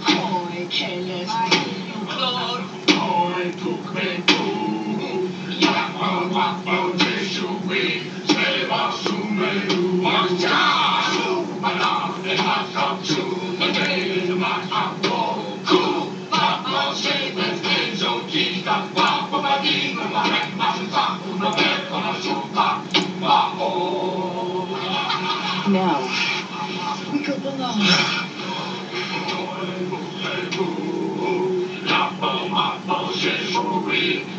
Oj, Kelles, klar. Oj, tog mig på. Jag har varit på Jesuit. Sväva som mig oavsett. Somarna är halkat så. Men det är man att få. Pappa säger en så tisdag. Pappa var din och var hemma som sagt. Och var välkomna så pappa. Now, we go below.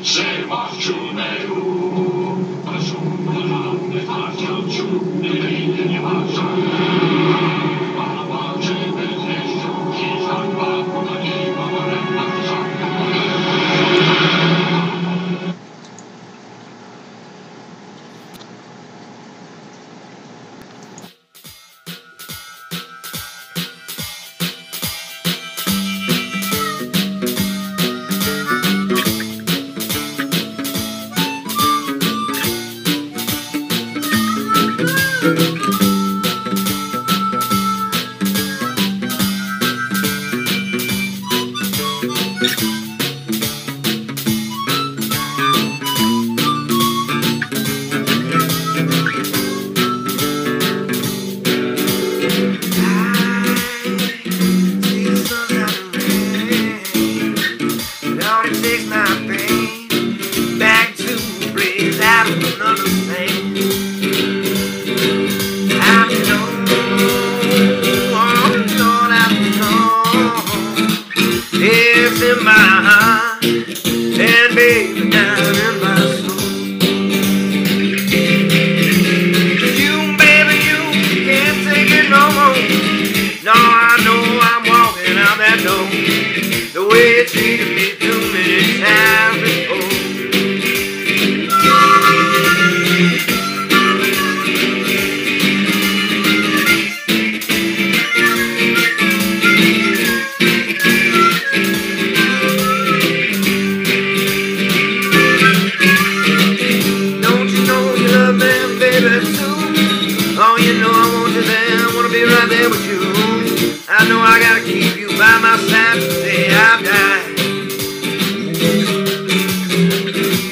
Say what's true, in my heart and baby down in my soul. You, baby, you can't take it no more. No, I know I'm walking out that door the way you treated me too many times before. Right there with you. I know I gotta keep you by my side till the day I die.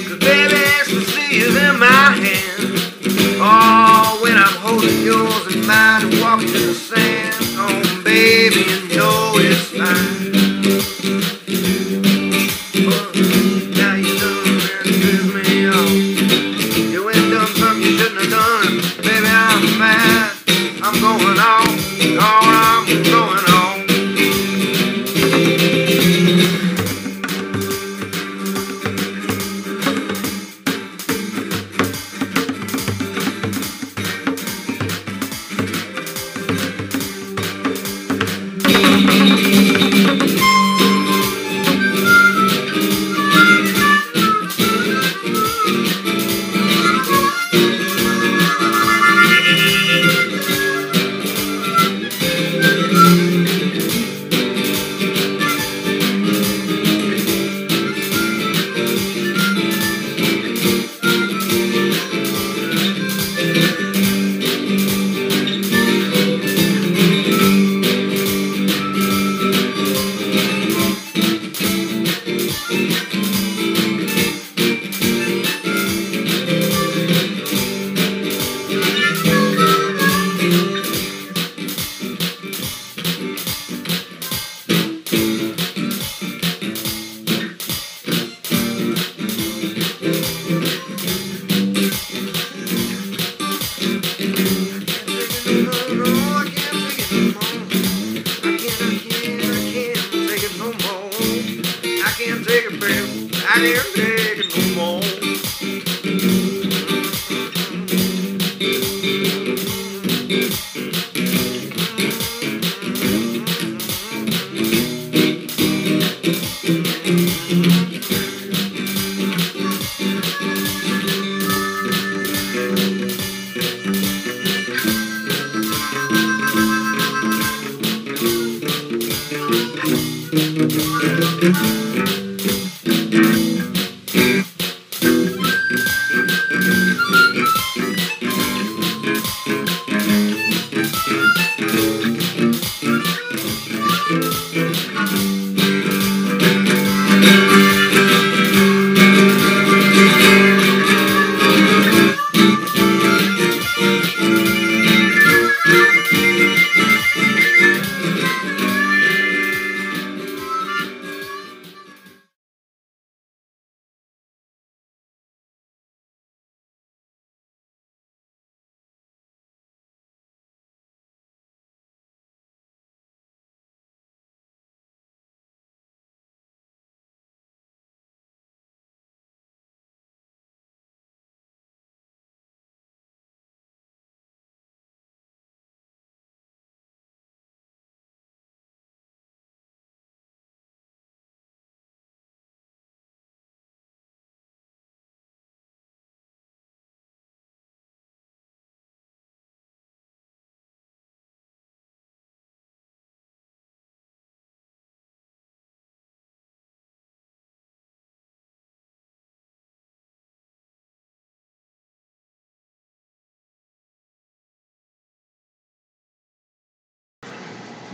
'Cause baby, ecstasy is in my hand. Oh, when I'm holding yours in mine and walking in the sand. Oh, baby, you know it's fine. Now you done and pissed me off. You ain't done something you shouldn't have done. Baby, I'm mad. I'm going on, I'm going on.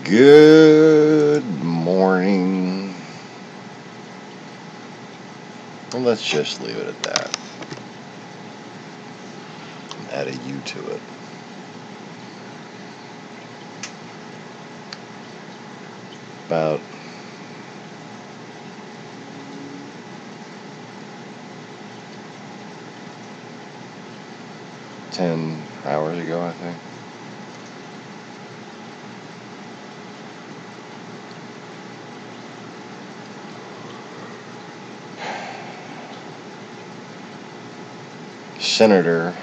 Good morning. Well, let's just leave it at that. Add a U to it. About ten hours ago, I think. Senator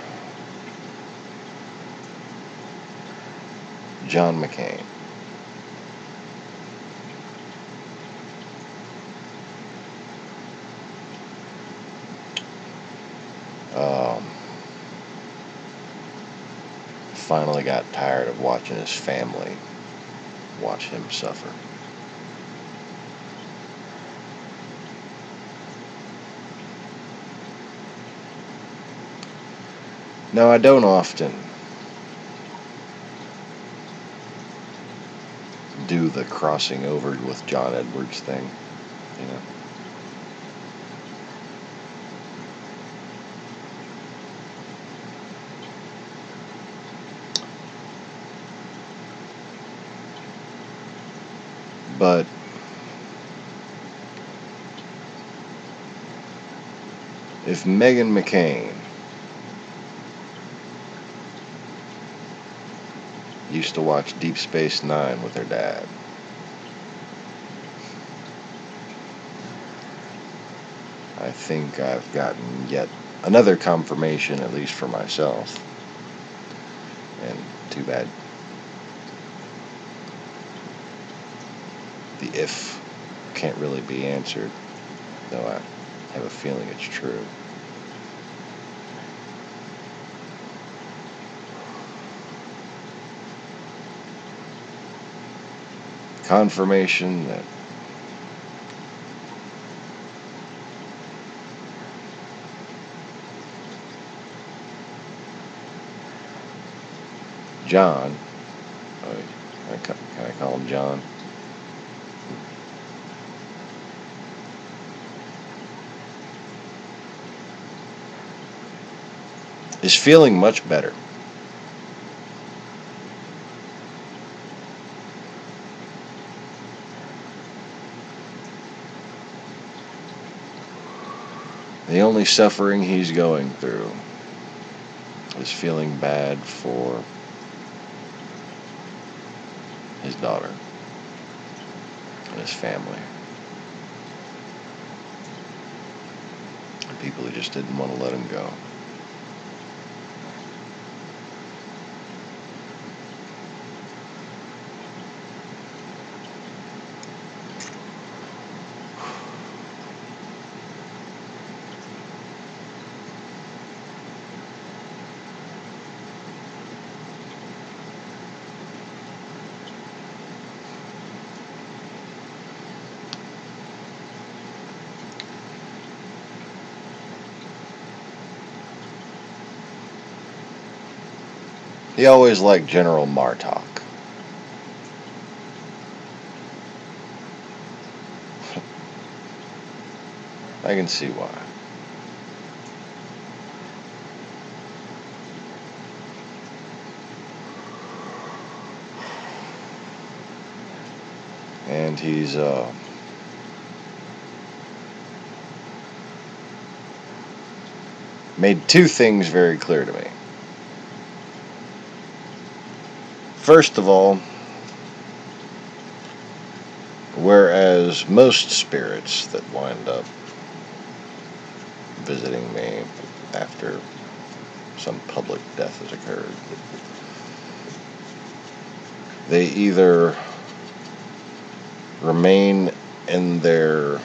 John McCain finally got tired of watching his family watch him suffer. Now, I don't often do the crossing over with John Edwards thing, you know. But if Meghan McCain used to watch Deep Space Nine with her dad, I think I've gotten yet another confirmation, at least for myself. And too bad the if can't really be answered, though I have a feeling it's true. Confirmation that John, can I call him John? Is feeling much better. The only suffering he's going through is feeling bad for his daughter and his family. And people who just didn't want to let him go. He always liked General Martok. I can see why. And he's made two things very clear to me. First of all, whereas most spirits that wind up visiting me after some public death has occurred, they either remain in their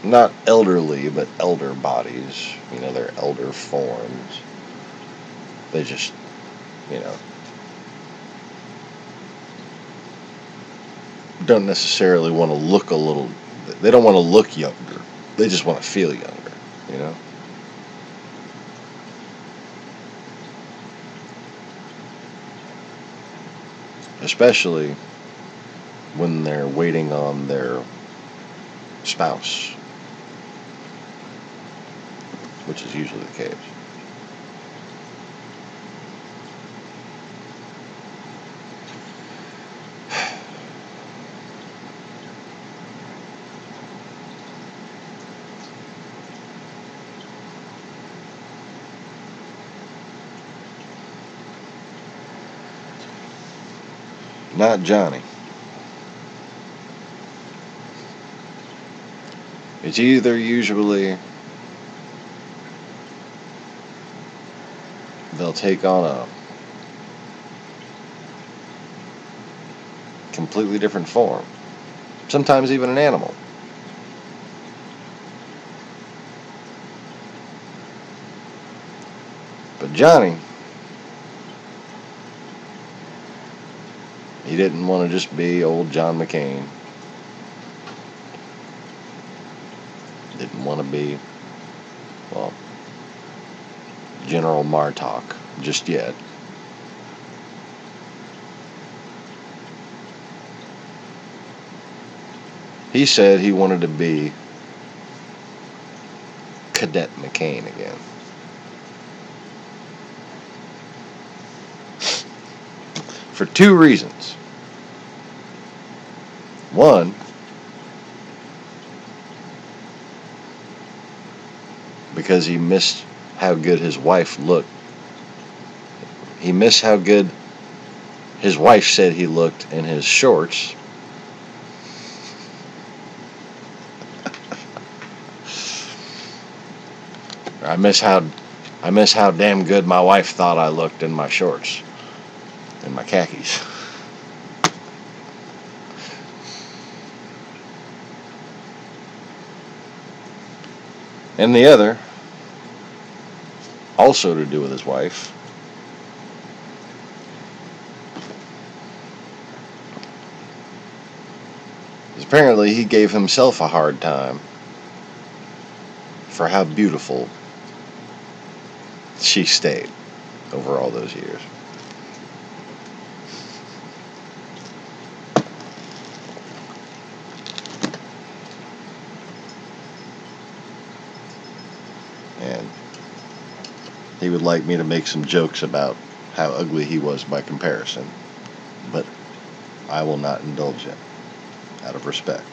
not elderly, but elder bodies, their elder forms. They just, don't necessarily want to look they don't want to look younger. They just want to feel younger, especially when they're waiting on their spouse, which is usually the case. Not Johnny. It's either usually they'll take on a completely different form, sometimes even an animal. But Johnny, he didn't want to just be old John McCain. Didn't want to be, well, General Martok just yet. He said he wanted to be Cadet McCain again. For two reasons. One, because he missed how good his wife looked. He missed how good his wife said he looked in his shorts. I miss how damn good my wife thought I looked in my shorts, in my khakis. And the other, also to do with his wife, is apparently he gave himself a hard time for how beautiful she stayed over all those years. And he would like me to make some jokes about how ugly he was by comparison, but I will not indulge it out of respect.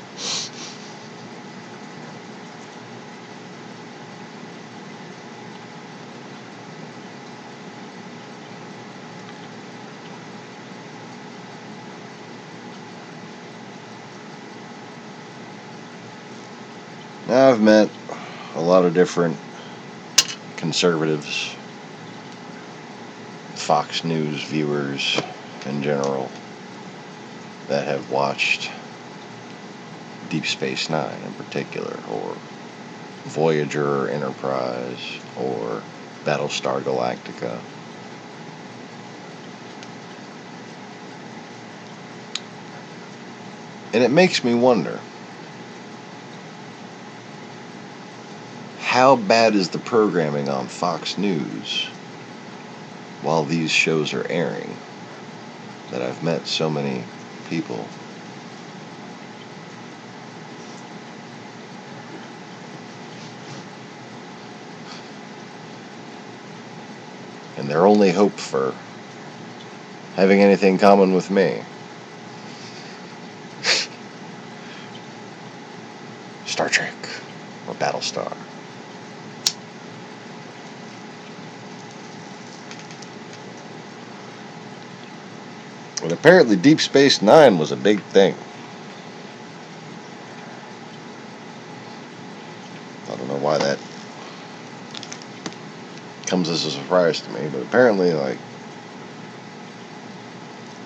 Now, I've met a lot of different conservatives, Fox News viewers in general, that have watched Deep Space Nine in particular, or Voyager or Enterprise, or Battlestar Galactica. And it makes me wonder, how bad is the programming on Fox News while these shows are airing, that I've met so many people and their only hope for having anything common with me, Star Trek or Battlestar. And apparently Deep Space Nine was a big thing. I don't know why that comes as a surprise to me, but apparently, like,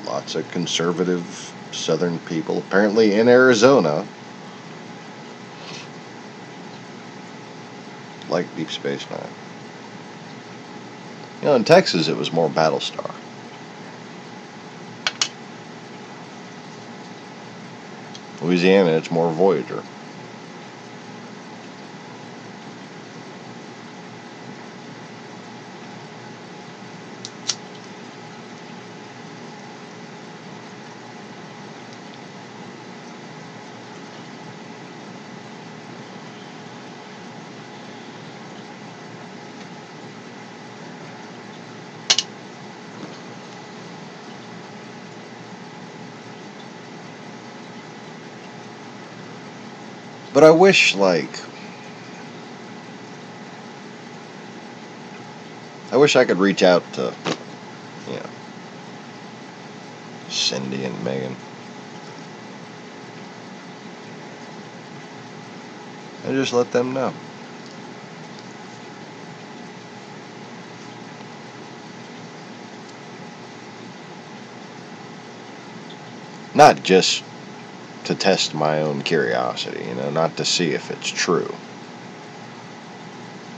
lots of conservative Southern people, apparently in Arizona, like Deep Space Nine. You know, in Texas, it was more Battlestar. Louisiana, it's more Voyager. But I wish, like, I wish I could reach out to, you know, Cindy and Megan and just let them know. Not just to test my own curiosity, you know, not to see if it's true.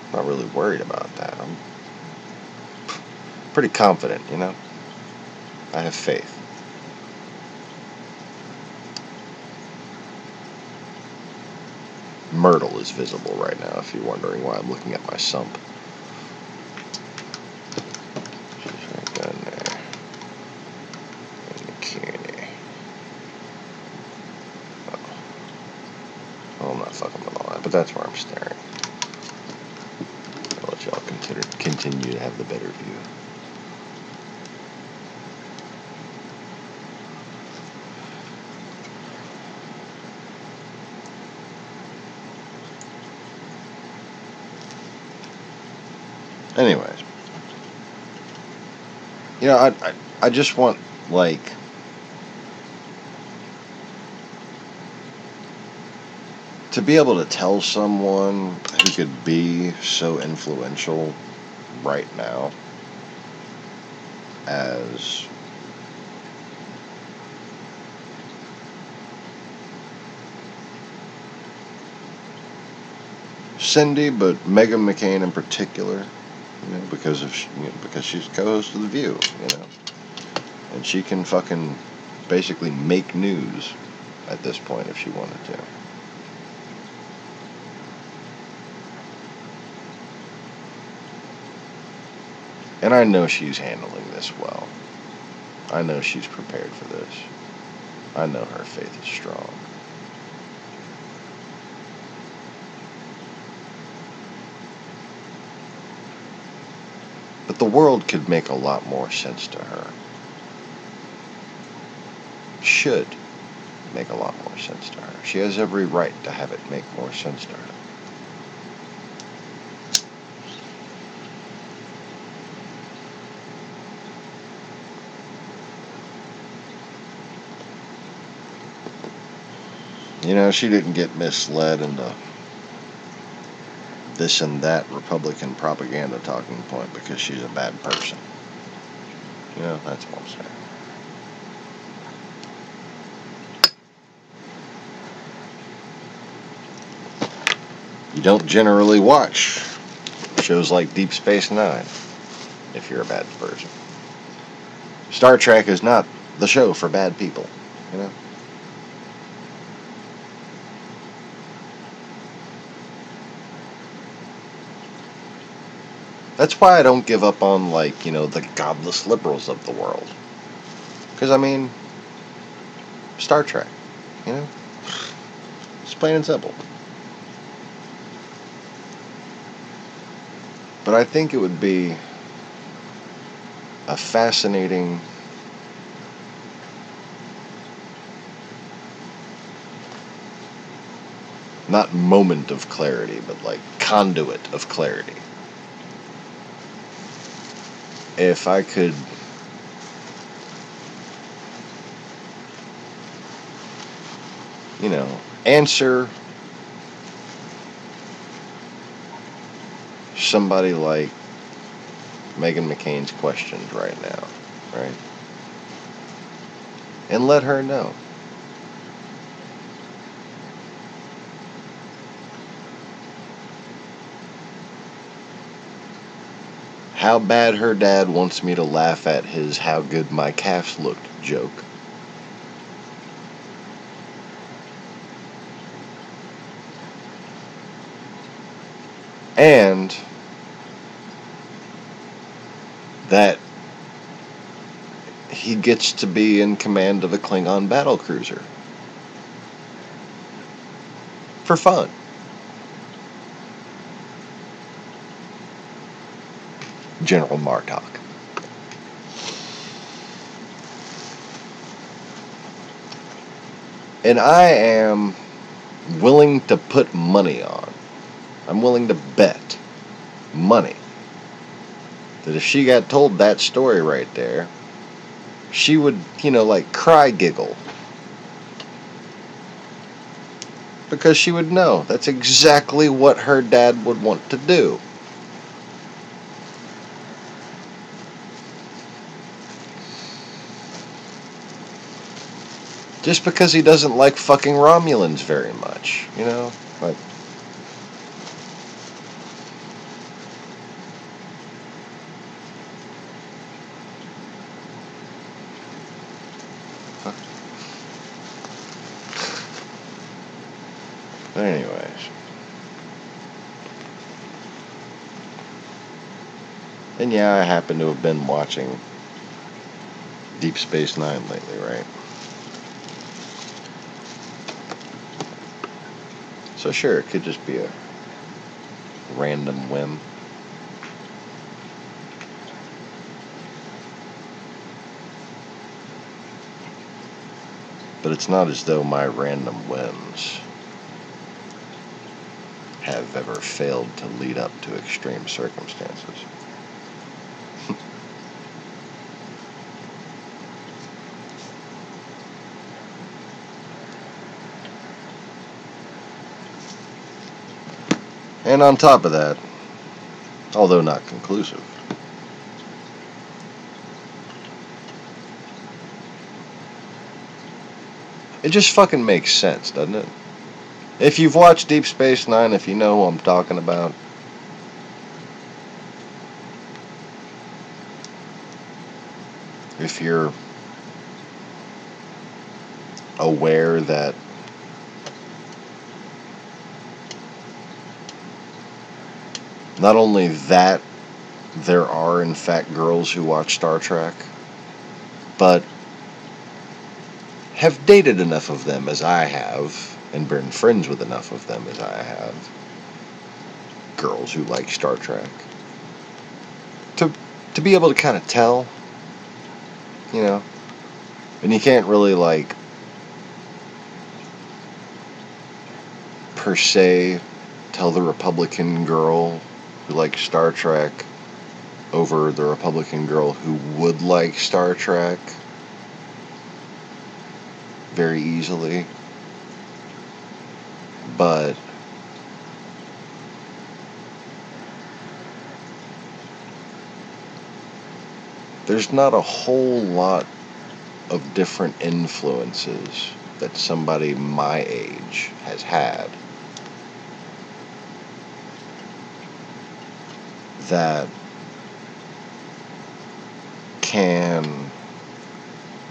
I'm not really worried about that. I'm pretty confident, you know. I have faith. Myrtle is visible right now, if you're wondering why I'm looking at my sump. She's right down there. In the kitty. Oh, I'm not fucking with all that, but that's where I'm staring. I'll let y'all continue to have the better view. Anyways, you know, I just want, like, to be able to tell someone who could be so influential right now as Cindy, but Megan McCain in particular, you know, because she's co-host of The View, you know, and she can fucking basically make news at this point if she wanted to. And I know she's handling this well. I know she's prepared for this. I know her faith is strong. But the world could make a lot more sense to her. Should make a lot more sense to her. She has every right to have it make more sense to her. You know, she didn't get misled into this and that Republican propaganda talking point because she's a bad person. You know, that's what I'm saying. You don't generally watch shows like Deep Space Nine if you're a bad person. Star Trek is not the show for bad people, you know? That's why I don't give up on, like, you know, the godless liberals of the world. Because, I mean, Star Trek, you know? It's plain and simple. But I think it would be a fascinating not moment of clarity, but like conduit of clarity. If I could answer somebody like Meghan McCain's questions right now, right? And let her know. How bad her dad wants me to laugh at his "how good my calves looked" joke. And that he gets to be in command of a Klingon battlecruiser. For fun. General Martok. And I am willing to put money on. I'm willing to bet money that if she got told that story right there, she would, like cry giggle. Because she would know that's exactly what her dad would want to do. Just because he doesn't like fucking Romulans very much, like. Anyways. And yeah, I happen to have been watching Deep Space Nine lately, right? So sure, it could just be a random whim. But it's not as though my random whims have ever failed to lead up to extreme circumstances. And on top of that, although not conclusive, it just fucking makes sense, doesn't it? If you've watched Deep Space Nine, if you know who I'm talking about, if you're aware that not only that there are in fact girls who watch Star Trek, but have dated enough of them as I have, and been friends with enough of them as I have, girls who like Star Trek, to be able to kind of tell, and you can't really like per se tell the Republican girl who likes Star Trek over the Republican girl who would like Star Trek very easily. But there's not a whole lot of different influences that somebody my age has had that can,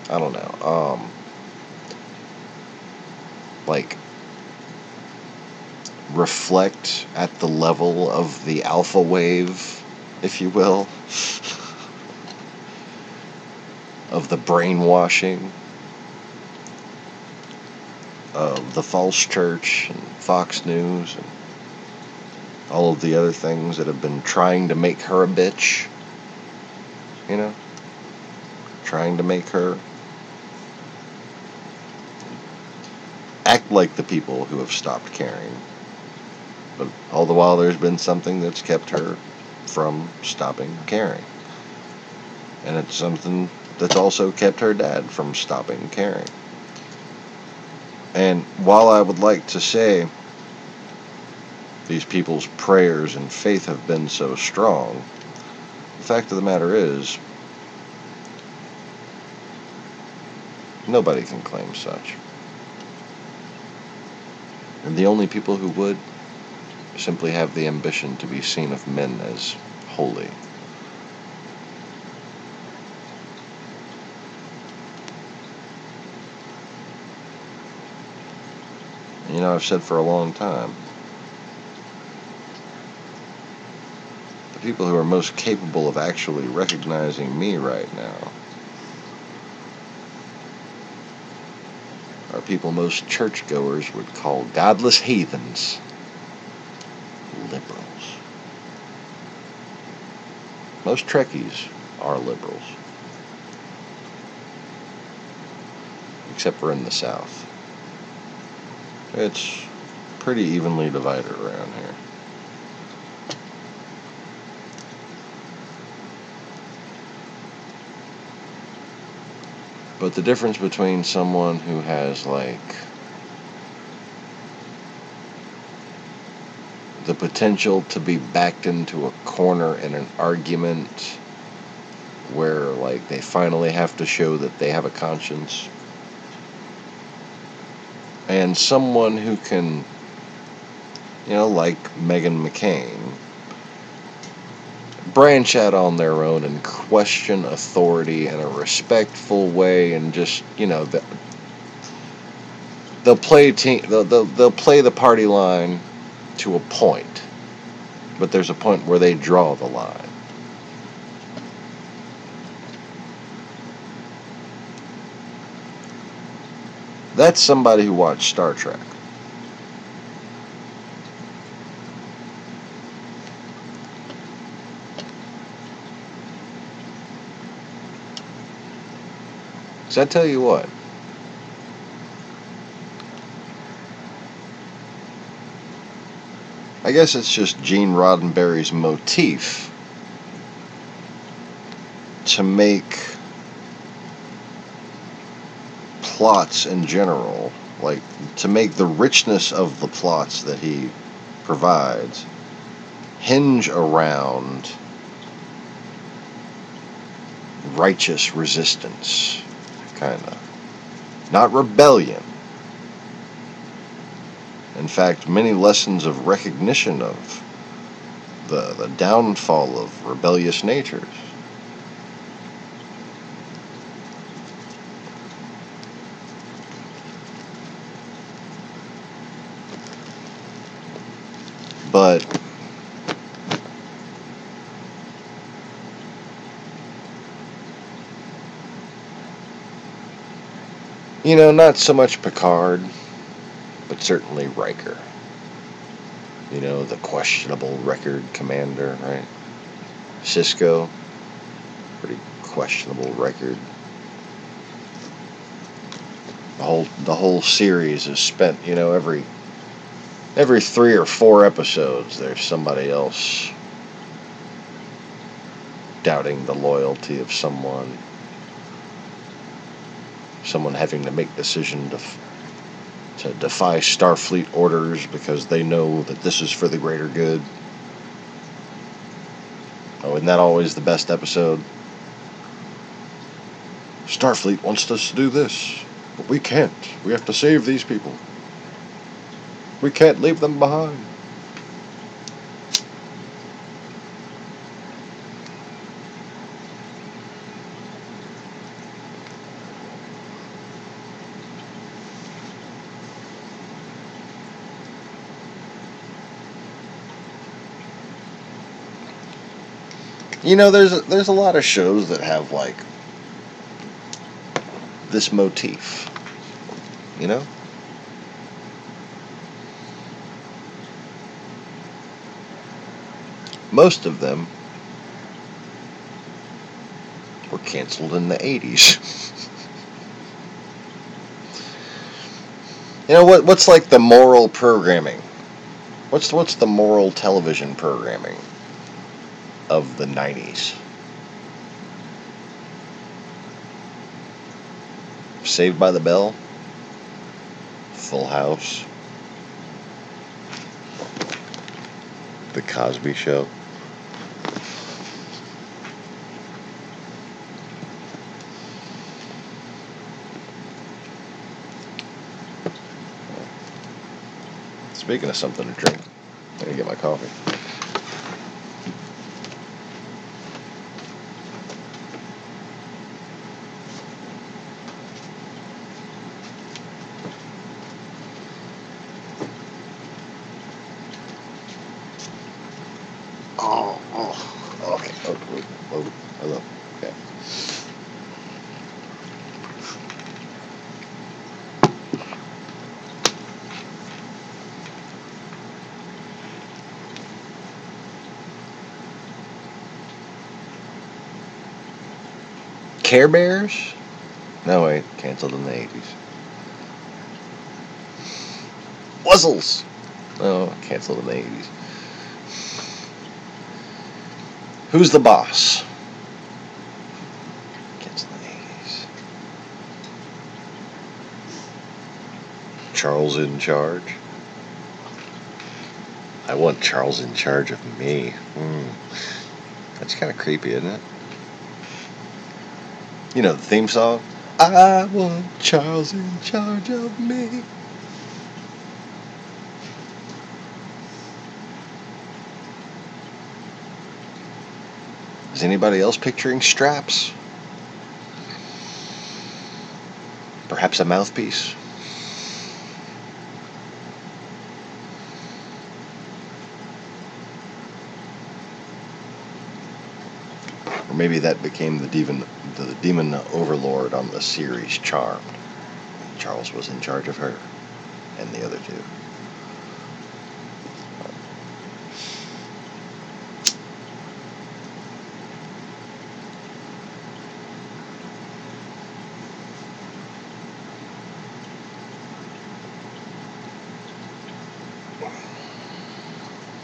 I don't know, like reflect at the level of the alpha wave, if you will, of the brainwashing of the false church and Fox News and all of the other things that have been trying to make her a bitch, trying to make her act like the people who have stopped caring. But all the while there's been something that's kept her from stopping caring. And it's something that's also kept her dad from stopping caring. And while I would like to say these people's prayers and faith have been so strong, the fact of the matter is, nobody can claim such. And the only people who would simply have the ambition to be seen of men as holy. I've said for a long time, the people who are most capable of actually recognizing me right now are people most churchgoers would call godless heathens. Liberals. Most Trekkies are liberals. Except for in the South. It's pretty evenly divided around here. But the difference between someone who has, like, the potential to be backed into a corner in an argument where, like, they finally have to show that they have a conscience, and someone who can, like Meghan McCain, branch out on their own and question authority in a respectful way, and just, they'll play they'll play the party line to a point, but there's a point where they draw the line. That's somebody who watched Star Trek. So I tell you what, I guess it's just Gene Roddenberry's motif to make plots in general, like, to make the richness of the plots that he provides hinge around righteous resistance, kind of. Not rebellion. In fact, many lessons of recognition of the downfall of rebellious natures. But not so much Picard, but certainly Riker. The questionable record commander, right? Cisco, pretty questionable record. The whole series is spent, every 3 or 4 episodes, there's somebody else doubting the loyalty of someone having to make decision to defy Starfleet orders because they know that this is for the greater good. Oh, isn't that always the best episode? Starfleet wants us to do this, but we can't. We have to save these people. We can't leave them behind. There's a lot of shows that have, like, this motif. Most of them were canceled in the 80s. What's like the moral programming? What's the moral television programming of the 90s? Saved by the Bell, Full House, The Cosby Show. Speaking of something to drink, I'm gonna get my coffee. Okay. Oh, hello. Okay. Care Bears? No, wait, canceled in the 80s. Wuzzles! Oh, canceled in the 80s. Who's the boss? Canceled in the 80s. Charles in charge? I want Charles in charge of me. That's kind of creepy, isn't it? You know the theme song? I want Charles in charge of me. Is anybody else picturing straps? Perhaps a mouthpiece? Or maybe that became the demon overlord on the series Charmed. Charles was in charge of her and the other two.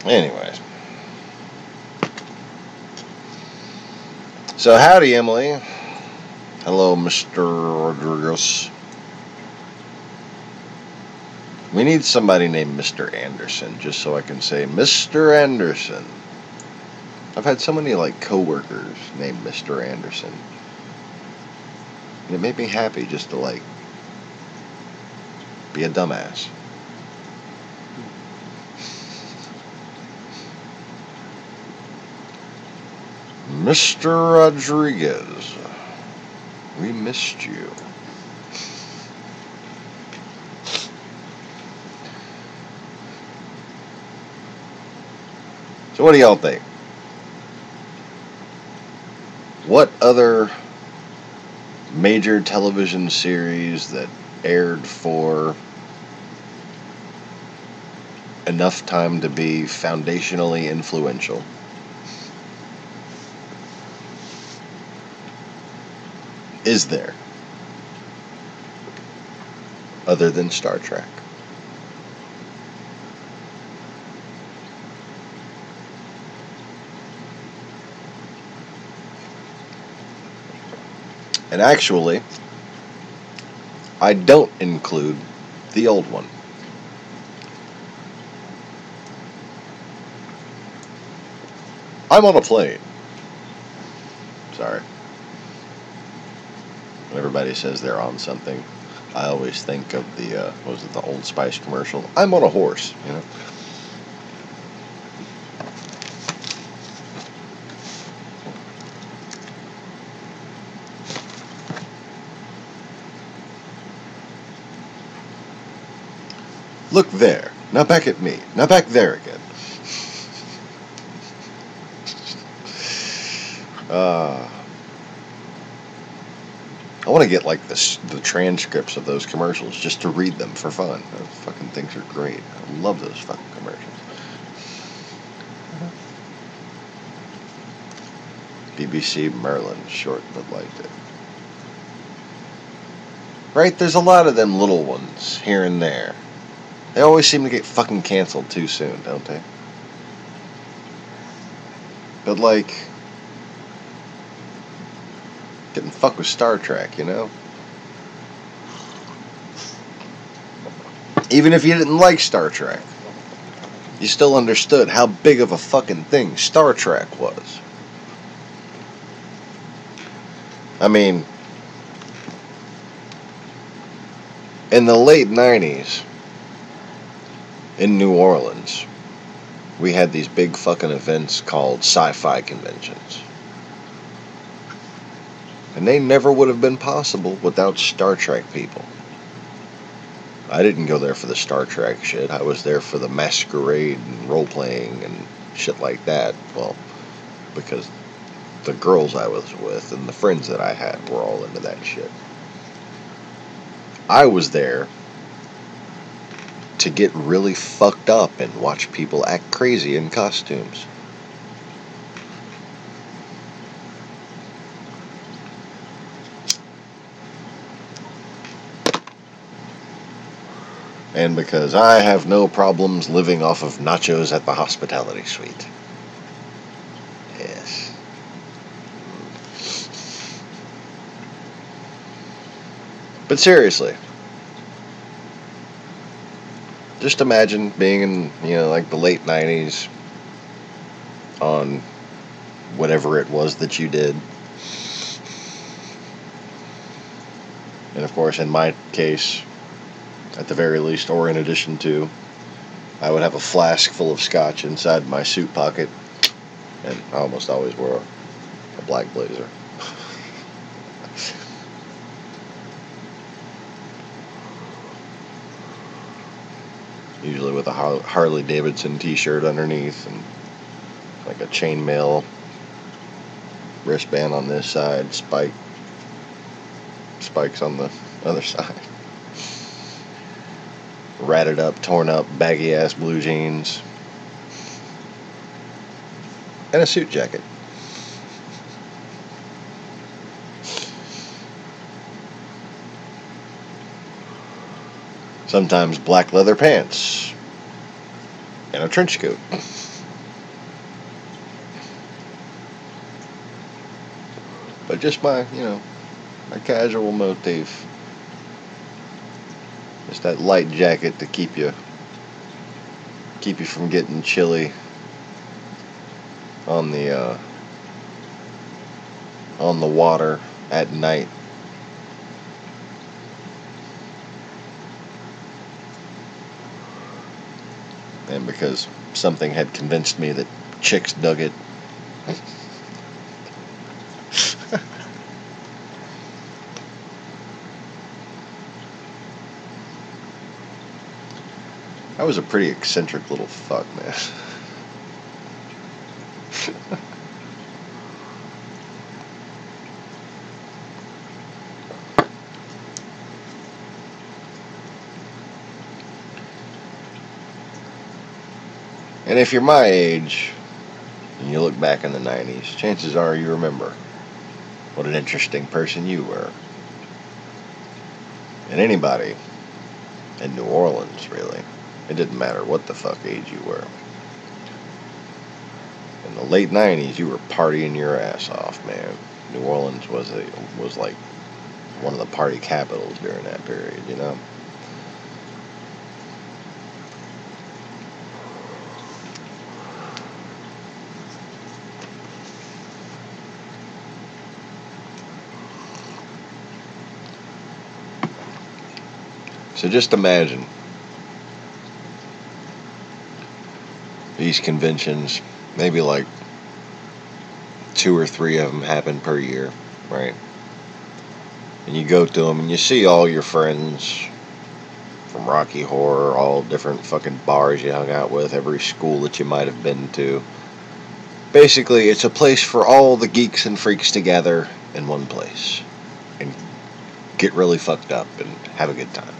Anyways. So howdy, Emily. Hello, Mr. Rodriguez. We need somebody named Mr. Anderson, just so I can say, Mr. Anderson. I've had so many, coworkers named Mr. Anderson. And it made me happy just to, be a dumbass. Mr. Rodriguez, we missed you. So what do y'all think? What other major television series that aired for enough time to be foundationally influential is there other than Star Trek? And actually, I don't include the old one. I'm on a plane. Sorry. When everybody says they're on something, I always think of the Old Spice commercial? I'm on a horse, you know? Look there. Now back at me. Now back there again. I want to get the transcripts of those commercials just to read them for fun. Those fucking things are great. I love those fucking commercials. BBC Merlin, short but liked it. Right? There's a lot of them little ones here and there. They always seem to get fucking canceled too soon, don't they? But didn't fuck with Star Trek, you know? Even if you didn't like Star Trek, you still understood how big of a fucking thing Star Trek was. I mean, in the late 90s, in New Orleans, we had these big fucking events called sci-fi conventions. And they never would have been possible without Star Trek people. I didn't go there for the Star Trek shit. I was there for the masquerade and role-playing and shit like that. Well, because the girls I was with and the friends that I had were all into that shit. I was there to get really fucked up and watch people act crazy in costumes. And because I have no problems living off of nachos at the hospitality suite. Yes. But seriously, just imagine being in, like the late 90s on whatever it was that you did. And of course, in my case, at the very least, or in addition to, I would have a flask full of scotch inside my suit pocket, and I almost always wore a black blazer. Usually with a Harley Davidson t-shirt underneath, and like a chainmail wristband on this side, spikes on the other side. Ratted up, torn up, baggy ass blue jeans, and a suit jacket. Sometimes black leather pants and a trench coat. But just my casual motif. Just that light jacket to keep you from getting chilly on the water at night. And because something had convinced me that chicks dug it. I was a pretty eccentric little fuck, man. And if you're my age, and you look back in the 90s, chances are you remember what an interesting person you were. And anybody in New Orleans, really. It didn't matter what the fuck age you were. In the late 90s, you were partying your ass off, man. New Orleans was like one of the party capitals during that period, So just imagine these conventions, maybe like 2 or 3 of them happen per year, right? And you go to them and you see all your friends from Rocky Horror, all different fucking bars you hung out with, every school that you might have been to. Basically, it's a place for all the geeks and freaks together in one place and get really fucked up and have a good time.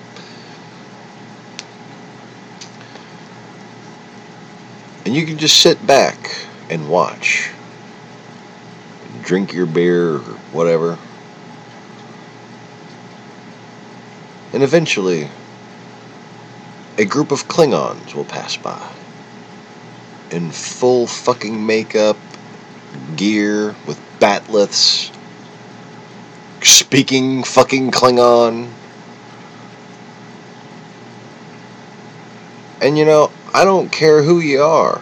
And you can just sit back and watch. Drink your beer or whatever. And eventually, a group of Klingons will pass by. In full fucking makeup, gear, with batleths, speaking fucking Klingon. And I don't care who you are.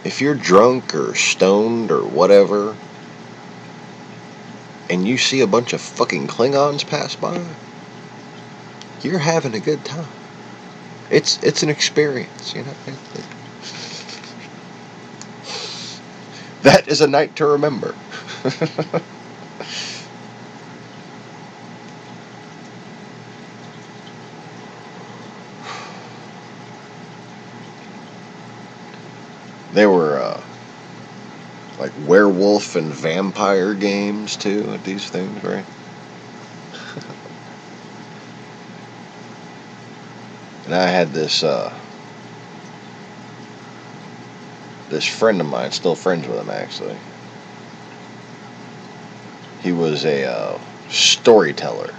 If you're drunk or stoned or whatever, and you see a bunch of fucking Klingons pass by, you're having a good time. It's an experience, That is a night to remember. There were like werewolf and vampire games too at these things, right? And I had this friend of mine, still friends with him actually. He was a storyteller.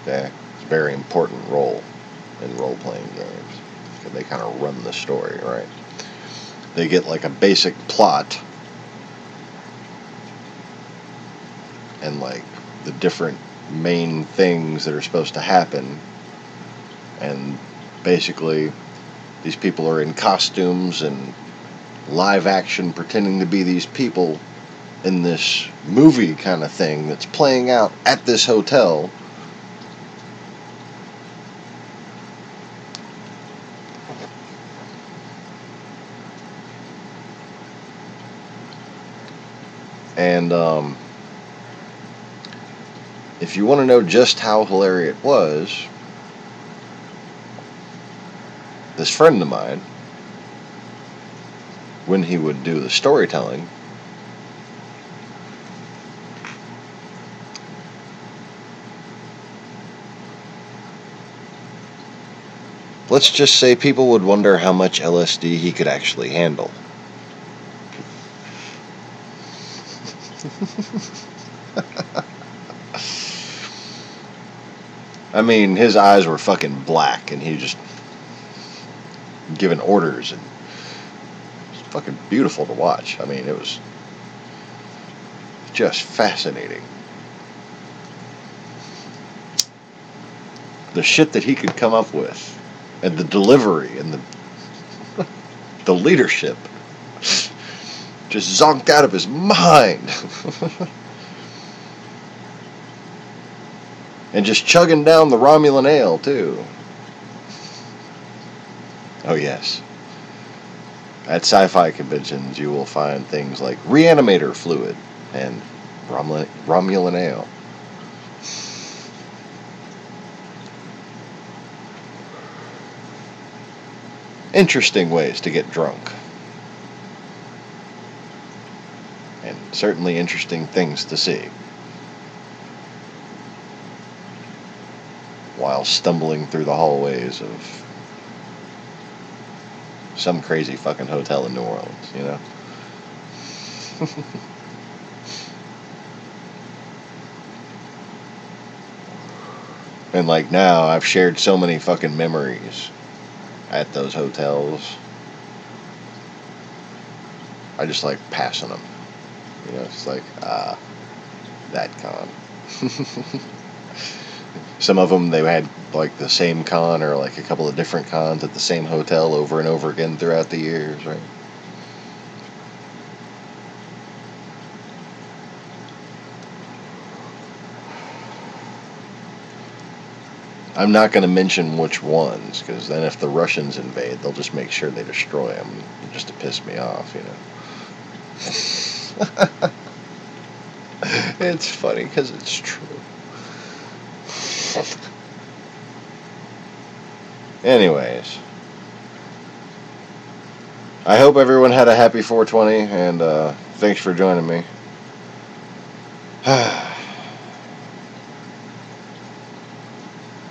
Okay? It's a very important role in role-playing games. Because they kind of run the story, right? They get like a basic plot and like the different main things that are supposed to happen, and basically these people are in costumes and live action pretending to be these people in this movie kind of thing that's playing out at this hotel. And if you want to know just how hilarious it was, this friend of mine, when he would do the storytelling, let's just say people would wonder how much LSD he could actually handle. I mean, his eyes were fucking black, and he just giving orders, and it was fucking beautiful to watch. I mean, it was just fascinating. The shit that he could come up with, and the delivery, and the leadership, just zonked out of his mind. And just chugging down the Romulan ale, too. Oh, yes. At sci-fi conventions, you will find things like reanimator fluid and Romulan ale. Interesting ways to get drunk. And certainly interesting things to see. While stumbling through the hallways of some crazy fucking hotel in New Orleans, you know? And like now, I've shared so many fucking memories at those hotels. I just like passing them. You know, it's like, that con. Some of them, they had like the same con or like a couple of different cons at the same hotel over and over again throughout the years, right? I'm not going to mention which ones, because then if the Russians invade, they'll just make sure they destroy them, just to piss me off, you know. It's funny because it's true. Anyways, I hope everyone had a happy 420, and thanks for joining me.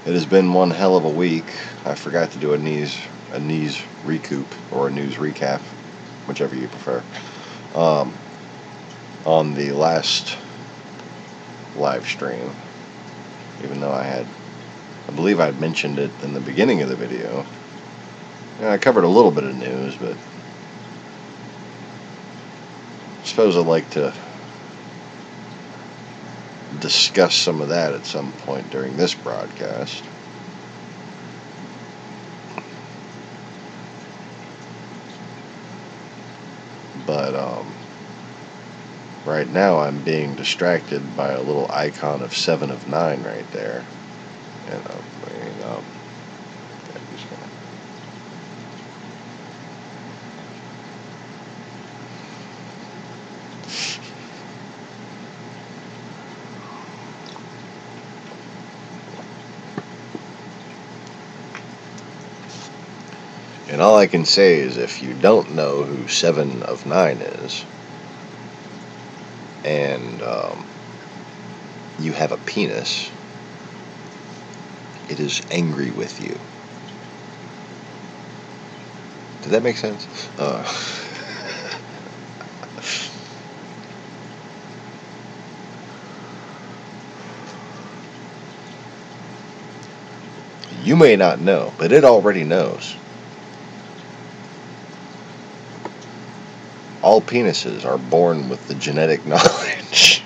It has been one hell of a week. I forgot to do a news recoup or a news recap, whichever you prefer. On the last live stream, even though I believe I mentioned it in the beginning of the video. Yeah, I covered a little bit of news, but I suppose I'd like to discuss some of that at some point during this broadcast. But right now I'm being distracted by a little icon of 7 of 9 right there. And I'm bringing up. And all I can say is, if you don't know who 7 of 9 is, and you have a penis, it is angry with you. Did that make sense? You may not know, but it already knows. All penises are born with the genetic knowledge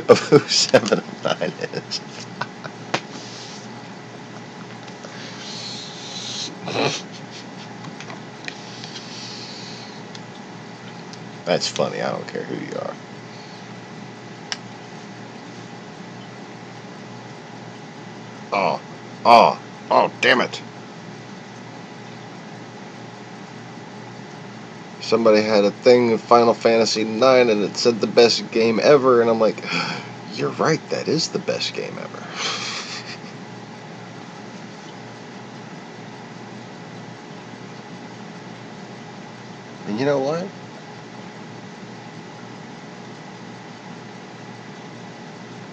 of who 7 of 9 is. That's funny. I don't care who you are. Oh, damn it. Somebody had a thing of Final Fantasy IX and it said the best game ever, and I'm like, you're right, that is the best game ever. And you know what?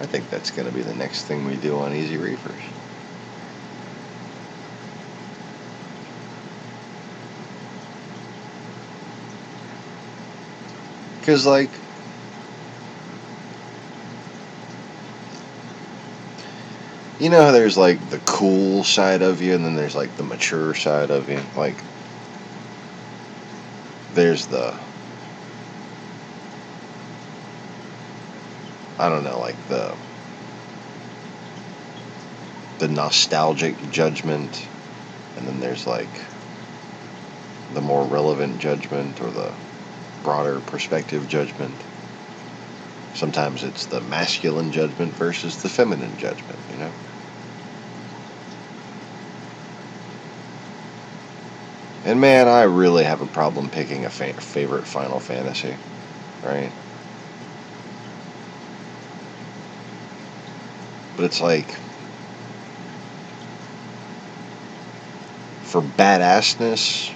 I think that's going to be the next thing we do on Easy Reefers. Because, like, you know how there's, like, the cool side of you, and then there's, like, the mature side of you? Like, there's the, I don't know, like, the nostalgic judgment, and then there's, like, the more relevant judgment, or the broader perspective judgment. Sometimes it's the masculine judgment versus the feminine judgment, you know? And man, I really have a problem picking a favorite Final Fantasy, right? But it's like, for badassness,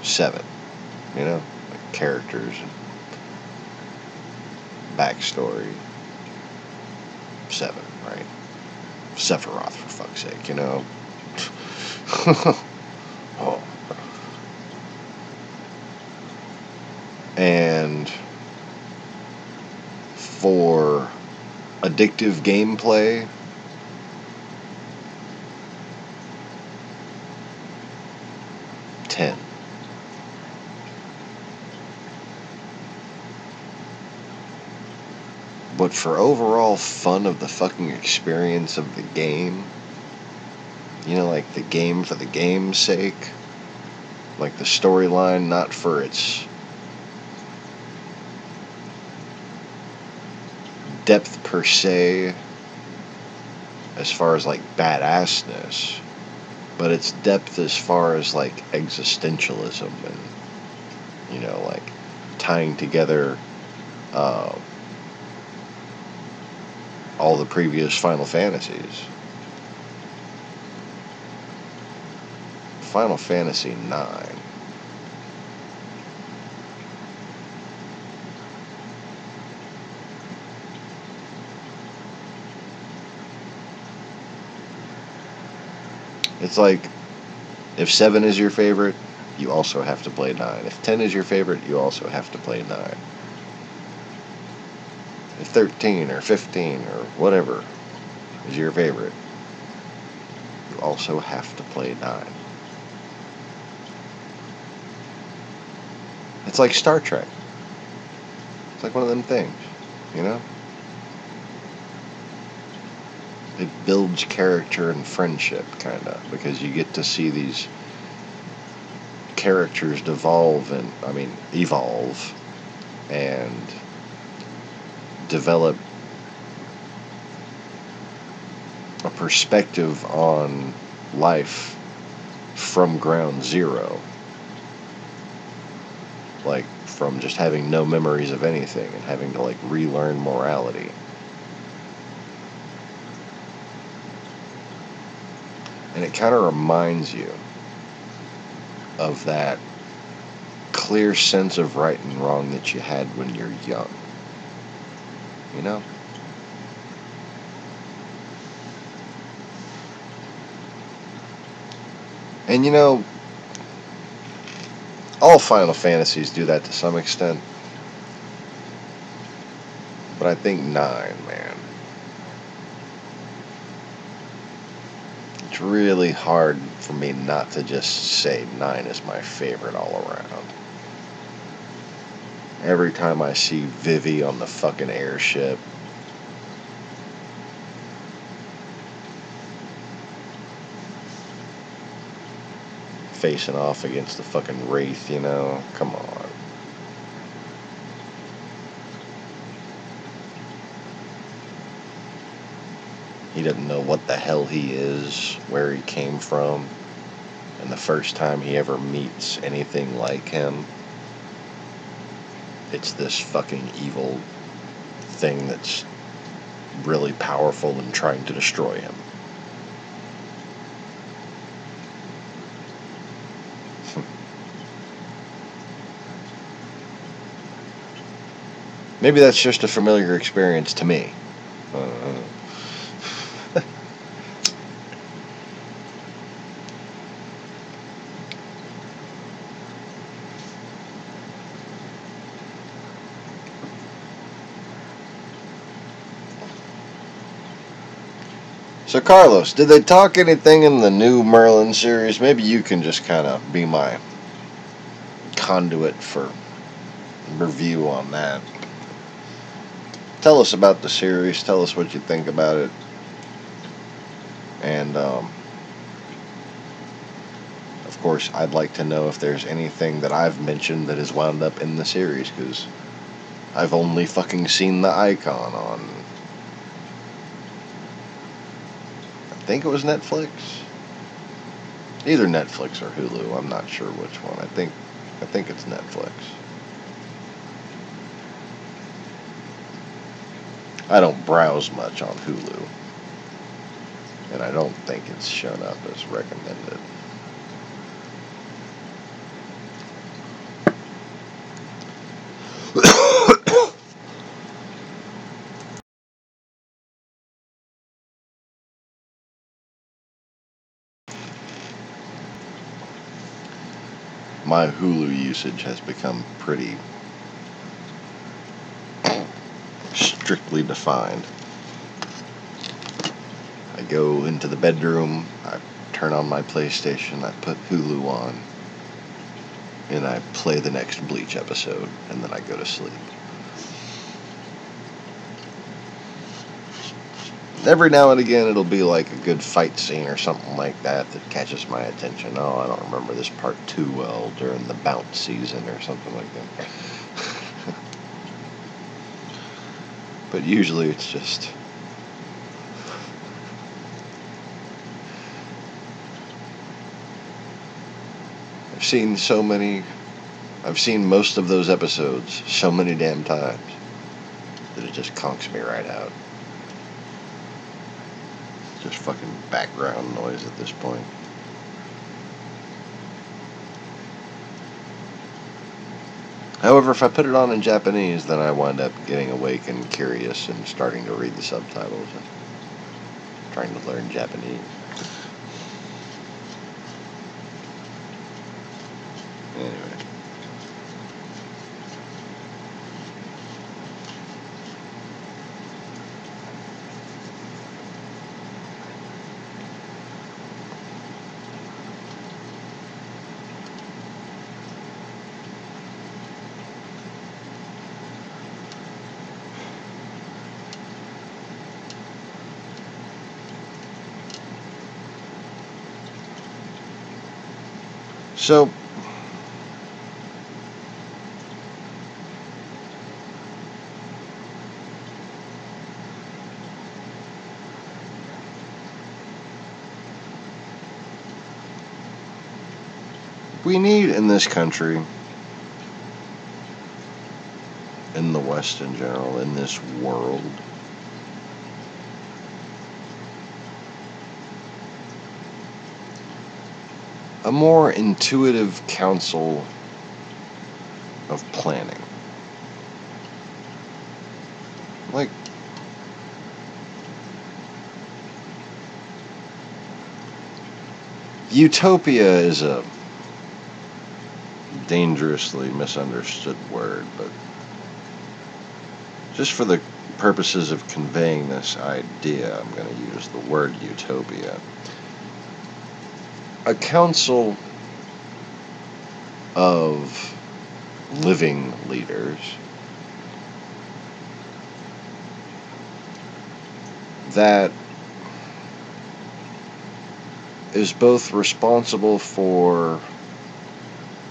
seven, you know? Like characters and backstory, 7, right? Sephiroth, for fuck's sake, you know? Oh. And for addictive gameplay, 10. But for overall fun of the fucking experience of the game, you know, like the game for the game's sake, like the storyline, not for its depth per se, as far as like badassness, but its depth as far as like existentialism and, you know, like tying together all the previous Final Fantasies. Final Fantasy IX. It's like, if 7 is your favorite, you also have to play 9. If 10 is your favorite, you also have to play 9. If 13 or 15 or whatever is your favorite, you also have to play 9. It's like Star Trek. It's like one of them things, you know? It builds character and friendship, kind of, because you get to see these characters evolve and develop a perspective on life from ground zero. Like, from just having no memories of anything and having to, like, relearn morality. And it kind of reminds you of that clear sense of right and wrong that you had when you're young. You know? And you know, All Final Fantasies do that to some extent. But I think 9, man. It's really hard for me not to just say 9 is my favorite all around. Every time I see Vivi on the fucking airship, facing off against the fucking Wraith, you know? Come on. He doesn't know what the hell he is, where he came from, and the first time he ever meets anything like him, it's this fucking evil thing that's really powerful and trying to destroy him. Maybe that's just a familiar experience to me. So Carlos, did they talk anything in the new Merlin series? Maybe you can just kind of be my conduit for review on that. Tell us about the series. Tell us what you think about it. And, of course, I'd like to know if there's anything that I've mentioned that has wound up in the series, because I've only fucking seen the icon on, I think it was Netflix? Either Netflix or Hulu. I'm not sure which one. I think it's Netflix. I don't browse much on Hulu, and I don't think it's shown up as recommended. My Hulu usage has become pretty strictly defined. I go into the bedroom, I turn on my PlayStation, I put Hulu on, and I play the next Bleach episode, and then I go to sleep. Every now and again it'll be like a good fight scene or something like that catches my attention. Oh, I don't remember this part too well during the bounce season or something like that. But usually it's just I've seen most of those episodes so many damn times that it just conks me right out. Just fucking background noise at this point. However, if I put it on in Japanese, then I wind up getting awake and curious and starting to read the subtitles and trying to learn Japanese. Anyway. So, we need in this country, in the West in general, in this world, a more intuitive counsel of planning. Like, utopia is a dangerously misunderstood word, but just for the purposes of conveying this idea, I'm going to use the word utopia. A council of living leaders that is both responsible for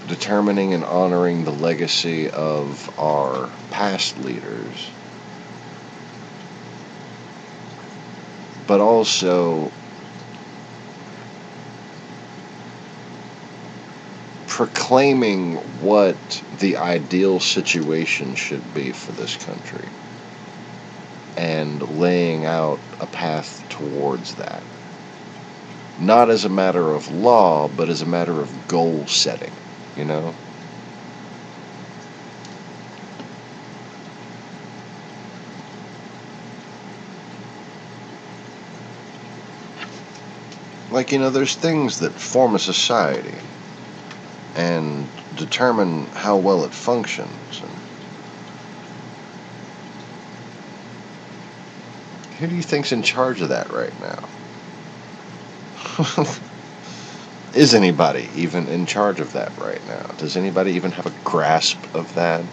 determining and honoring the legacy of our past leaders, but also proclaiming what the ideal situation should be for this country and laying out a path towards that. Not as a matter of law, but as a matter of goal setting, you know? Like, there's things that form a society and determine how well it functions. And who do you think's in charge of that right now? Is anybody even in charge of that right now? Does anybody even have a grasp of that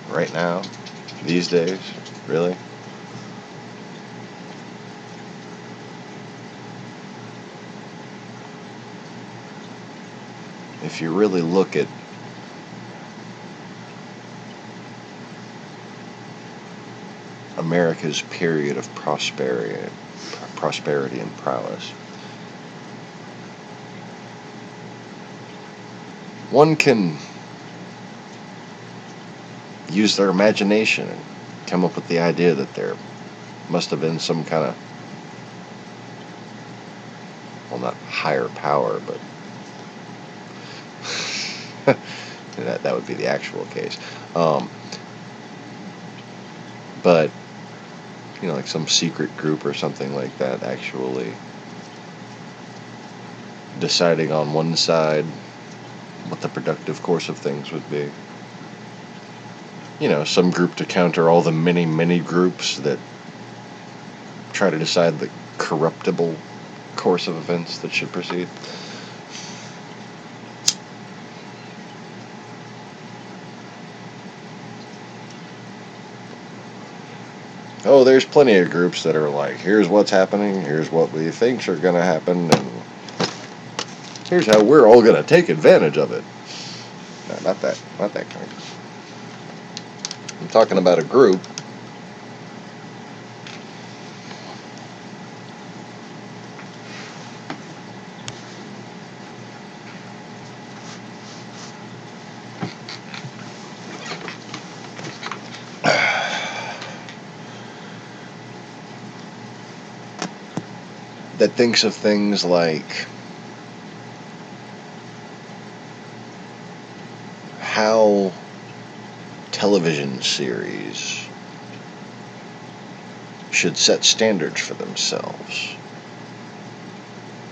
right now, these days? Really? If you really look at America's period of prosperity and prowess, one can use their imagination and come up with the idea that there must have been some kind of, well, not higher power, but that would be the actual case. But, like some secret group or something like that actually deciding on one side what the productive course of things would be. Some group to counter all the many groups that try to decide the corruptible course of events that should proceed. Oh, there's plenty of groups that are like, here's what's happening, here's what we think are going to happen, and here's how we're all going to take advantage of it. No, not that kind. I'm talking about a group that thinks of things like how television series should set standards for themselves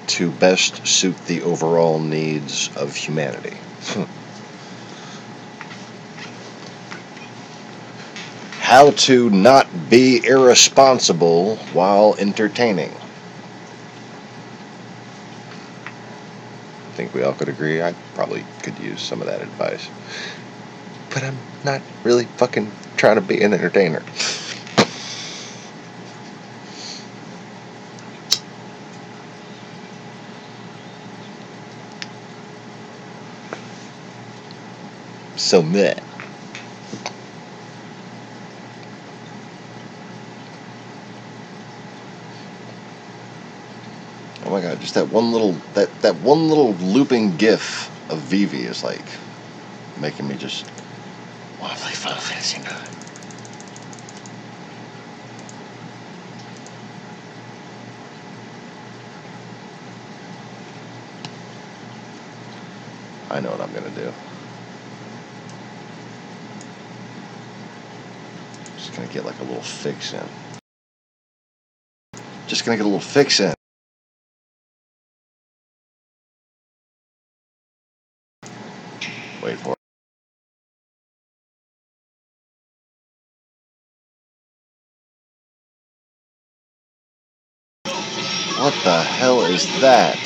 to best suit the overall needs of humanity. How to not be irresponsible while entertaining. I think we all could agree I probably could use some of that advice. But I'm not really fucking trying to be an entertainer. So meh. Oh my god, just that one little looping gif of Vivi is like making me just want to play Final Fantasy IX. I know what I'm gonna do. Just gonna get like a little fix in. Just gonna get a little fix in. What the hell is that?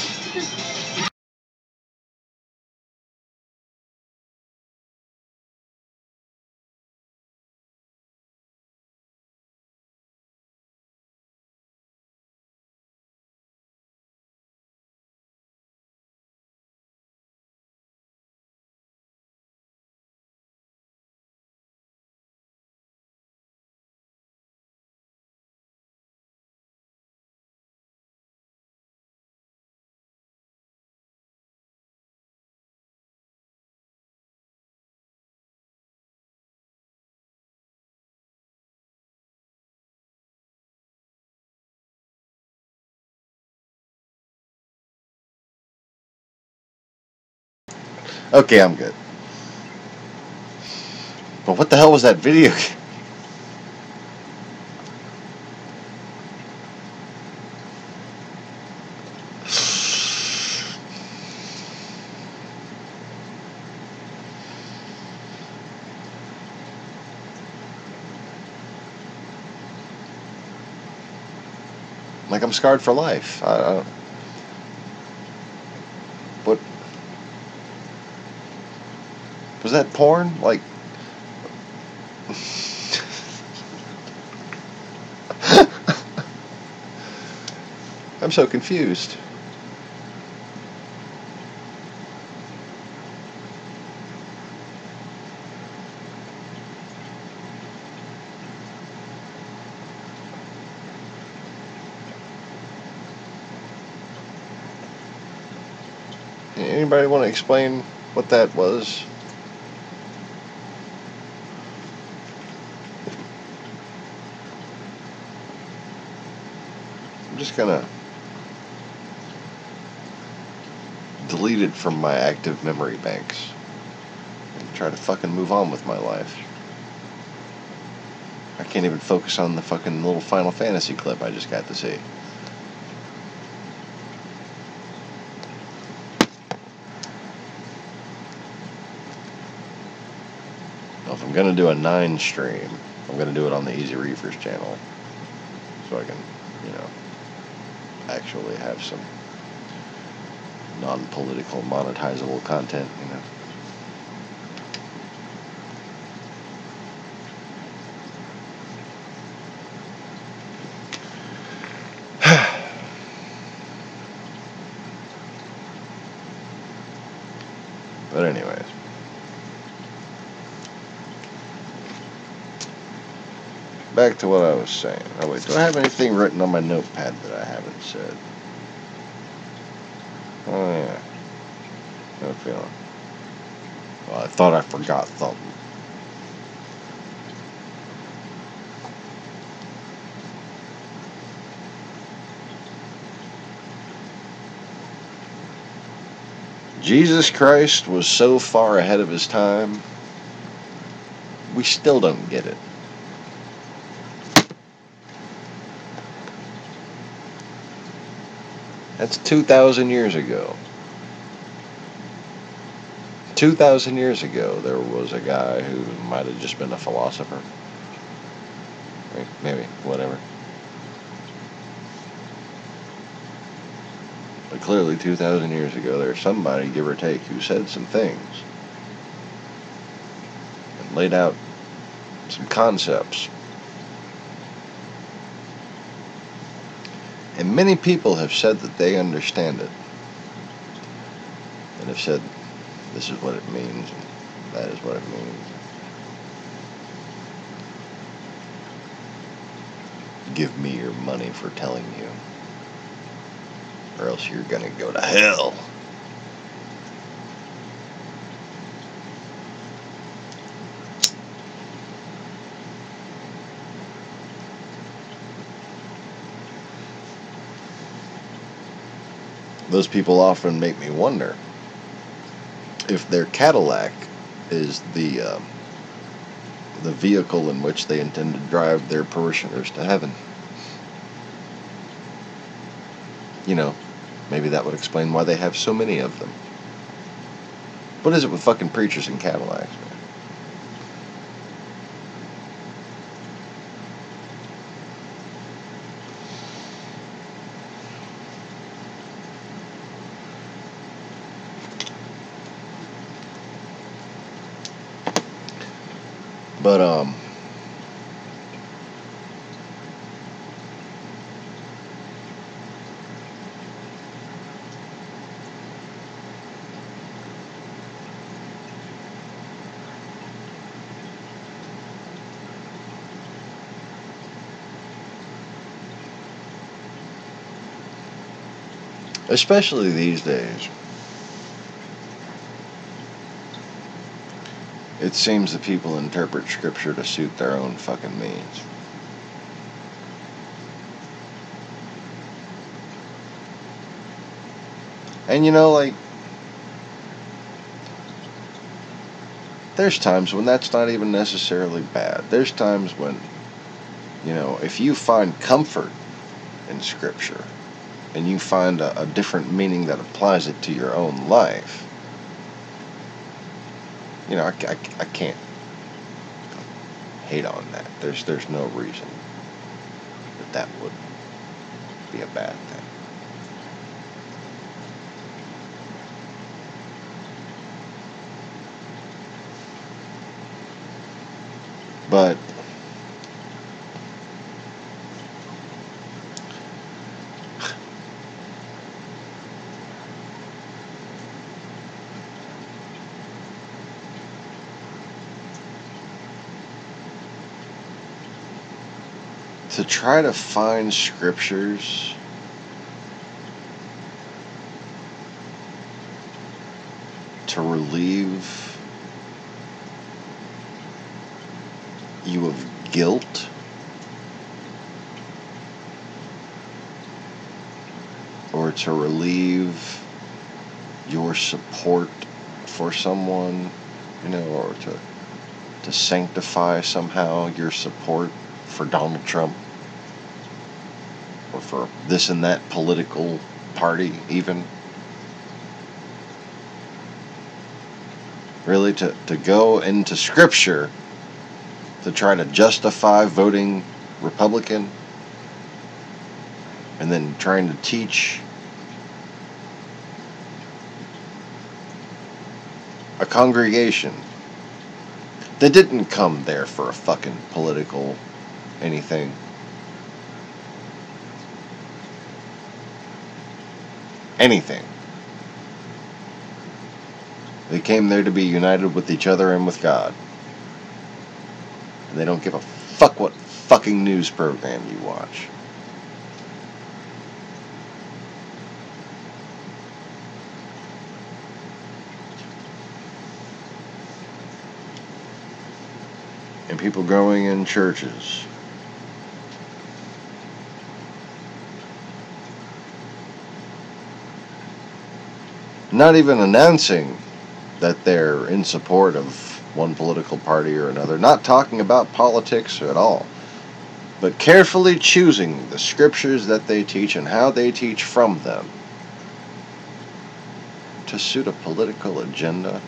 Okay, I'm good. But what the hell was that video? Like I'm scarred for life. What was that porn? Like I'm so confused. Anybody want to explain what that was? I'm just gonna delete it from my active memory banks and try to fucking move on with my life. I can't even focus on the fucking little Final Fantasy clip I just got to see. Well, if I'm gonna do a 9 stream, I'm gonna do it on the Easy Reefers channel, so I can, actually have some non-political monetizable content, But anyways, back to what I was saying. Oh wait, do I have anything written on my notepad that I haven't said? Oh yeah, no feeling. Well, I thought I forgot something. Jesus Christ was so far ahead of his time, we still don't get it. That's 2,000 years ago. 2,000 years ago, there was a guy who might have just been a philosopher. Right? Maybe, whatever. But clearly, 2,000 years ago, there's somebody, give or take, who said some things and laid out some concepts. And many people have said that they understand it. And have said, this is what it means, and that is what it means. Give me your money for telling you, or else you're gonna go to hell. Those people often make me wonder if their Cadillac is the vehicle in which they intend to drive their parishioners to heaven. Maybe that would explain why they have so many of them. What is it with fucking preachers and Cadillacs, man? But, especially these days, it seems that people interpret scripture to suit their own fucking means. And you know, like, there's times when that's not even necessarily bad. There's times when, you know, if you find comfort in scripture and you find a different meaning that applies it to your own life, you know, I can't hate on that. There's no reason that would be a bad thing. But to try to find scriptures to relieve you of guilt or to relieve your support for someone, you know, or to sanctify somehow your support for Donald Trump or for this and that political party even. Really, to go into scripture to try to justify voting Republican and then trying to teach a congregation that didn't come there for a fucking political anything. Anything. They came there to be united with each other and with God. And they don't give a fuck what fucking news program you watch. And people going in churches not even announcing that they're in support of one political party or another, not talking about politics at all, but carefully choosing the scriptures that they teach and how they teach from them to suit a political agenda.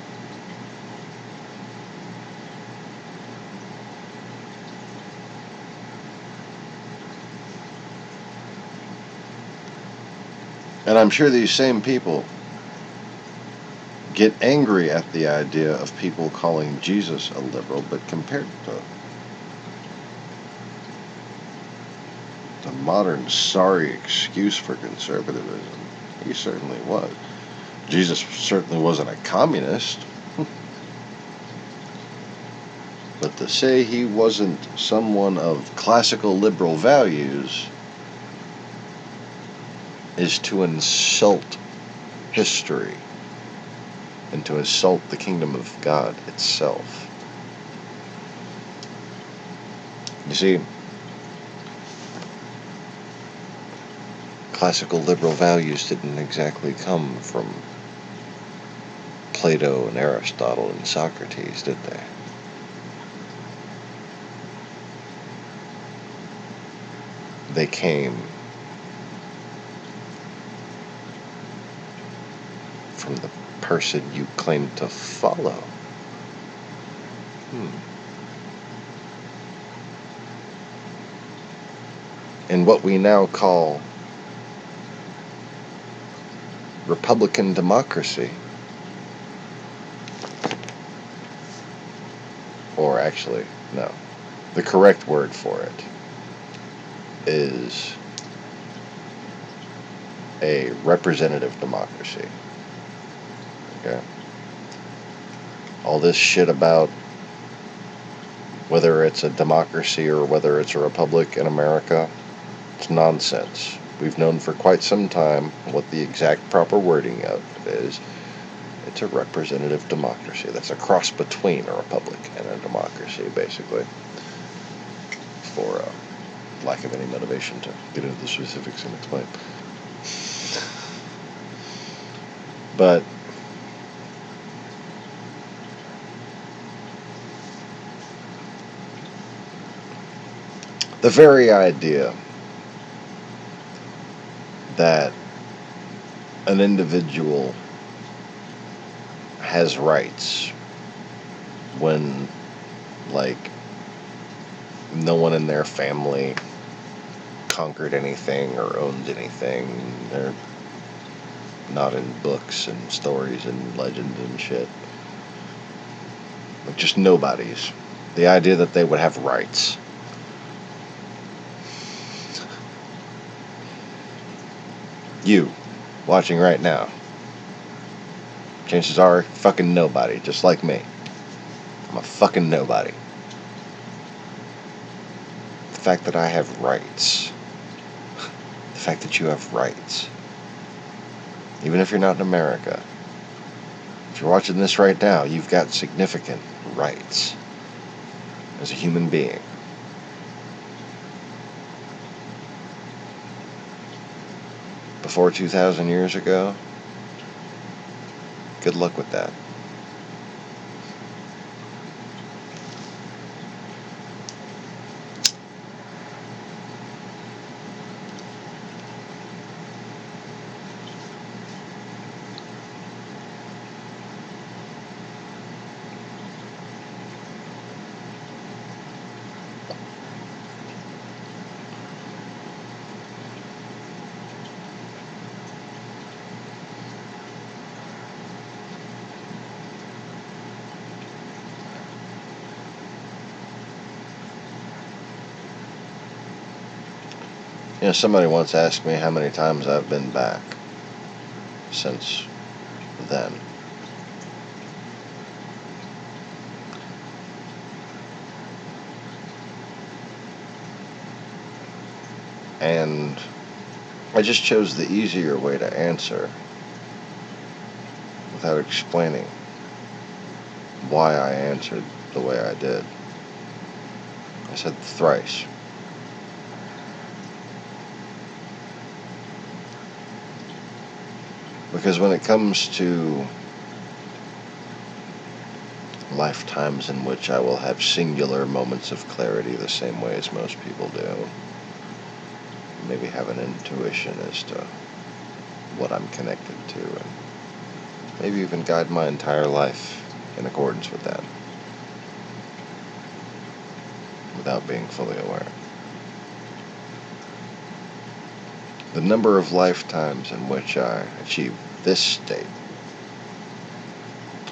And I'm sure these same people get angry at the idea of people calling Jesus a liberal, but compared to the modern sorry excuse for conservatism, he certainly was. Jesus certainly wasn't a communist. But to say he wasn't someone of classical liberal values is to insult history and to insult the kingdom of God itself. You see, classical liberal values didn't exactly come from Plato and Aristotle and Socrates, did they? They came from the person you claim to follow. In what we now call Republican democracy, or actually No. The correct word for it is a representative democracy. Okay? All this shit about whether it's a democracy or whether it's a republic in America, it's nonsense. We've known for quite some time what the exact proper wording of it is. It's a representative democracy. That's a cross between a republic and a democracy, basically. For lack of any motivation to get into the specifics and explain. But the very idea that an individual has rights when, like, no one in their family conquered anything or owned anything. They're not in books and stories and legend and shit. Like, just nobodies. The idea that they would have rights. You, watching right now, chances are fucking nobody, just like me. I'm a fucking nobody. The fact that I have rights. The fact that you have rights. Even if you're not in America. If you're watching this right now, you've got significant rights as a human being. Before 2,000 years ago, good luck with that. You know, somebody once asked me how many times I've been back since then. And I just chose the easier way to answer without explaining why I answered the way I did. I said thrice. Because when it comes to lifetimes in which I will have singular moments of clarity the same way as most people do, maybe have an intuition as to what I'm connected to, and maybe even guide my entire life in accordance with that, without being fully aware. The number of lifetimes in which I achieve this state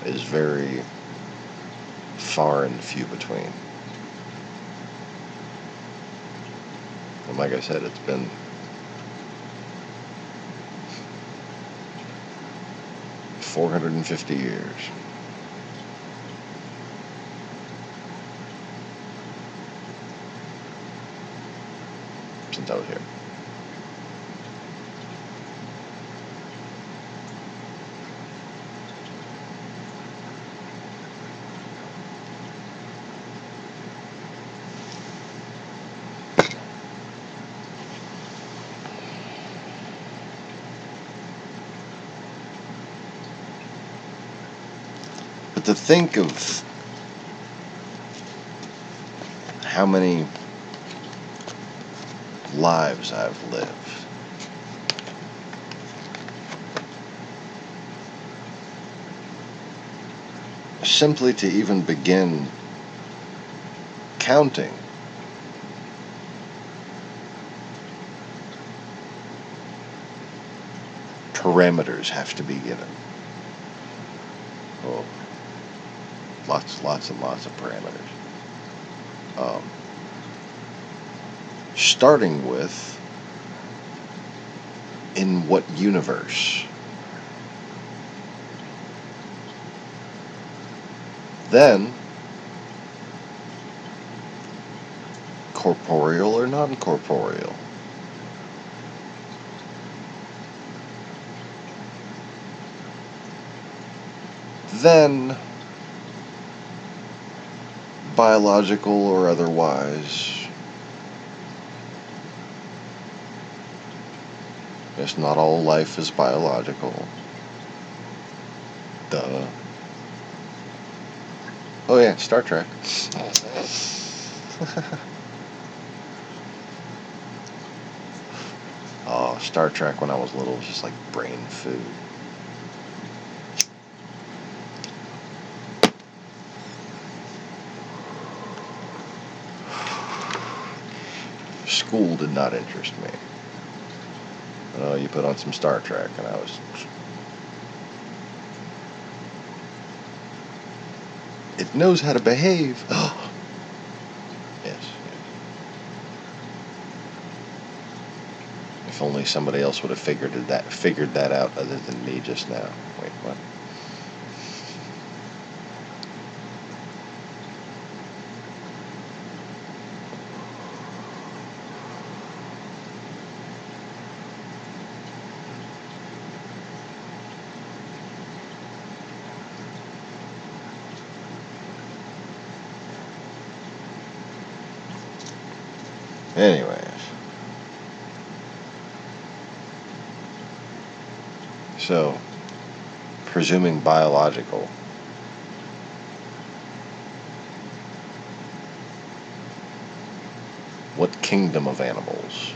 is very far and few between. And like I said, it's been $450 years since I was here. But to think of how many lives I've lived, simply to even begin counting parameters have to be given. Oh, lots and lots of parameters. Um, starting with, in what universe? Then, corporeal or non-corporeal? Then, biological or otherwise. Yes, not all life is biological. Duh. Oh yeah, Star Trek. Oh, Star Trek when I was little was just like brain food. School did not interest me. You put on some Star Trek and I was... It knows how to behave. Yes. If only somebody else would have figured that out other than me just now. Wait, what? Anyways. So, presuming biological. What kingdom of animals?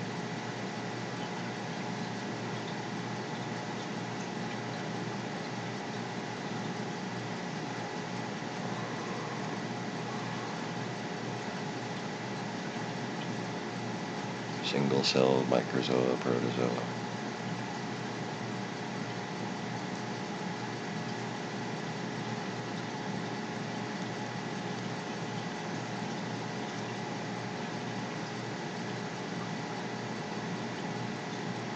Single-celled, microzoa, protozoa.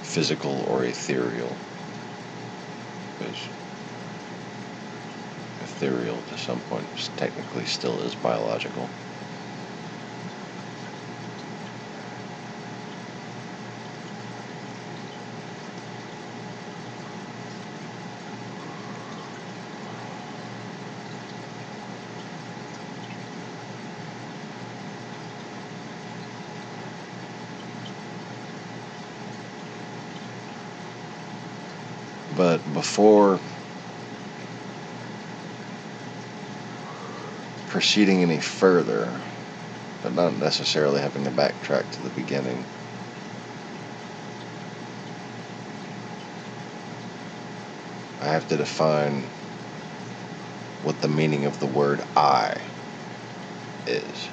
Physical or ethereal. Because ethereal to some point technically still is biological. But before proceeding any further, but not necessarily having to backtrack to the beginning, I have to define what the meaning of the word I is.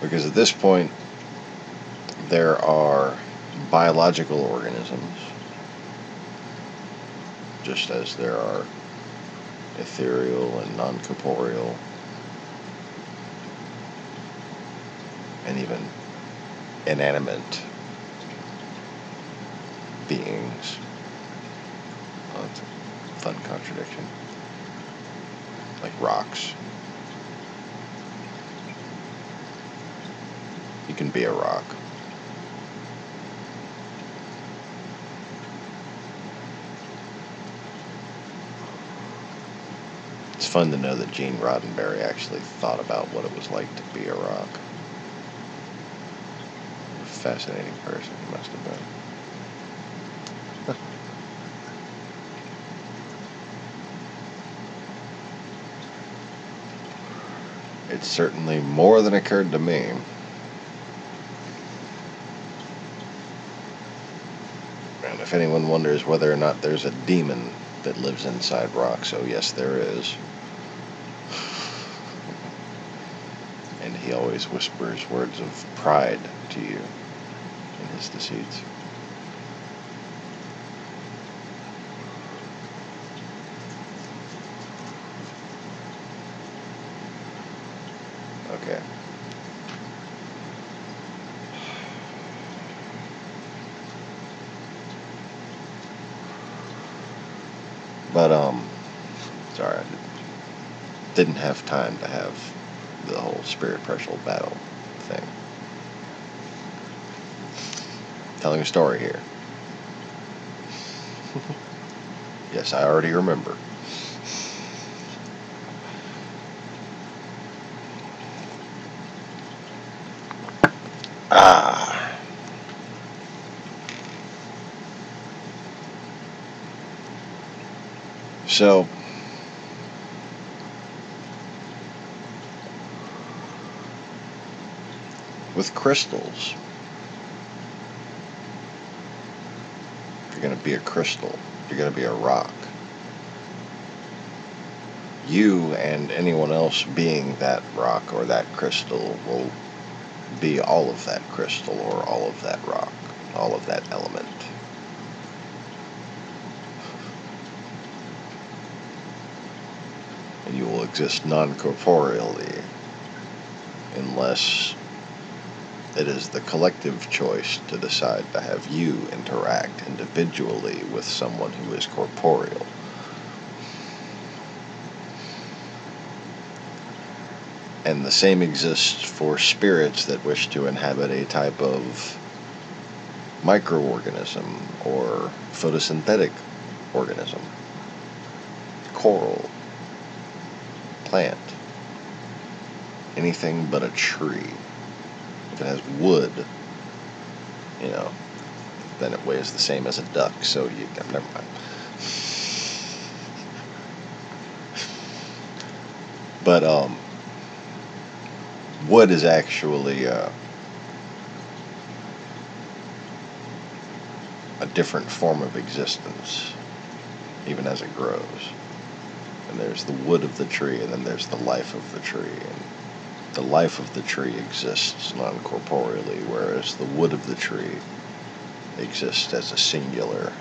Because at this point, there are biological organisms, just as there are ethereal and non-corporeal, and even inanimate beings. Well, that's a fun contradiction. Like rocks. You can be a rock. It's fun to know that Gene Roddenberry actually thought about what it was like to be a rock. What a fascinating person he must have been. It certainly more than occurred to me. And if anyone wonders whether or not there's a demon that lives inside rocks, oh yes, there is. And he always whispers words of pride to you in his deceits. But, sorry, I didn't have time to have the whole spirit pressure battle thing. Telling a story here. Yes, I already remember. Ah. So, with crystals, if you're going to be a crystal, you're going to be a rock. You and anyone else being that rock or that crystal will be all of that crystal or all of that rock, all of that element. And you will exist non-corporeally unless it is the collective choice to decide to have you interact individually with someone who is corporeal. And the same exists for spirits that wish to inhabit a type of microorganism or photosynthetic organism, coral, plant, anything but a tree. If it has wood, then it weighs the same as a duck, so never mind. But, wood is actually a different form of existence, even as it grows. And there's the wood of the tree, and then there's the life of the tree. And the life of the tree exists non-corporeally, whereas the wood of the tree exists as a singular,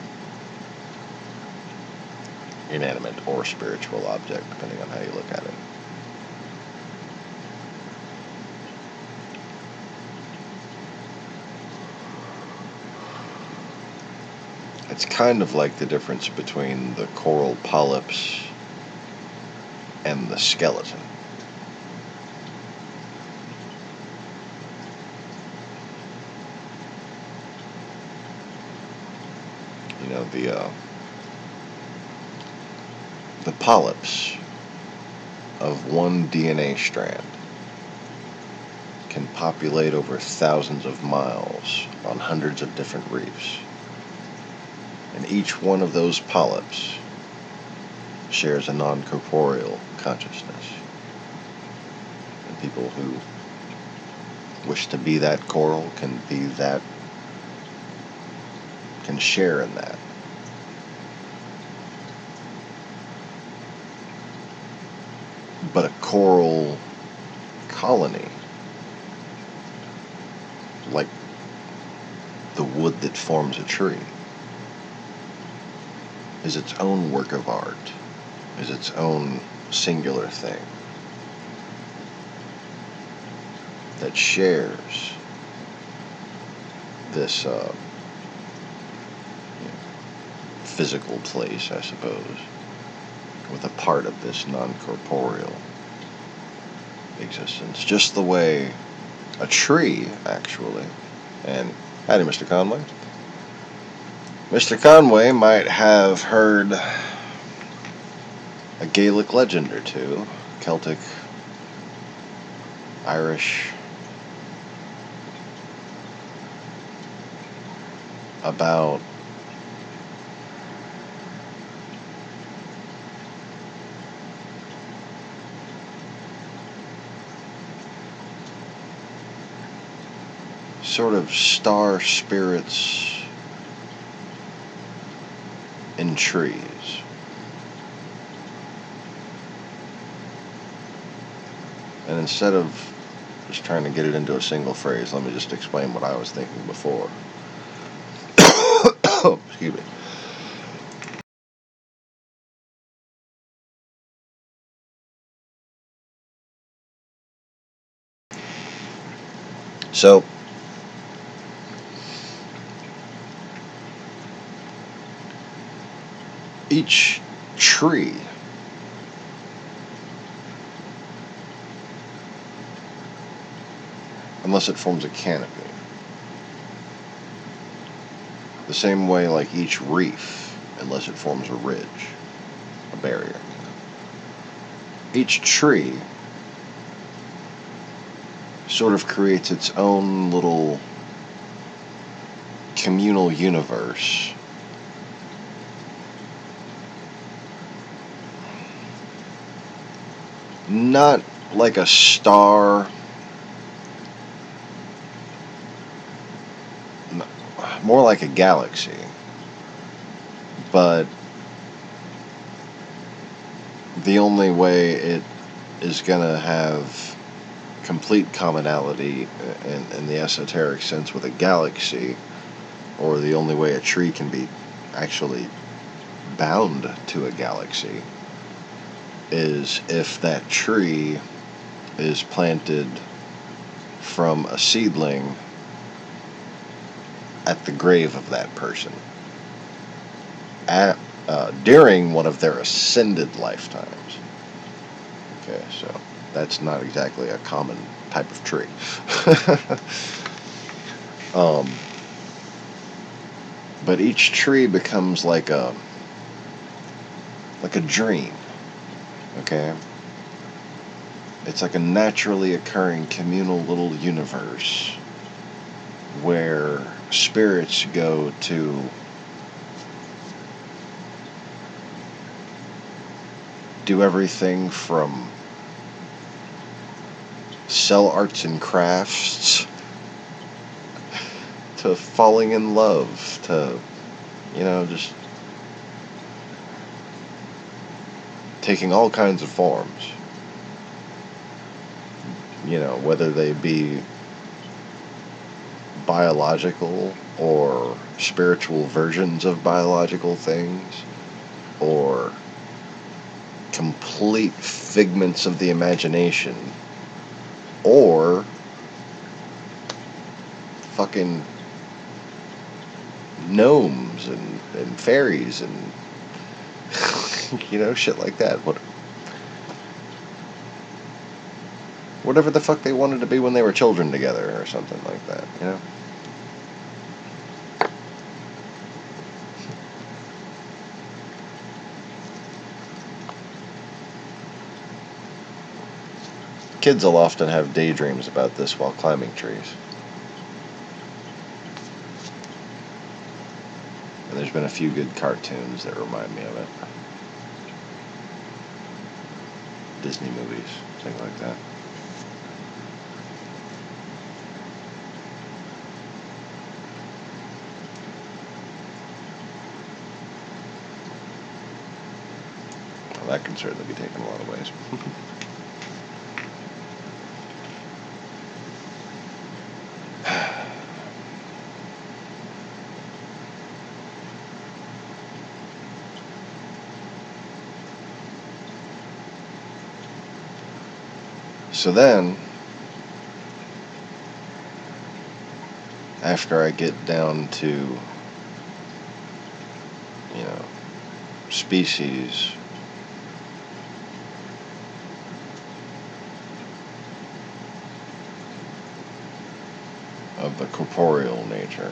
inanimate or spiritual object, depending on how you look at it. It's kind of like the difference between the coral polyps and the skeleton. The polyps of one DNA strand can populate over thousands of miles on hundreds of different reefs. And each one of those polyps shares a non-corporeal consciousness. And people who wish to be that coral can share in that. But a coral colony, like the wood that forms a tree, is its own work of art, is its own singular thing that shares this physical place, I suppose, with a part of this non-corporeal existence. Just the way a tree, actually, and howdy, Mr. Conway. Mr. Conway might have heard a Gaelic legend or two, Celtic, Irish, about sort of star spirits in trees. And instead of just trying to get it into a single phrase, let me just explain what I was thinking before. Excuse me. So, each tree unless it forms a canopy. The same way like each reef, unless it forms a ridge, a barrier. Each tree sort of creates its own little communal universe. Not like a star, more like a galaxy, but the only way it is going to have complete commonality in the esoteric sense with a galaxy, or the only way a tree can be actually bound to a galaxy, is if that tree is planted from a seedling at the grave of that person during one of their ascended lifetimes. Okay, so that's not exactly a common type of tree. But each tree becomes like a dream. Okay? It's like a naturally occurring communal little universe where spirits go to do everything from sell arts and crafts to falling in love to, just taking all kinds of forms. Whether they be biological or spiritual versions of biological things, or complete figments of the imagination, or fucking gnomes and fairies and shit like that. Whatever the fuck they wanted to be when they were children together or something like that, Kids will often have daydreams about this while climbing trees. And there's been a few good cartoons that remind me of it. Disney movies, things like that. Well, that can certainly be taken a lot of ways. So then, after I get down to, species, of the corporeal nature,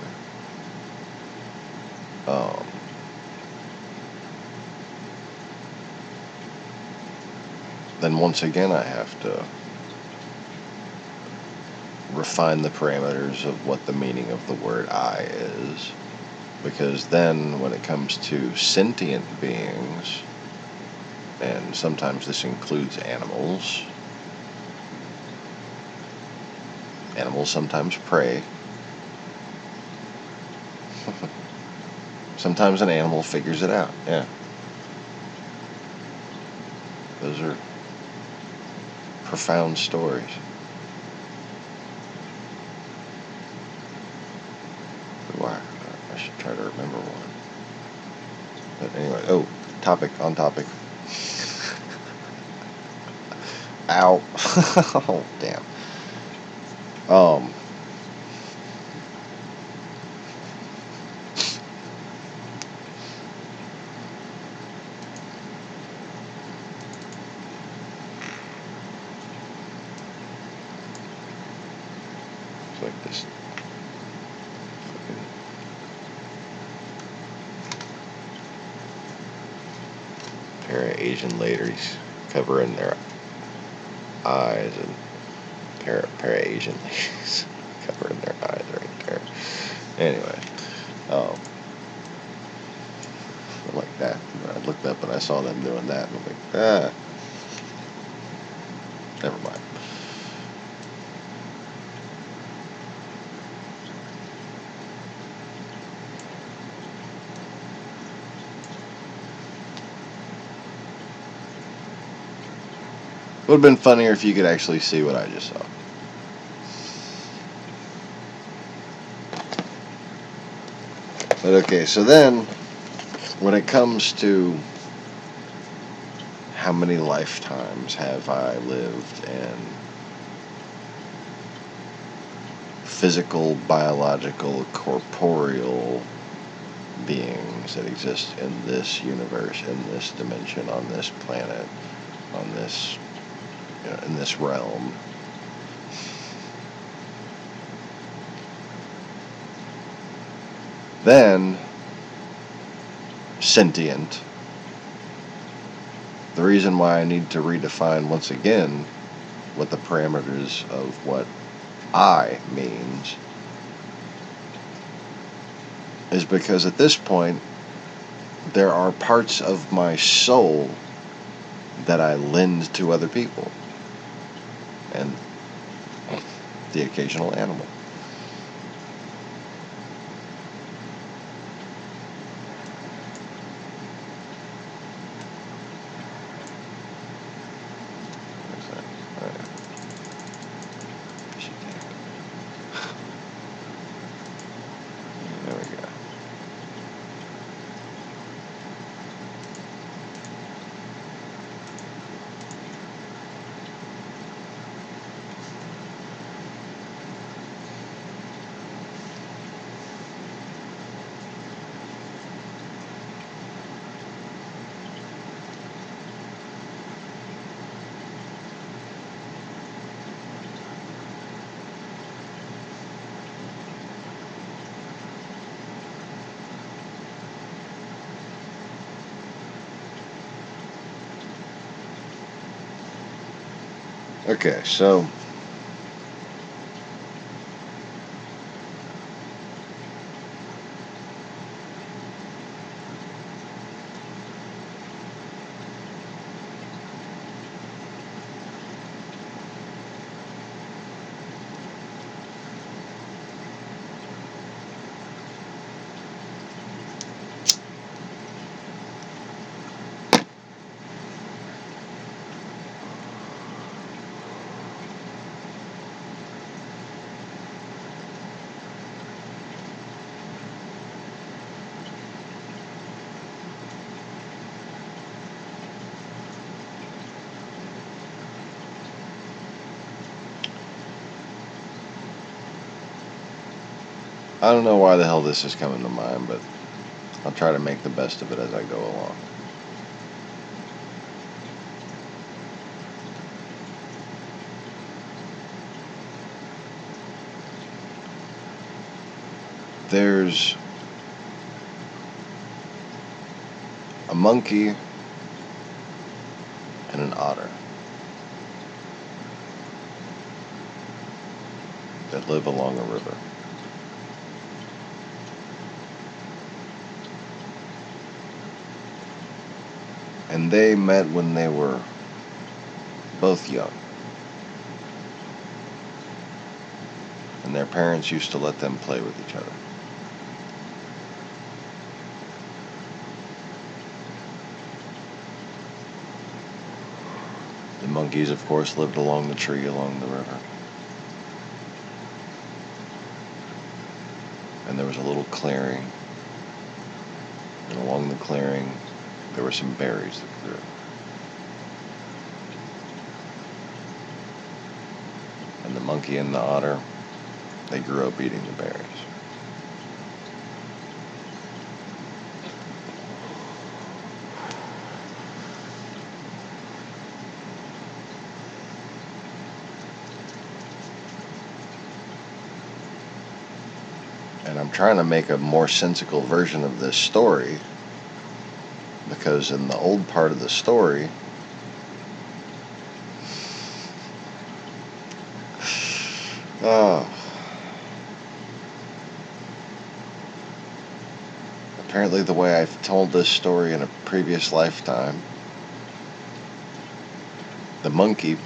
then once again I have to refine the parameters of what the meaning of the word I is, because then when it comes to sentient beings, and sometimes this includes animals sometimes prey. Sometimes an animal figures it out, yeah. Those are profound stories. I should try to remember one. But anyway, on topic. Ow. Oh, damn. Asian ladies covering their eyes, and pair of Asian ladies covering their eyes right there. Anyway, like that. I looked up and I saw them doing that, and I'm like, never mind. It would have been funnier if you could actually see what I just saw. But okay, so then, when it comes to how many lifetimes have I lived in physical, biological, corporeal beings that exist in this universe, in this dimension, on this planet, on this, in this realm. Then, sentient. The reason why I need to redefine once again what the parameters of what I means is because at this point, there are parts of my soul that I lend to other people, and the occasional animal. There we go. Okay, so I don't know why the hell this is coming to mind, but I'll try to make the best of it as I go along. There's a monkey and an otter that live along a river. And they met when they were both young. And their parents used to let them play with each other. The monkeys, of course, lived along the tree along the river. And there was a little clearing. And along the clearing, there were some berries that grew. And the monkey and the otter, they grew up eating the berries. And I'm trying to make a more sensical version of this story Because in the old part of the story, apparently the way I've told this story in a previous lifetime, the monkey,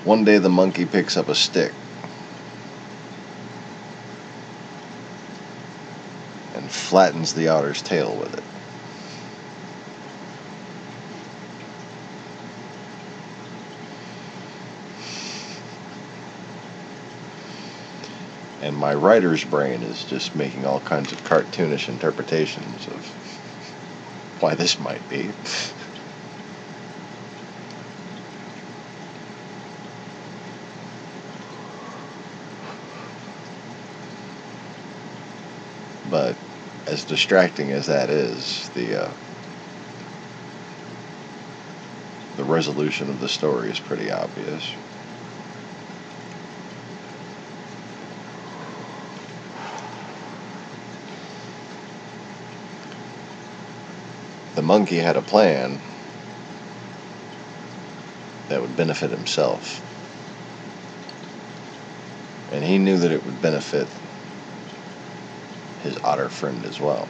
one day the monkey picks up a stick and flattens the otter's tail with it. And my writer's brain is just making all kinds of cartoonish interpretations of why this might be. But as distracting as that is, the resolution of the story is pretty obvious. The monkey had a plan that would benefit himself. And he knew that it would benefit his otter friend as well.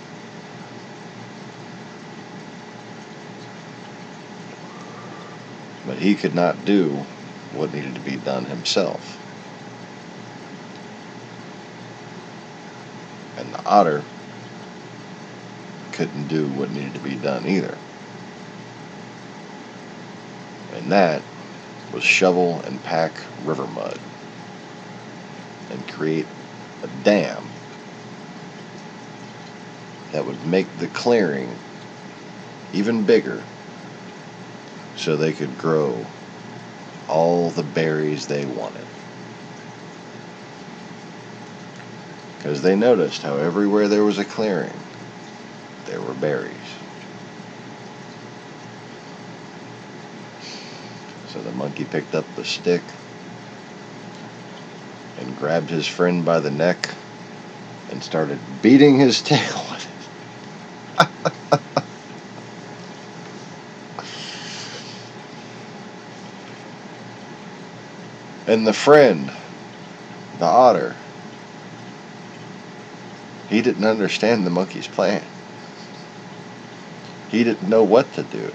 But he could not do what needed to be done himself. And the otter couldn't do what needed to be done either. And that was shovel and pack river mud and create a dam that would make the clearing even bigger so they could grow all the berries they wanted. Because they noticed how everywhere there was a clearing, there were berries. So the monkey picked up the stick and grabbed his friend by the neck and started beating his tail with it. And the friend, the otter, he didn't understand the monkey's plan. He didn't know what to do.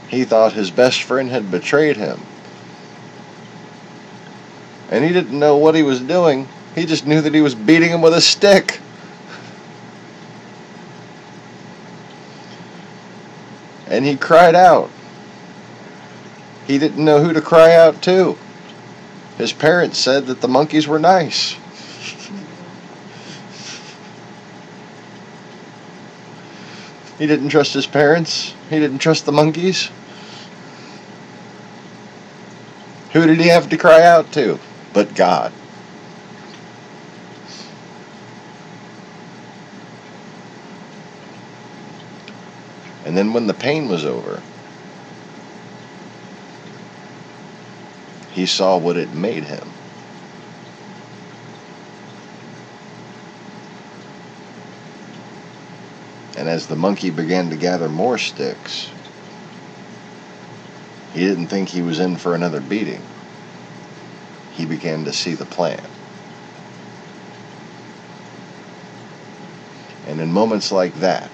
He thought his best friend had betrayed him. And he didn't know what he was doing. He just knew that he was beating him with a stick. And he cried out. He didn't know who to cry out to. His parents said that the monkeys were nice. He didn't trust his parents. He didn't trust the monkeys. Who did he have to cry out to but God? And then when the pain was over, he saw what it made him. And as the monkey began to gather more sticks, he didn't think he was in for another beating. He began to see the plan. And in moments like that,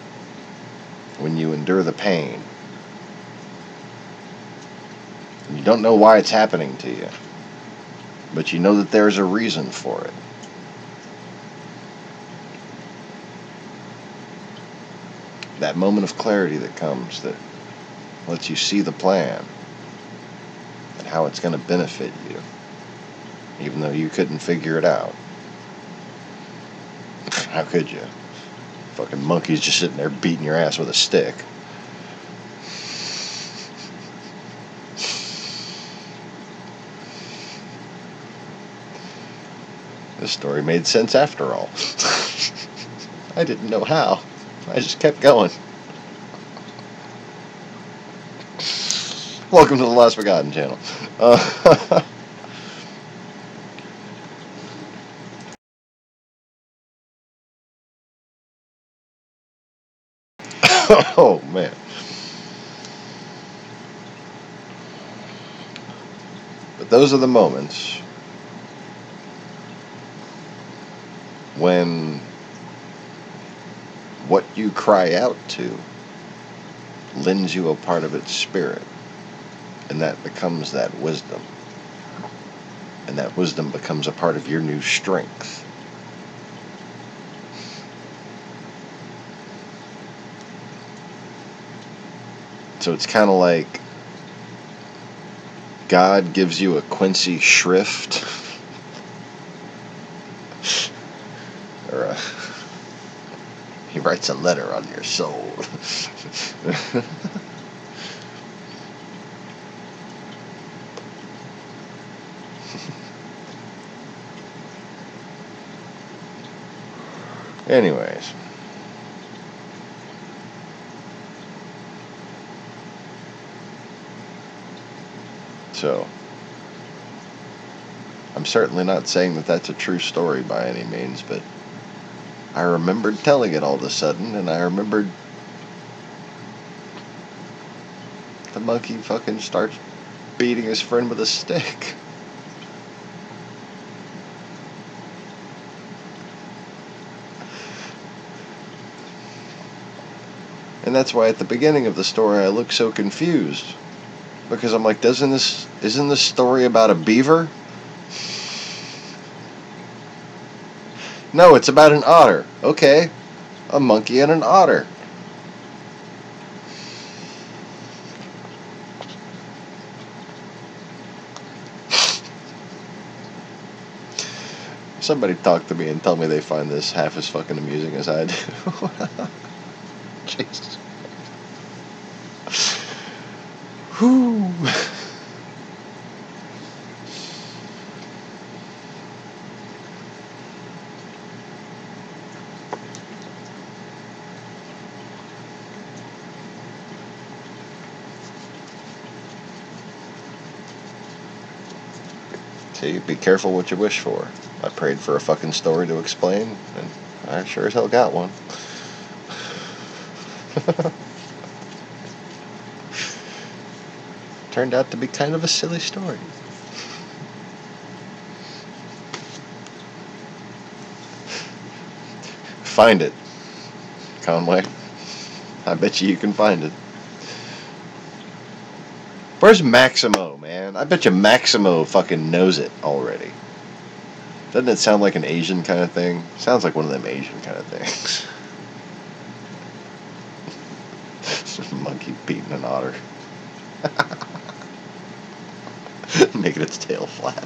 when you endure the pain, and you don't know why it's happening to you, but you know that there's a reason for it. That moment of clarity that comes that lets you see the plan and how it's going to benefit you, even though you couldn't figure it out. How could you? Fucking monkeys just sitting there beating your ass with a stick. This story made sense after all. I didn't know how. I just kept going. Welcome to the Lost-Begotten channel. Oh, man. But those are the moments when what you cry out to lends you a part of its spirit, and that becomes that wisdom, and that wisdom becomes a part of your new strength. So it's kind of like God gives you a Quincy shrift, or he writes a letter on your soul. Anyways. So, I'm certainly not saying that that's a true story by any means, but I remembered telling it all of a sudden, and I remembered the monkey fucking starts beating his friend with a stick. And that's why at the beginning of the story I look so confused. Because I'm like, isn't this story about a beaver? No, it's about an otter. Okay. A monkey and an otter. Somebody talk to me and tell me they find this half as fucking amusing as I do. Jesus. Whew. See, be careful what you wish for. I prayed for a fucking story to explain, and I sure as hell got one. Turned out to be kind of a silly story. Find it, Conway. I bet you can find it. Where's Maximo, man? I bet you Maximo fucking knows it already. Doesn't it sound like an Asian kind of thing? Sounds like one of them Asian kind of things. Monkey beating an otter. Making its tail flat.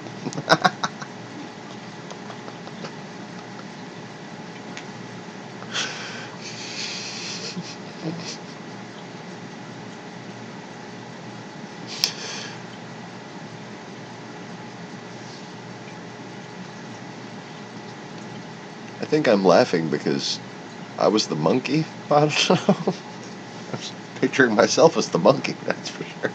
I think I'm laughing because I was the monkey. I don't know. I was picturing myself as the monkey, that's for sure.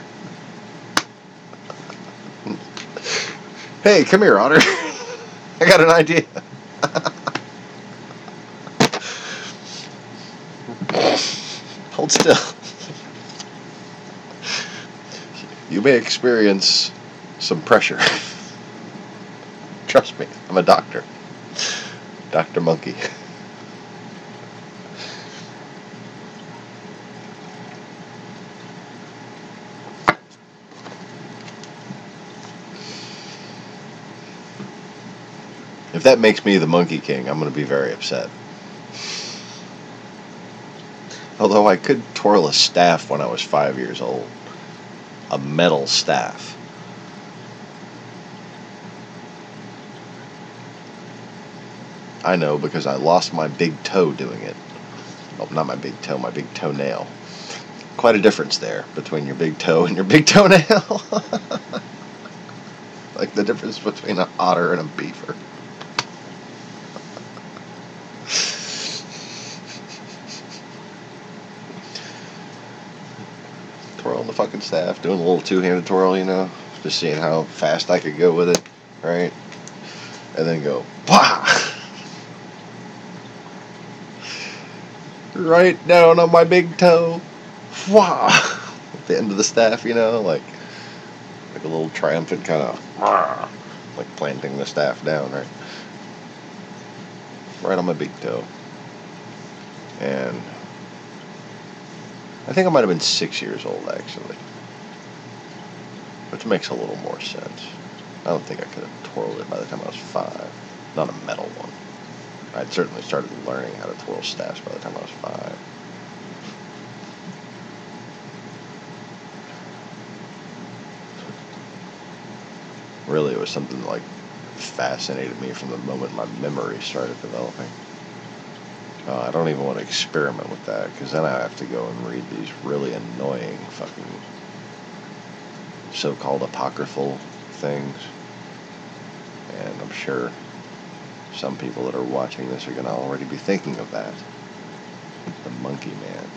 Hey, come here, otter. I got an idea. Hold still. You may experience some pressure. Trust me, I'm a doctor. Dr. Monkey. If that makes me the Monkey King, I'm going to be very upset. Although I could twirl a staff when I was 5 years old. A metal staff. I know because I lost my big toe doing it. Oh, not my big toe, my big toenail. Quite a difference there between your big toe and your big toenail. Like the difference between an otter and a beaver. Twirling the fucking staff, doing a little two-handed twirl, you know, just seeing how fast I could go with it, right? And then go, wah! right down on my big toe. Wah! At the end of the staff, like a little triumphant kind of, like planting the staff down, right on my big toe. And I think I might have been 6 years old, actually, which makes a little more sense. I don't think I could have twirled it by the time I was 5. Not a metal one. I'd certainly started learning how to twirl staffs by the time I was 5. Really, it was something that, fascinated me from the moment my memory started developing. I don't even want to experiment with that, because then I have to go and read these really annoying fucking so-called apocryphal things. And I'm sure some people that are watching this are going to already be thinking of that. The Monkey Man.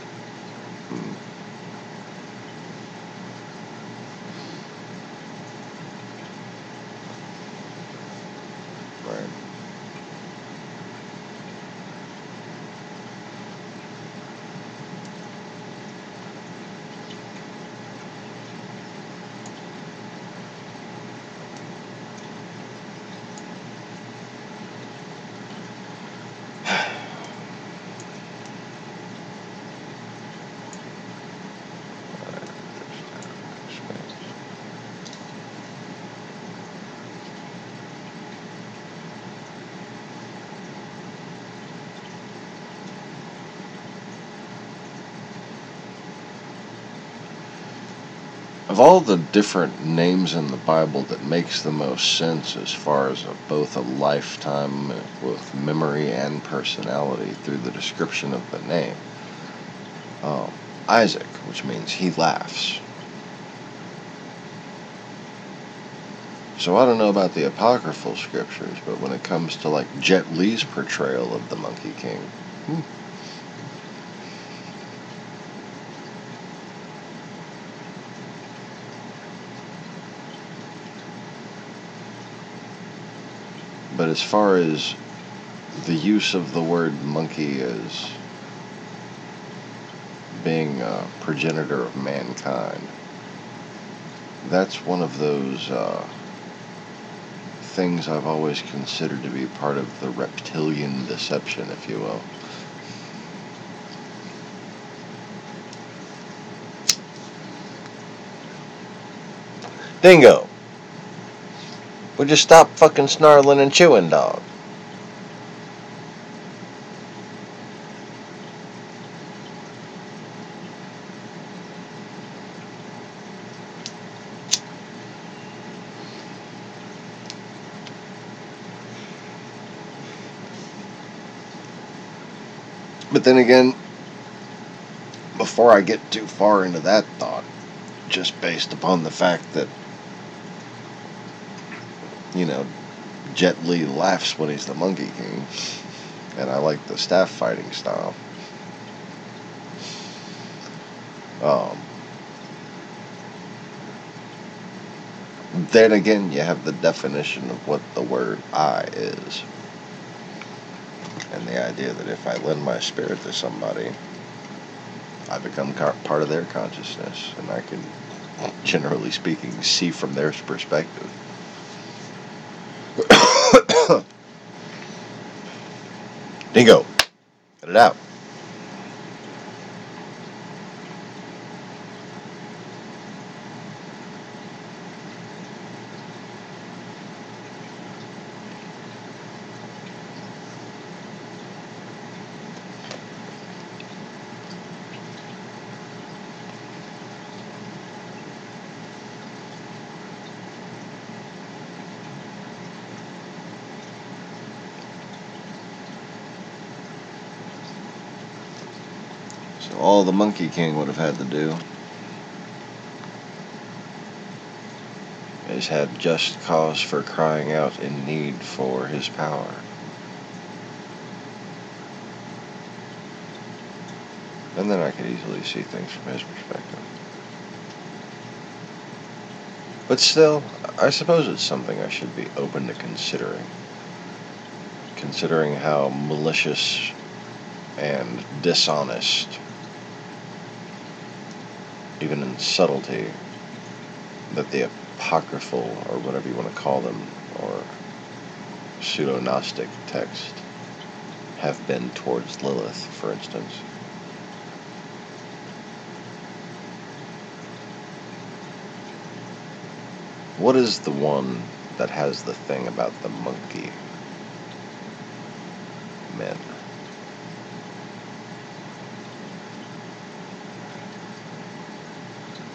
Right. Of all the different names in the Bible, that makes the most sense as far as both a lifetime with memory and personality through the description of the name, Isaac, which means he laughs. So I don't know about the apocryphal scriptures, but when it comes to Jet Li's portrayal of the Monkey King, But as far as the use of the word monkey as being a progenitor of mankind, that's one of those things I've always considered to be part of the reptilian deception, if you will. Dingo! Would you stop fucking snarling and chewing, dog? But then again, before I get too far into that thought, just based upon the fact that, Jet Li laughs when he's the Monkey King, and I like the staff fighting style. Then again, you have the definition of what the word I is. And the idea that if I lend my spirit to somebody, I become part of their consciousness, and I can, generally speaking, see from their perspective. Dingo, get it out. So all the Monkey King would have had to do is have just cause for crying out in need for his power. And then I could easily see things from his perspective. But still, I suppose it's something I should be open to considering. Considering how malicious and dishonest, even in subtlety, that the apocryphal, or whatever you want to call them, or pseudo-Gnostic text have been towards Lilith, for instance. What is the one that has the thing about the monkey men?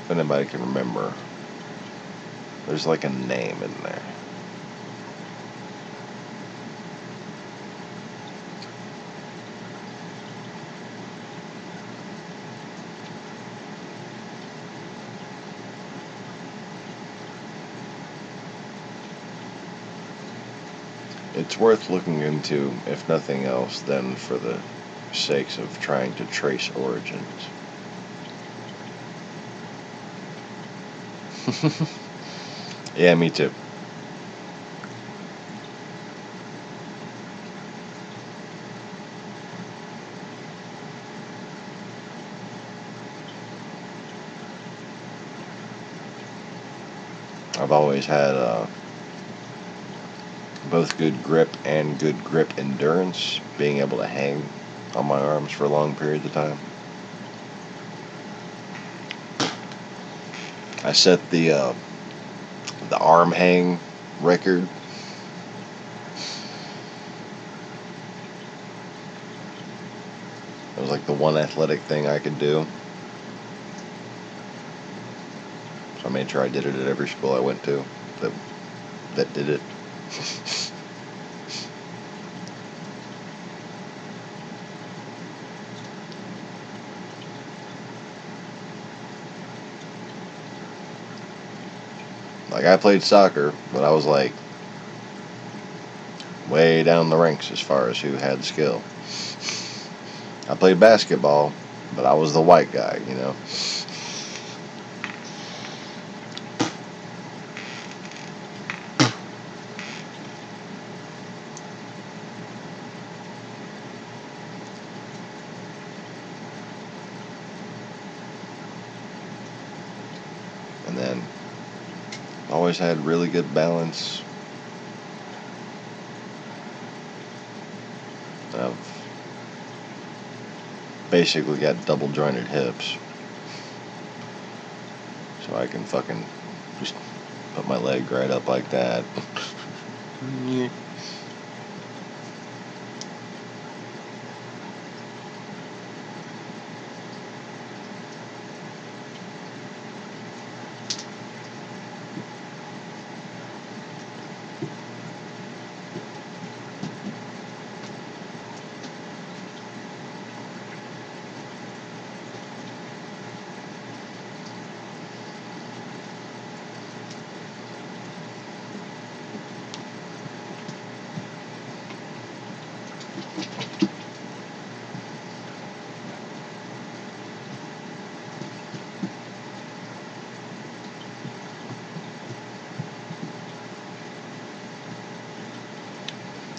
If anybody can remember, there's like a name in there. It's worth looking into, if nothing else, then for the sakes of trying to trace origins. Yeah, me too. I've always had both good grip and good grip endurance, being able to hang on my arms for long periods of time. I set the arm hang record. It was like the one athletic thing I could do. So I made sure I did it at every school I went to that did it. Like, I played soccer, but I was like way down the ranks as far as who had skill. I played basketball, but I was the white guy, you know. And then always had really good balance. I've basically got double jointed hips, so I can fucking just put my leg right up like that.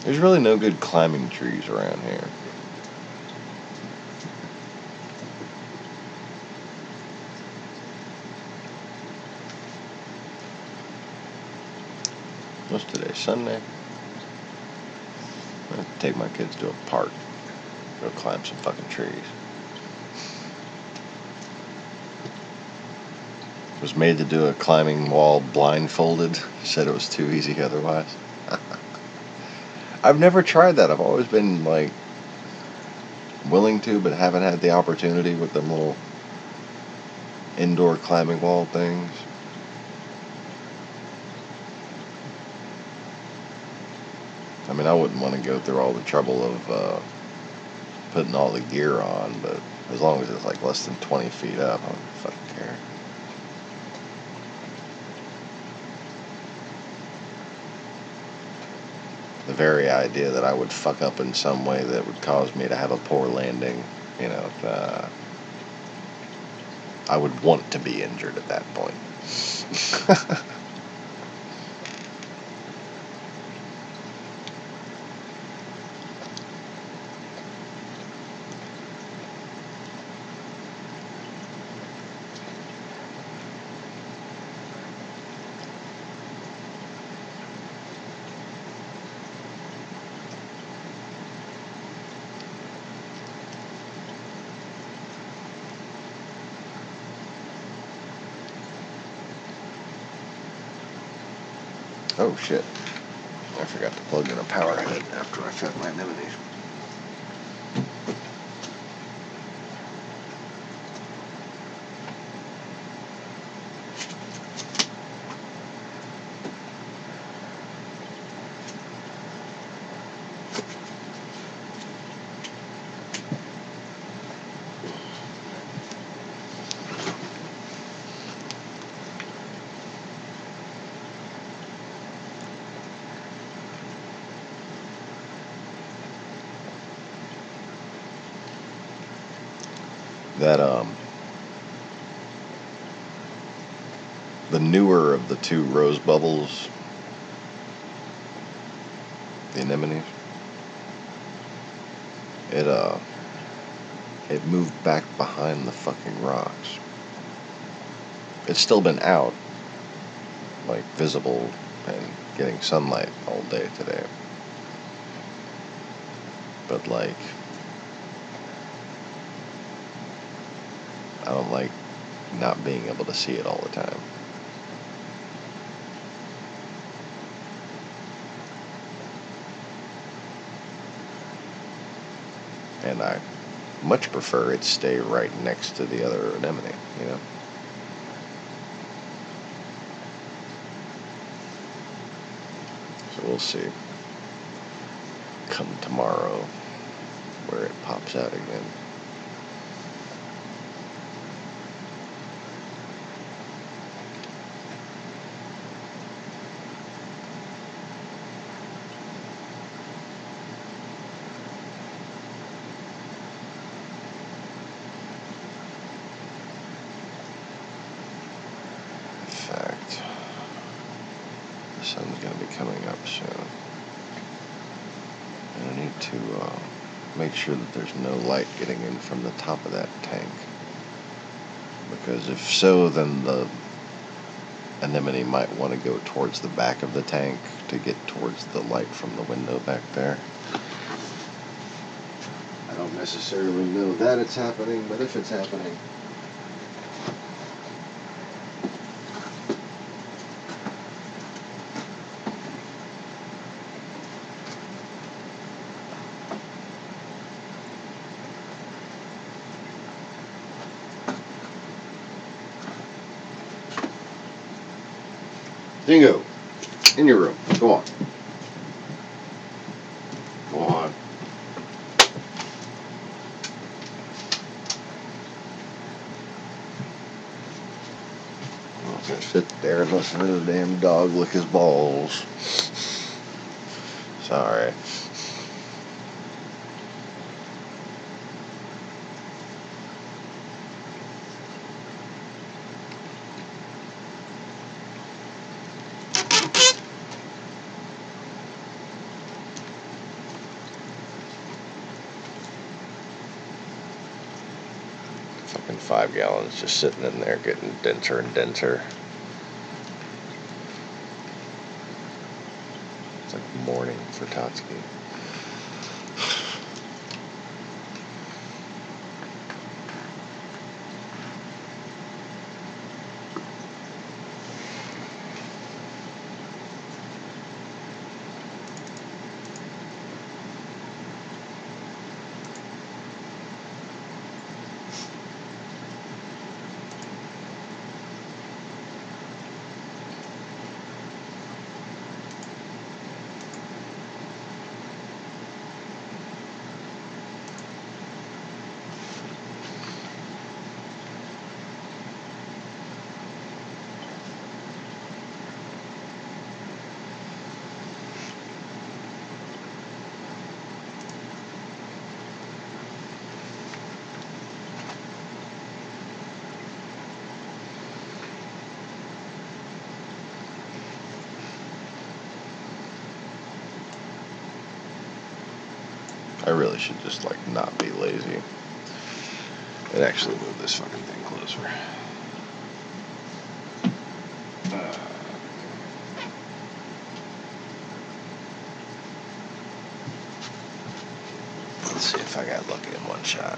There's really no good climbing trees around here. What's today? Sunday? I'm gonna take my kids to a park. Go climb some fucking trees. Was made to do a climbing wall blindfolded. Said it was too easy otherwise. I've never tried that. I've always been like willing to, but haven't had the opportunity with them little indoor climbing wall things. I mean, I wouldn't want to go through all the trouble of putting all the gear on, but as long as it's like less than 20 feet up, I don't fucking care. The very idea that I would fuck up in some way that would cause me to have a poor landing, you know, I would want to be injured at that point. Oh shit. I forgot to plug in a power head after I fed my anemones. That the newer of the two rose bubbles, the anemones, it moved back behind the fucking rocks. It's still been out, like visible and getting sunlight all day today. But like, I don't like not being able to see it all the time. And I much prefer it stay right next to the other anemone, you know? So we'll see. Come tomorrow, where it pops out again. In fact, the sun's going to be coming up soon. And I need to make sure that there's no light getting in from the top of that tank. Because if so, then the anemone might want to go towards the back of the tank to get towards the light from the window back there. I don't necessarily know that it's happening, but if it's happening, Dingo, in your room. Go on. Go on. I'm not gonna sit there and listen to the damn dog lick his balls. Sorry. Fucking 5 gallons just sitting in there getting denser and denser. It's like morning for Totsky. I really should just, like, not be lazy and actually move this fucking thing closer. Let's see if I got lucky in one shot.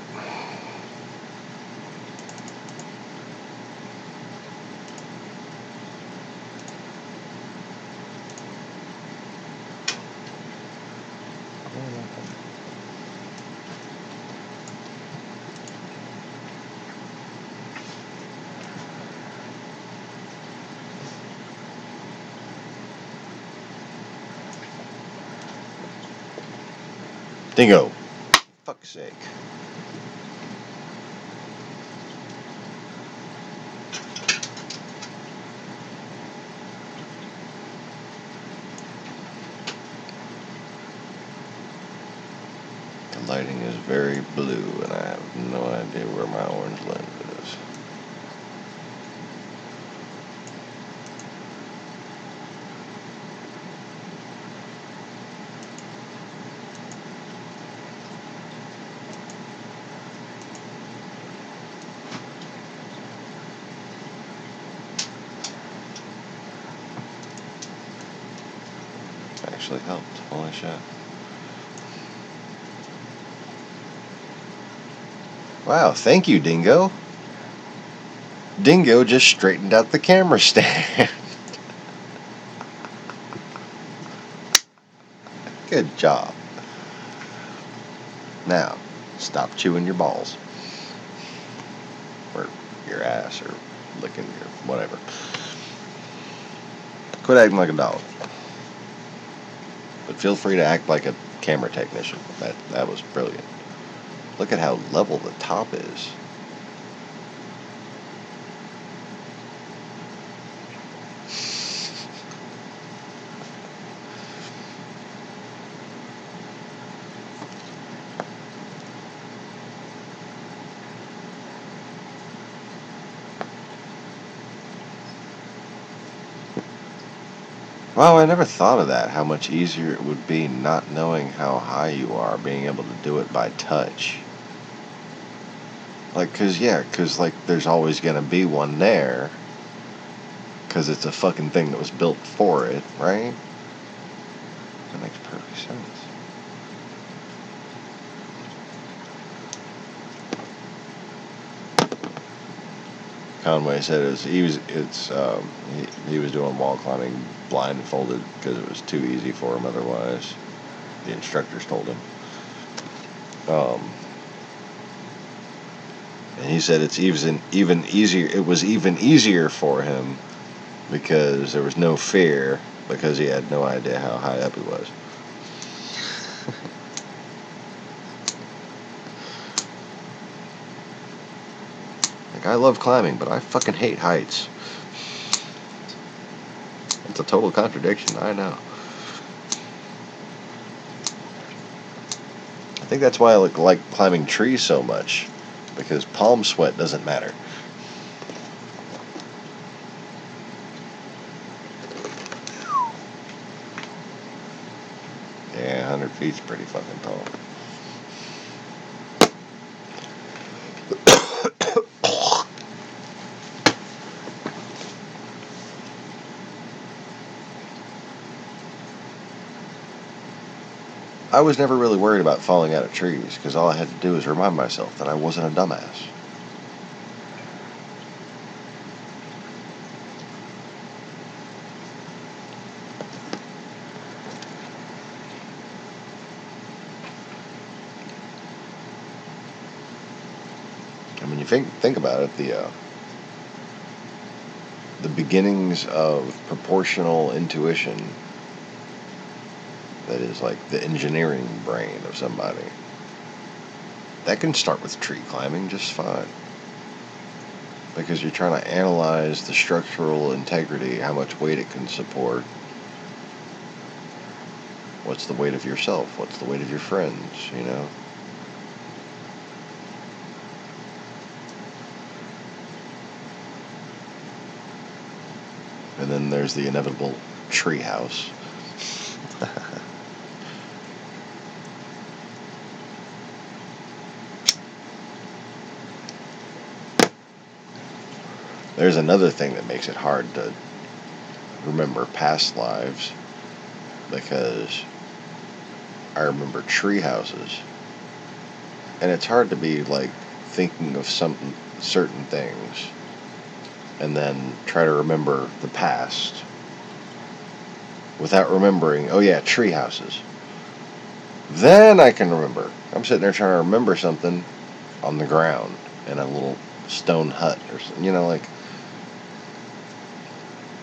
Dingo. Fuck's sake. The lighting is very blue, and I have no idea where my orange lens is. Actually helped. Holy shit. Wow, thank you, Dingo. Dingo just straightened out the camera stand. Good job. Now, stop chewing your balls. Or your ass, or licking your whatever. Quit acting like a dog. But feel free to act like a camera technician. That was brilliant. Look at how level the top is. Wow, I never thought of that, how much easier it would be not knowing how high you are, being able to do it by touch. Like, cause there's always gonna be one there, cause it's a fucking thing that was built for it, right? That makes perfect sense. Conway said he was doing wall climbing blindfolded because it was too easy for him otherwise. The instructors told him. And he said it's even easier. It was even easier for him because there was no fear because he had no idea how high up he was. Like, I love climbing, but I fucking hate heights. It's a total contradiction, I know. I think that's why I like climbing trees so much, because palm sweat doesn't matter. Yeah, 100 feet's pretty fucking tall. I was never really worried about falling out of trees, because all I had to do was remind myself that I wasn't a dumbass. And when you think about it, the beginnings of proportional intuition, that is like the engineering brain of somebody, that can start with tree climbing just fine. Because you're trying to analyze the structural integrity, how much weight it can support. What's the weight of yourself? What's the weight of your friends, you know? And then there's the inevitable tree house. There's another thing that makes it hard to remember past lives, because I remember tree houses, and it's hard to be like thinking of certain things and then try to remember the past without remembering, oh yeah, tree houses. Then I can remember. I'm sitting there trying to remember something on the ground in a little stone hut or something, like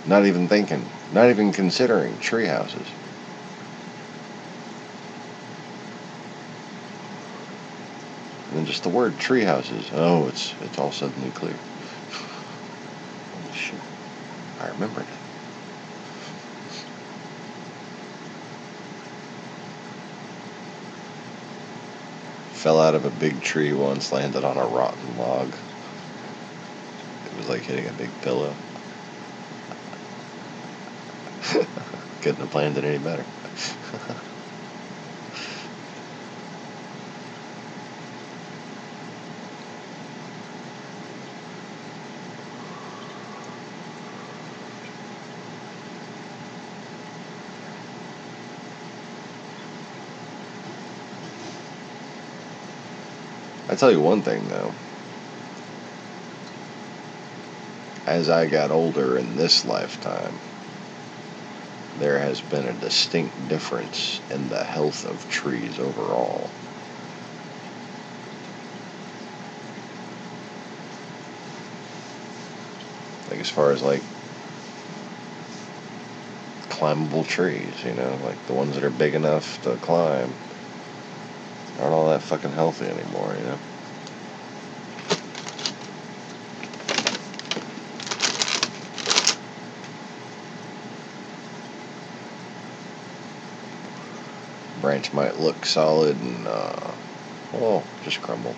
not even thinking, not even considering tree houses. And then just the word tree houses. Oh, it's all suddenly clear. Holy shit. I remembered it. Fell out of a big tree once, landed on a rotten log. It was like hitting a big pillow. Couldn't have planned it any better. I tell you one thing though. As I got older in this lifetime, there has been a distinct difference in the health of trees overall. Like as far as like climbable trees, like the ones that are big enough to climb aren't all that fucking healthy anymore. Branch might look solid and just crumble.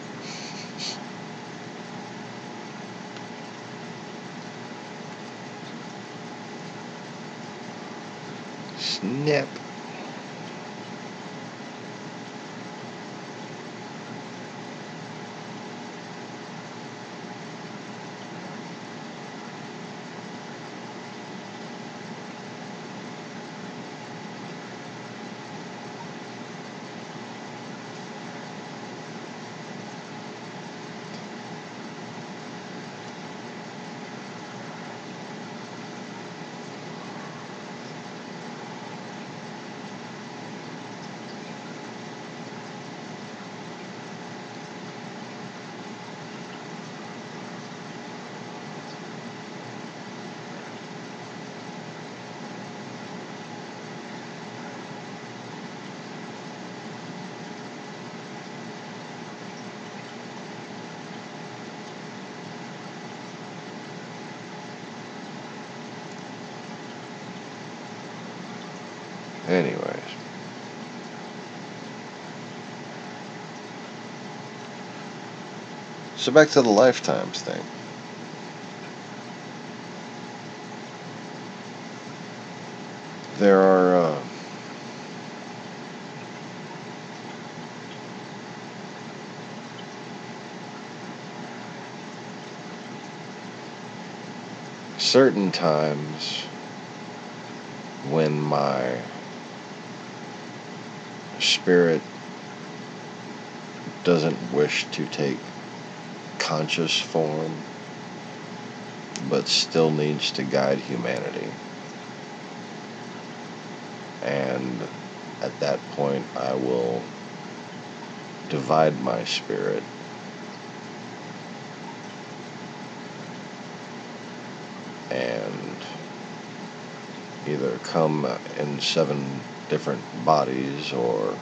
Snap. Anyways. So back to the lifetimes thing. There are certain times when my spirit doesn't wish to take conscious form, but still needs to guide humanity. And at that point, I will divide my spirit and either come in 7 different bodies or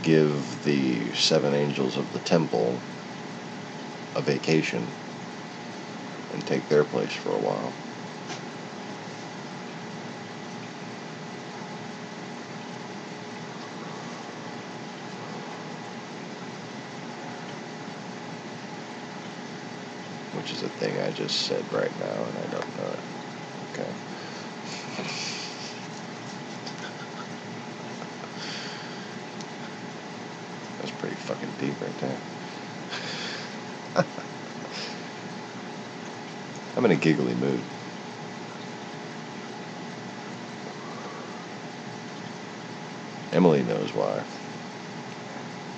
give the 7 angels of the temple a vacation and take their place for a while. Which is a thing I just said right now and I don't know it. Okay. That's pretty fucking deep right there. I'm in a giggly mood. Emily knows why.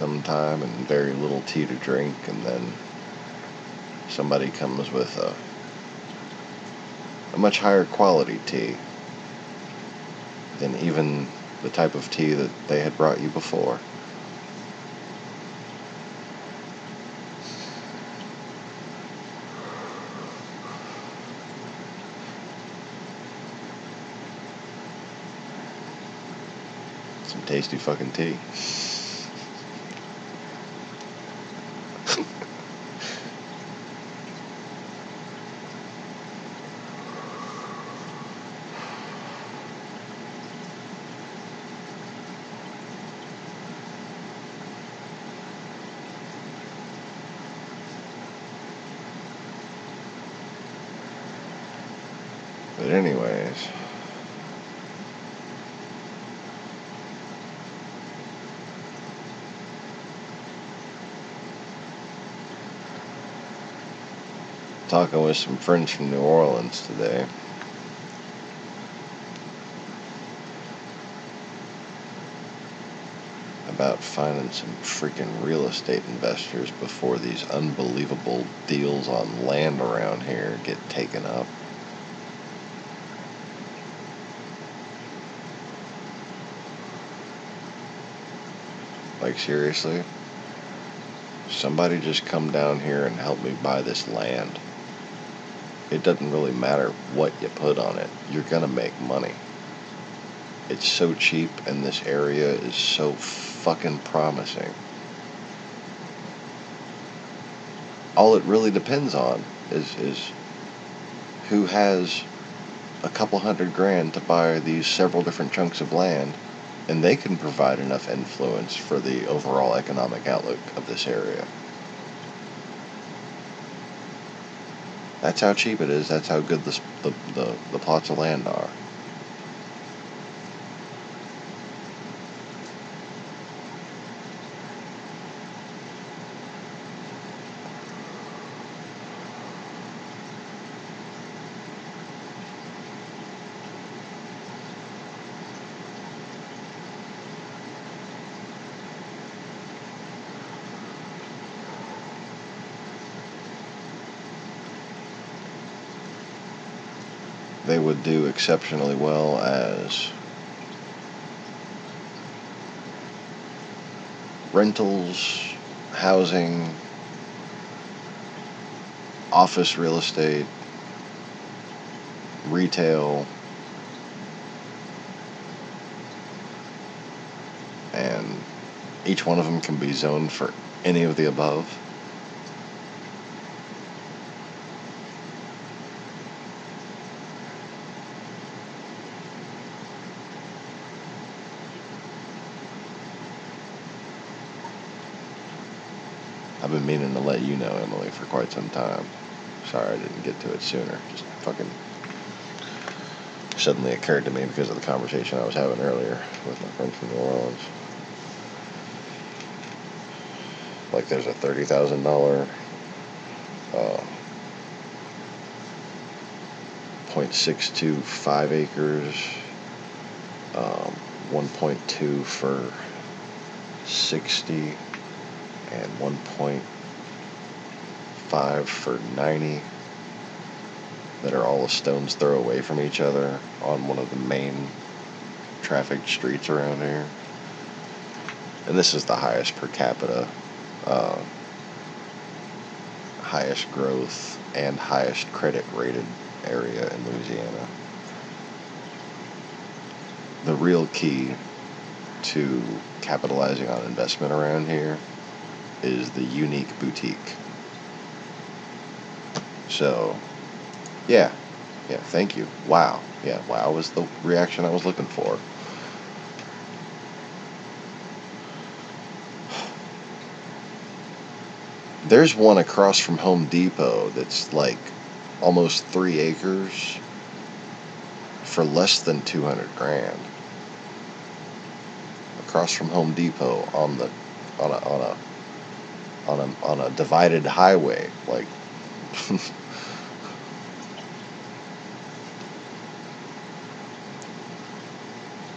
Sometime and very little tea to drink, and then somebody comes with a much higher quality tea than even the type of tea that they had brought you before. Some tasty fucking tea. But anyways, talking with some friends from New Orleans today. About finding some freaking real estate investors before these unbelievable deals on land around here get taken up. Like, seriously? Somebody just come down here and help me buy this land. It doesn't really matter what you put on it. You're gonna make money. It's so cheap and this area is so fucking promising. All it really depends on is who has a couple $100,000 to buy these several different chunks of land, and they can provide enough influence for the overall economic outlook of this area. That's how cheap it is. That's how good the plots of land are. They would do exceptionally well as rentals, housing, office real estate, retail, and each one of them can be zoned for any of the above. I've been meaning to let you know, Emily, for quite some time. Sorry I didn't get to it sooner. Just fucking suddenly occurred to me because of the conversation I was having earlier with my friends from New Orleans. Like, there's a $30,000 .625 acres, 1.2 for 60, and 1.5 for 90 that are all a stone's throw away from each other on one of the main trafficked streets around here. And this is the highest per capita, highest growth, and highest credit rated area in Louisiana. The real key to capitalizing on investment around here is the unique boutique. So, yeah, thank you. Wow. Yeah, wow was the reaction I was looking for. There's one across from Home Depot that's like almost 3 acres for less than $200,000. Across from Home Depot on a divided highway, like.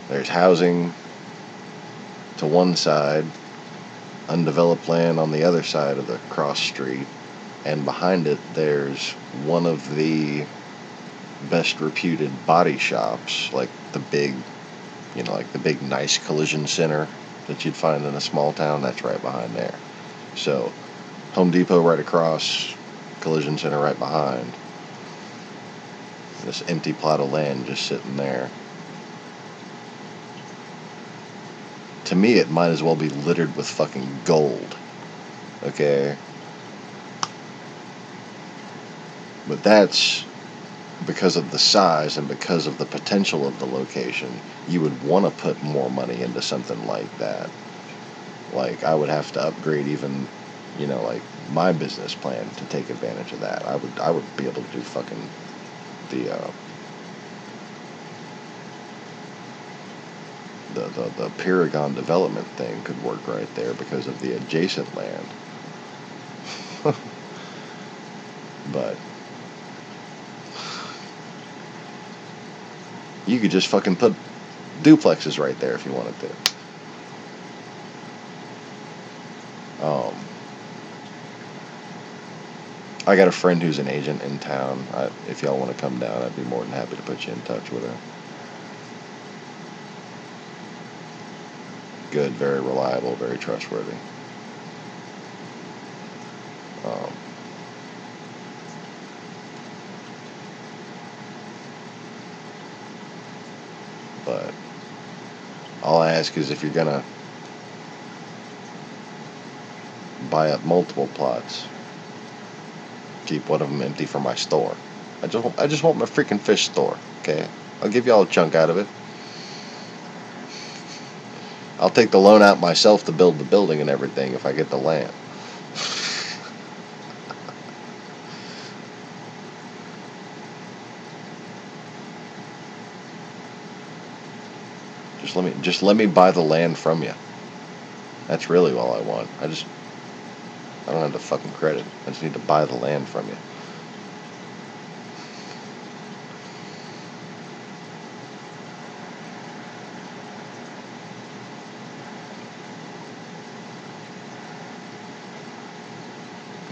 There's housing to one side, undeveloped land on the other side of the cross street, and behind it there's one of the best reputed body shops, like the big, You know, like the big nice collision center that you'd find in a small town, that's right behind there. So, Home Depot right across, collision center right behind. This empty plot of land just sitting there. To me, it might as well be littered with fucking gold. Okay? But that's because of the size and because of the potential of the location. You would want to put more money into something like that. Like, I would have to upgrade even, you know, like, my business plan to take advantage of that. I would be able to do fucking the Paragon development thing could work right there because of the adjacent land. But you could just fucking put duplexes right there if you wanted to. I got a friend who's an agent in town. If y'all want to come down, I'd be more than happy to put you in touch with her. Good, very reliable, very trustworthy. But all I ask is if you're gonna buy up multiple plots, keep one of them empty for my store. I just want my freaking fish store. Okay, I'll give y'all a chunk out of it. I'll take the loan out myself to build the building and everything if I get the land. Just let me buy the land from you. That's really all I want. I don't have the fucking credit. I just need to buy the land from you.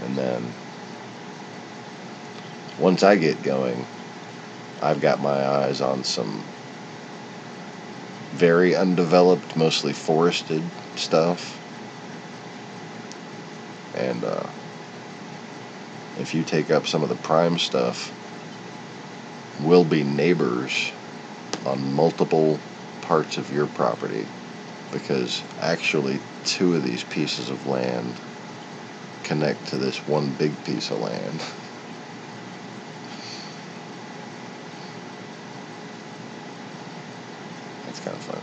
And then once I get going, I've got my eyes on some very undeveloped, mostly forested stuff. And if you take up some of the prime stuff, we'll be neighbors on multiple parts of your property, because actually 2 of these pieces of land connect to this one big piece of land. That's kind of fun.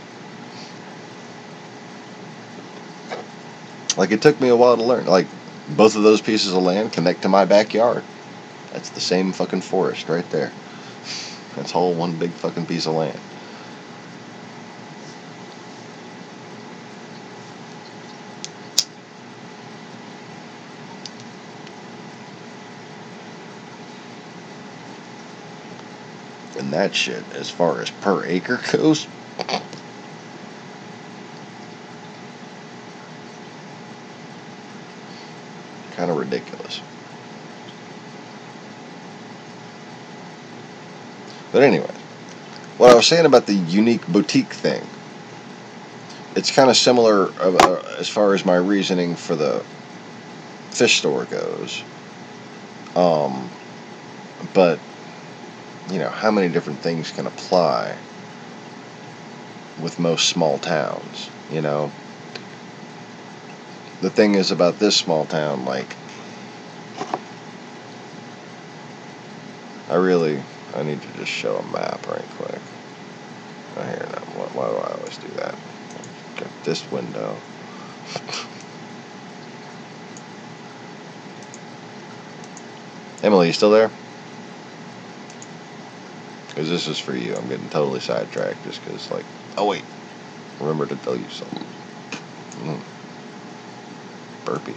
Like, it took me a while to learn. Like, both of those pieces of land connect to my backyard. That's the same fucking forest right there. That's all one big fucking piece of land. And that shit, as far as per acre goes, kind of ridiculous. But anyway, what I was saying about the unique boutique thing, it's kind of similar as far as my reasoning for the fish store goes. But, you know, how many different things can apply with most small towns, you know? The thing is about this small town, like, I need to just show a map right quick. Oh, here, now, why do I always do that? Got this window. Emily, you still there? Because this is for you. I'm getting totally sidetracked just because, like, oh wait, remember to tell you something. Burpee.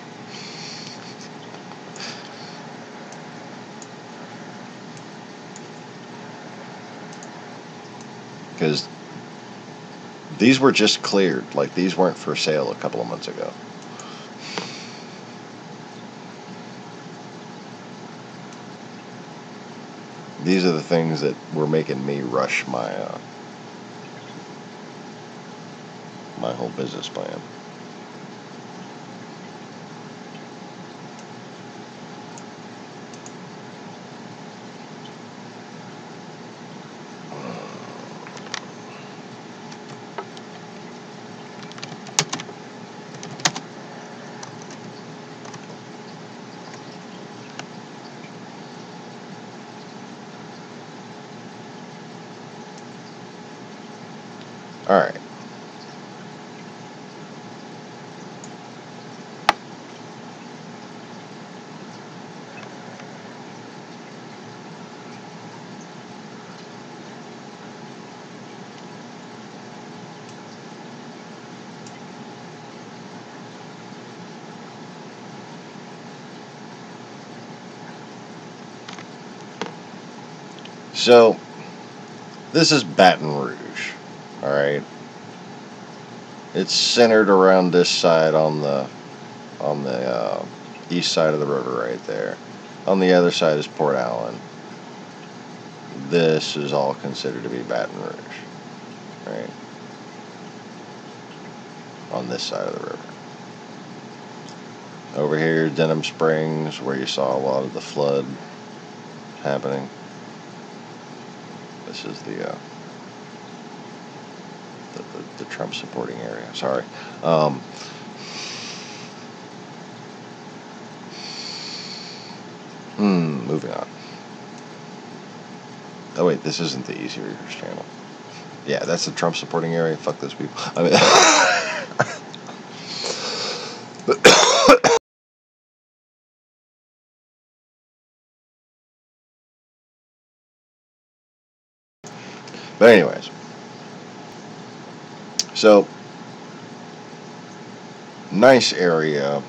Because these were just cleared. Like, these weren't for sale a couple of months ago. These are the things that were making me rush my my whole business plan. Alright. So, this is Baton Rouge. Alright. It's centered around this side on the east side of the river right there. On the other side is Port Allen. This is all considered to be Baton Rouge, right? On this side of the river. Over here, Denham Springs, where you saw a lot of the flood happening. This is the Trump supporting area. Sorry. Moving on. Oh wait, this isn't the Easy Readers channel. Yeah, that's the Trump supporting area. Fuck those people. I mean, but anyways, so nice area.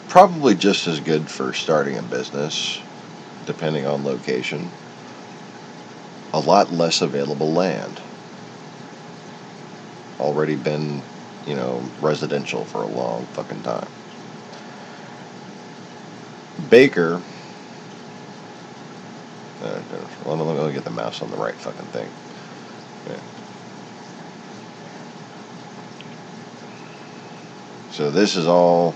Probably just as good for starting a business, depending on location. A lot less available land. Already been, residential for a long fucking time. Baker. Let me get the mouse on the right fucking thing. Yeah. So this is all.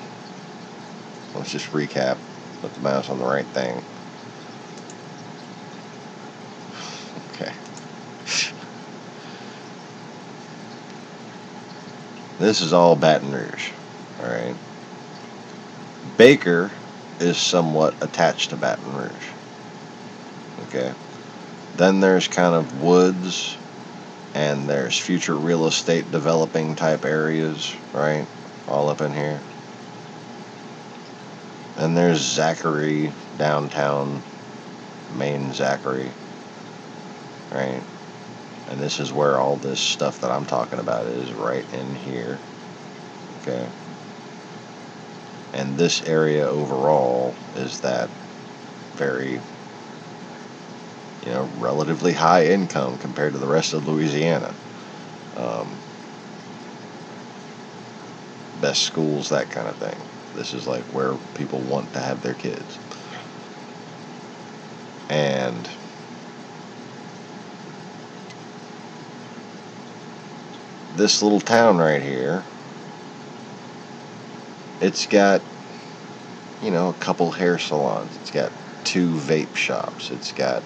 Let's just recap. Put the mouse on the right thing. Okay. This is all Baton Rouge. Alright. Baker is somewhat attached to Baton Rouge. Okay. Then there's kind of woods, and there's future real estate developing type areas, right? All up in here. And there's Zachary, downtown, main Zachary, right? And this is where all this stuff that I'm talking about is, right in here. Okay. And this area overall is that very, relatively high income compared to the rest of Louisiana. Best schools, that kind of thing. This is like where people want to have their kids. And this little town right here, it's got, a couple hair salons. It's got 2 vape shops. It's got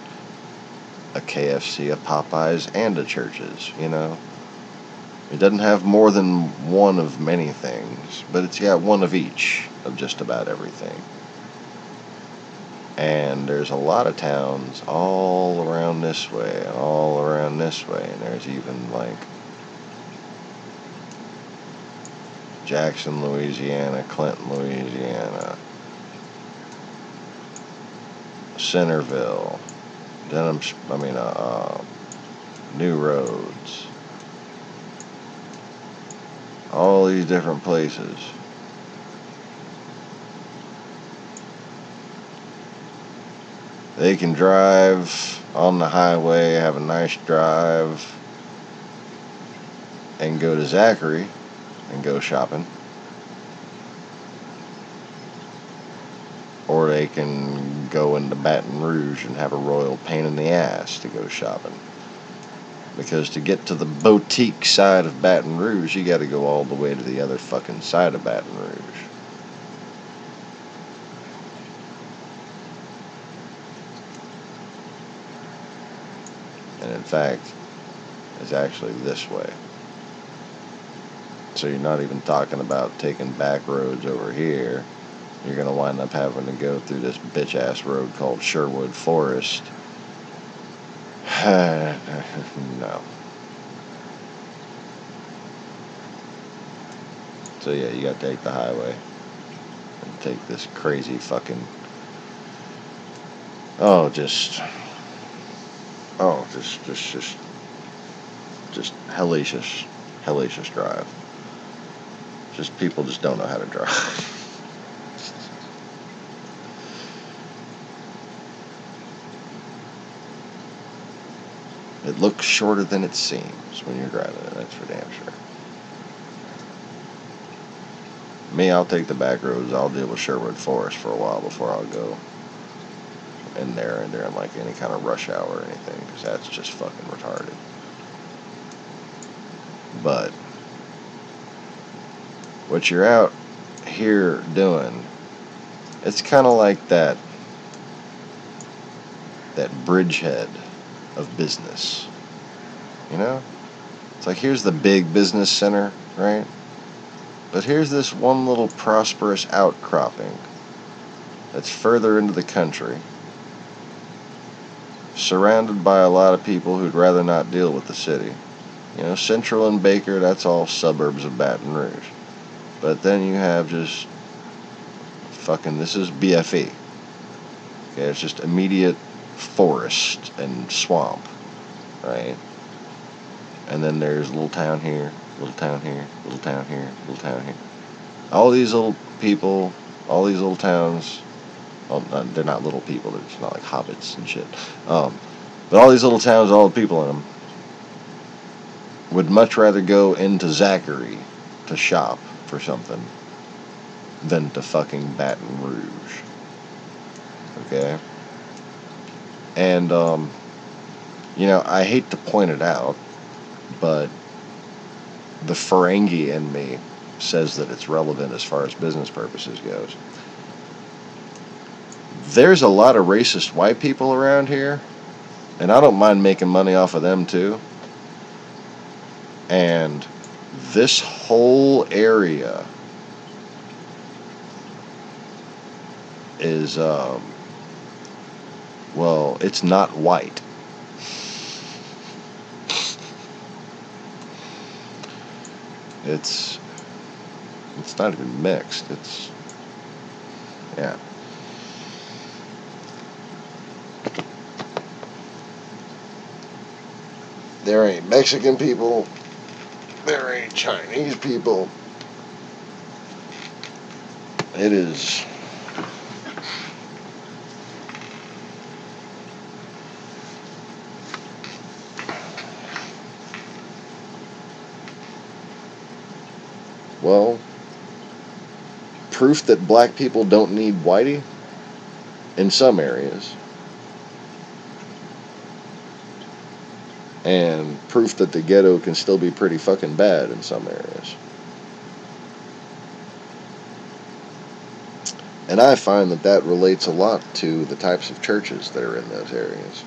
a KFC, a Popeyes, and a Church's, It doesn't have more than one of many things, but it's got one of each of just about everything. And there's a lot of towns all around this way and all around this way, and there's even like Jackson, Louisiana, Clinton, Louisiana, Centerville, New Roads, all these different places. They can drive on the highway, have a nice drive, and go to Zachary and go shopping. Or they can go into Baton Rouge and have a royal pain in the ass to go shopping. Because to get to the boutique side of Baton Rouge, you got to go all the way to the other fucking side of Baton Rouge. And in fact, it's actually this way. So you're not even talking about taking back roads over here. You're going to wind up having to go through this bitch-ass road called Sherwood Forest. No. So yeah, you got to take the highway and take this crazy fucking just hellacious drive. Just people just don't know how to drive. It looks shorter than it seems when you're driving it, that's for damn sure. Me, I'll take the back roads. I'll deal with Sherwood Forest for a while before I'll go in there during like any kind of rush hour or anything, because that's just fucking retarded. But what you're out here doing, it's kind of like that bridgehead of business. You know? It's like, here's the big business center, right? But here's this one little prosperous outcropping that's further into the country, surrounded by a lot of people who'd rather not deal with the city. You know, Central and Baker, that's all suburbs of Baton Rouge. But then you have just fucking, this is BFE. Okay, it's just immediate forest and swamp, right? And then there's a little town here, little town here, little town here, little town here. All these little people, all these little towns, well, they're not little people, they're just not like hobbits and shit. But all these little towns, all the people in them, would much rather go into Zachary to shop for something than to fucking Baton Rouge. Okay? And, you know, I hate to point it out, but the Ferengi in me says that it's relevant as far as business purposes goes. There's a lot of racist white people around here, and I don't mind making money off of them too. And this whole area is, well, it's not white. It's not even mixed. It's, yeah. There ain't Mexican people. There ain't Chinese people. It is. Well, proof that black people don't need whitey in some areas. And proof that the ghetto can still be pretty fucking bad in some areas. And I find that relates a lot to the types of churches that are in those areas.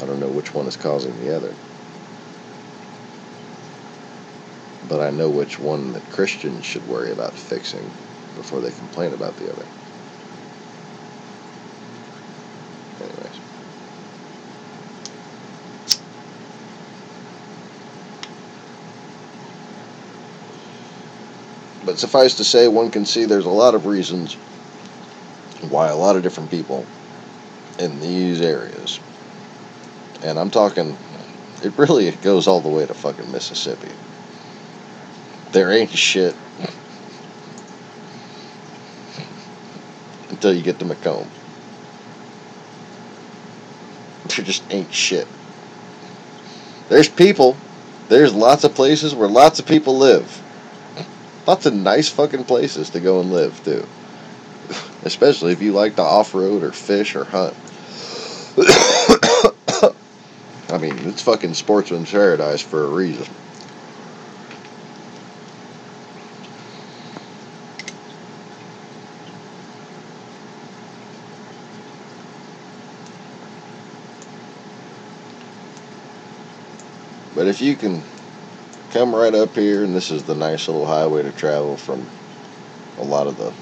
I don't know which one is causing the other. But I know which one that Christians should worry about fixing before they complain about the other. Anyways. But suffice to say, one can see there's a lot of reasons why a lot of different people in these areas, and I'm talking, it goes all the way to fucking Mississippi. There ain't shit until you get to Macomb. There just ain't shit. There's people. There's lots of places where lots of people live. Lots of nice fucking places to go and live, too. Especially if you like to off-road or fish or hunt. I mean, it's fucking sportsman's paradise for a reason. But if you can come right up here, and this is the nice little highway to travel from a lot of the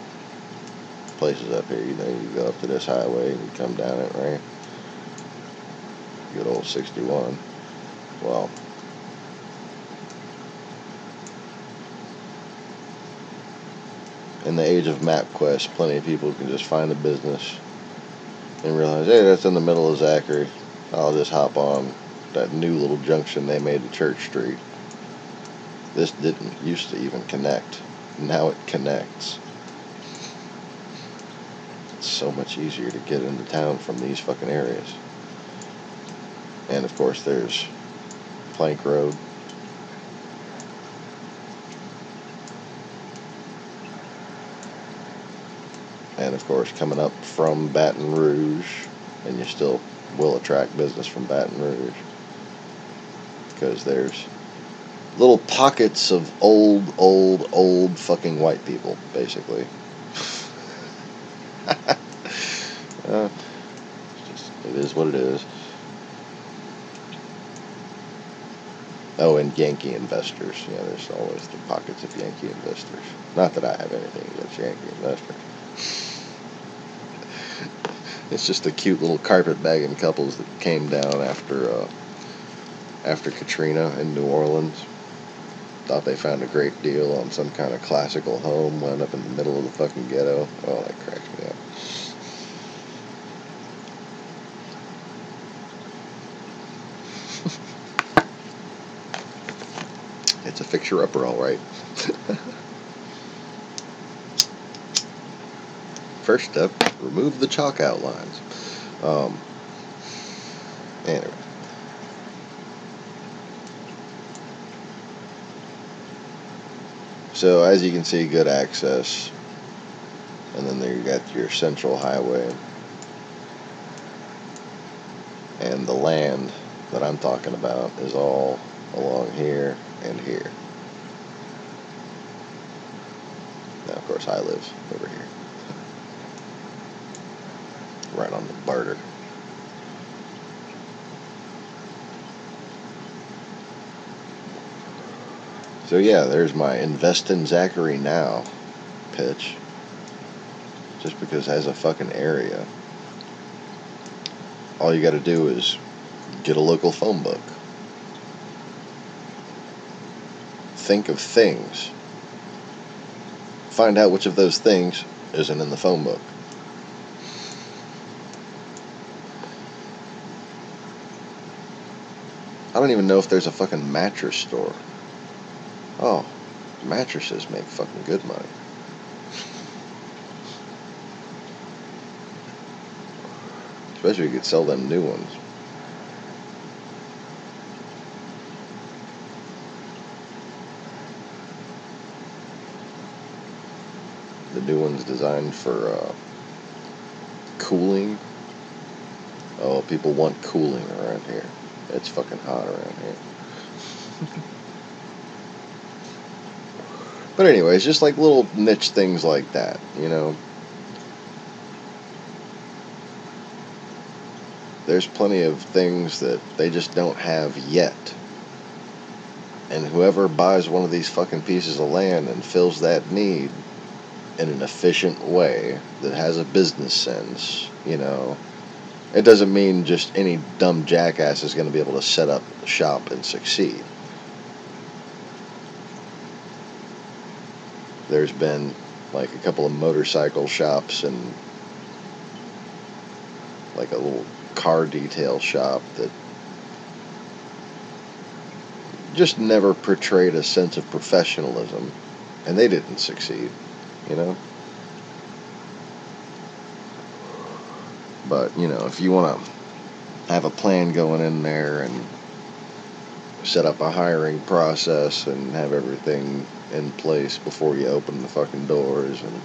places up here. You know, you go up to this highway and you come down it, right? Good old 61. Well, in the age of MapQuest, plenty of people can just find a business and realize, hey, that's in the middle of Zachary. I'll just hop on that new little junction they made to Church Street. This didn't used to even connect. Now it connects. It's so much easier to get into town from these fucking areas. And of course there's Plank Road. And of course coming up from Baton Rouge, and you still will attract business from Baton Rouge. Because there's little pockets of old fucking white people, basically. It is what it is. Oh, and Yankee investors. Yeah, there's always the pockets of Yankee investors. Not that I have anything against Yankee investors. It's just the cute little carpetbagging couples that came down after Katrina in New Orleans. Thought they found a great deal on some kind of classical home, wound up in the middle of the fucking ghetto. Oh, that cracks me up. It's a fixer-upper, all right. First step, remove the chalk outlines. Anyway. So, as you can see, good access. And then there you got your central highway. And the land that I'm talking about is all along here and here. Now, of course, I live over here. Right on the border. So yeah, there's my invest in Zachary now pitch. Just because it has a fucking area. All you gotta do is get a local phone book. Think of things. Find out which of those things isn't in the phone book. I don't even know if there's a fucking mattress store. Oh, mattresses make fucking good money. Especially if you could sell them new ones. The new ones designed for cooling. Oh, people want cooling around here. It's fucking hot around here. But anyways, just like little niche things like that, you know. There's plenty of things that they just don't have yet. And whoever buys one of these fucking pieces of land and fills that need in an efficient way that has a business sense, you know. It doesn't mean just any dumb jackass is going to be able to set up shop and succeed. There's been like a couple of motorcycle shops and like a little car detail shop that just never portrayed a sense of professionalism, and they didn't succeed, you know. But, you know, if you want to have a plan going in there and set up a hiring process and have everything in place before you open the fucking doors and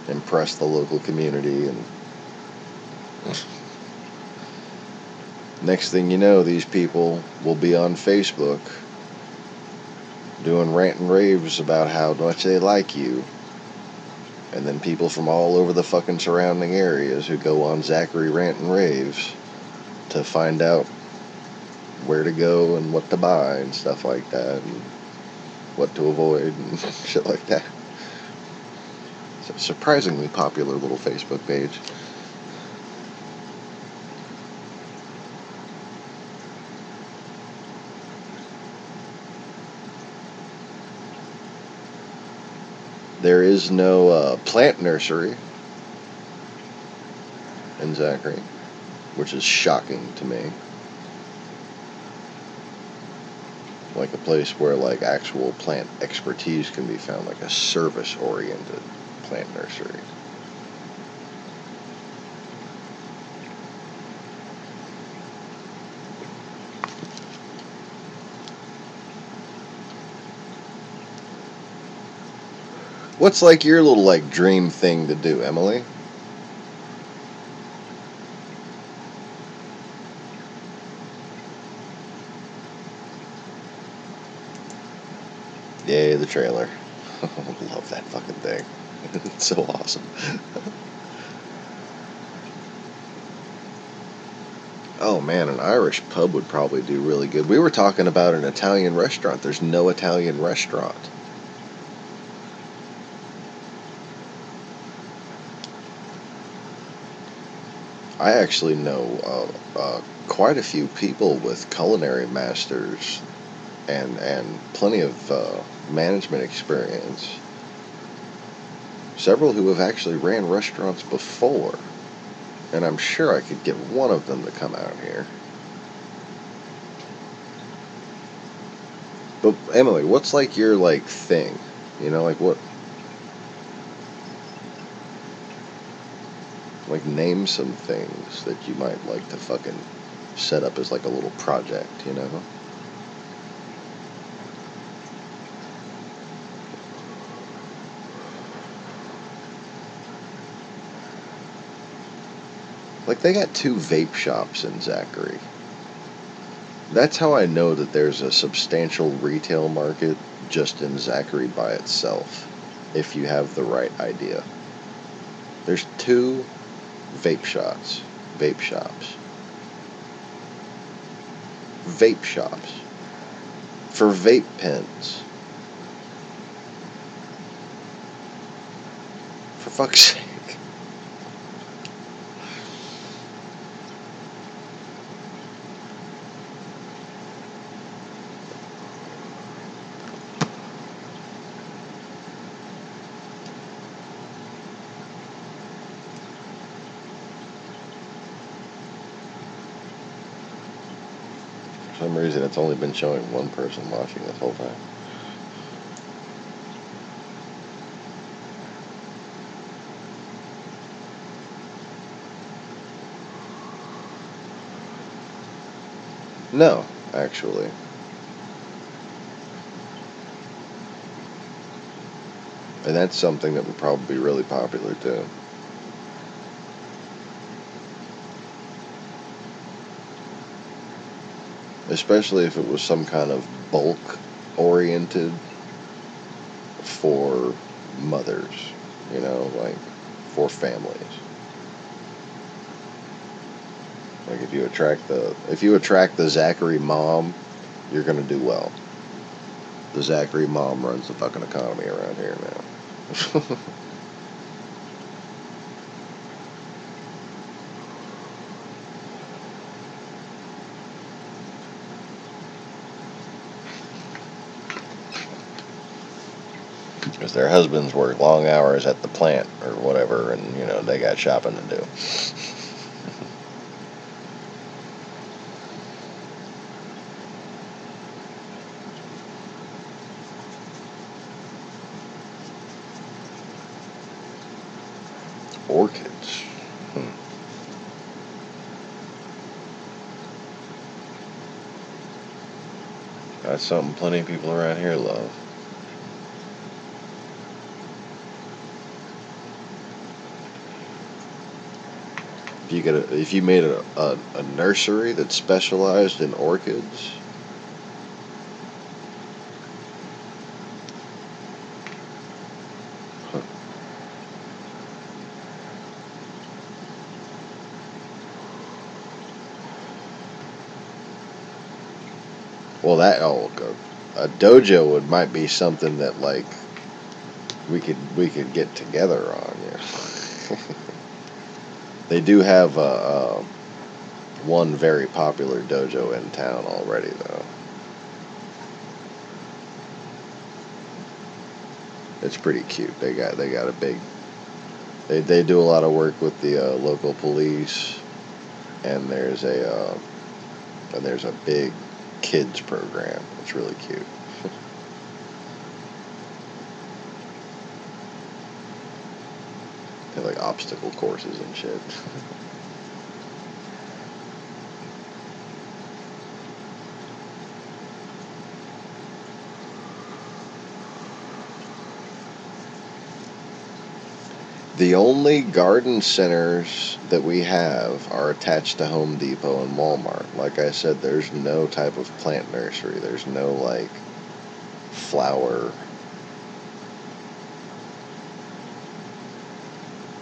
impress the local community and Next thing you know, these people will be on Facebook doing rant and raves about how much they like you. And then people from all over the fucking surrounding areas who go on Zachary rant and raves to find out where to go and what to buy and stuff like that, and what to avoid and shit like that. It's a surprisingly popular little Facebook page. There is no plant nursery in Zachary, which is shocking to me. Like a place where like actual plant expertise can be found, like a service-oriented plant nursery. What's like your little like dream thing to do, Emily? Yay, the trailer. Love that fucking thing. It's so awesome. Oh man, an Irish pub would probably do really good. We were talking about an Italian restaurant. There's no Italian restaurant. I actually know quite a few people with culinary masters and plenty of management experience. Several who have actually ran restaurants before. And I'm sure I could get one of them to come out here. But Emily, what's like your like thing? You know, like what? Like name some things that you might like to fucking set up as like a little project, you know? Like they got 2 vape shops in Zachary. That's how I know that there's a substantial retail market just in Zachary by itself, if you have the right idea. There's 2 vape shops. Vape shops. Vape shops. For vape pens. For fuck's sake. For some reason, it's only been showing one person watching this whole time. No, actually. And that's something that would probably be really popular too. Especially if it was some kind of bulk oriented for mothers, you know, like for families. Like if you attract the Zachary mom, you're gonna do well. The Zachary mom runs the fucking economy around here now. Because their husbands work long hours at the plant or whatever, and you know they got shopping to do. Orchids. That's something plenty of people around here love. if you made a nursery that specialized in orchids, well, a dojo might be something that like we could get together on. Yeah, they do have one very popular dojo in town already, though. It's pretty cute. They got a big. They do a lot of work with the local police, and there's a big kids program. It's really cute. They have like obstacle courses and shit. The only garden centers that we have are attached to Home Depot and Walmart. Like I said, there's no type of plant nursery. There's no like flower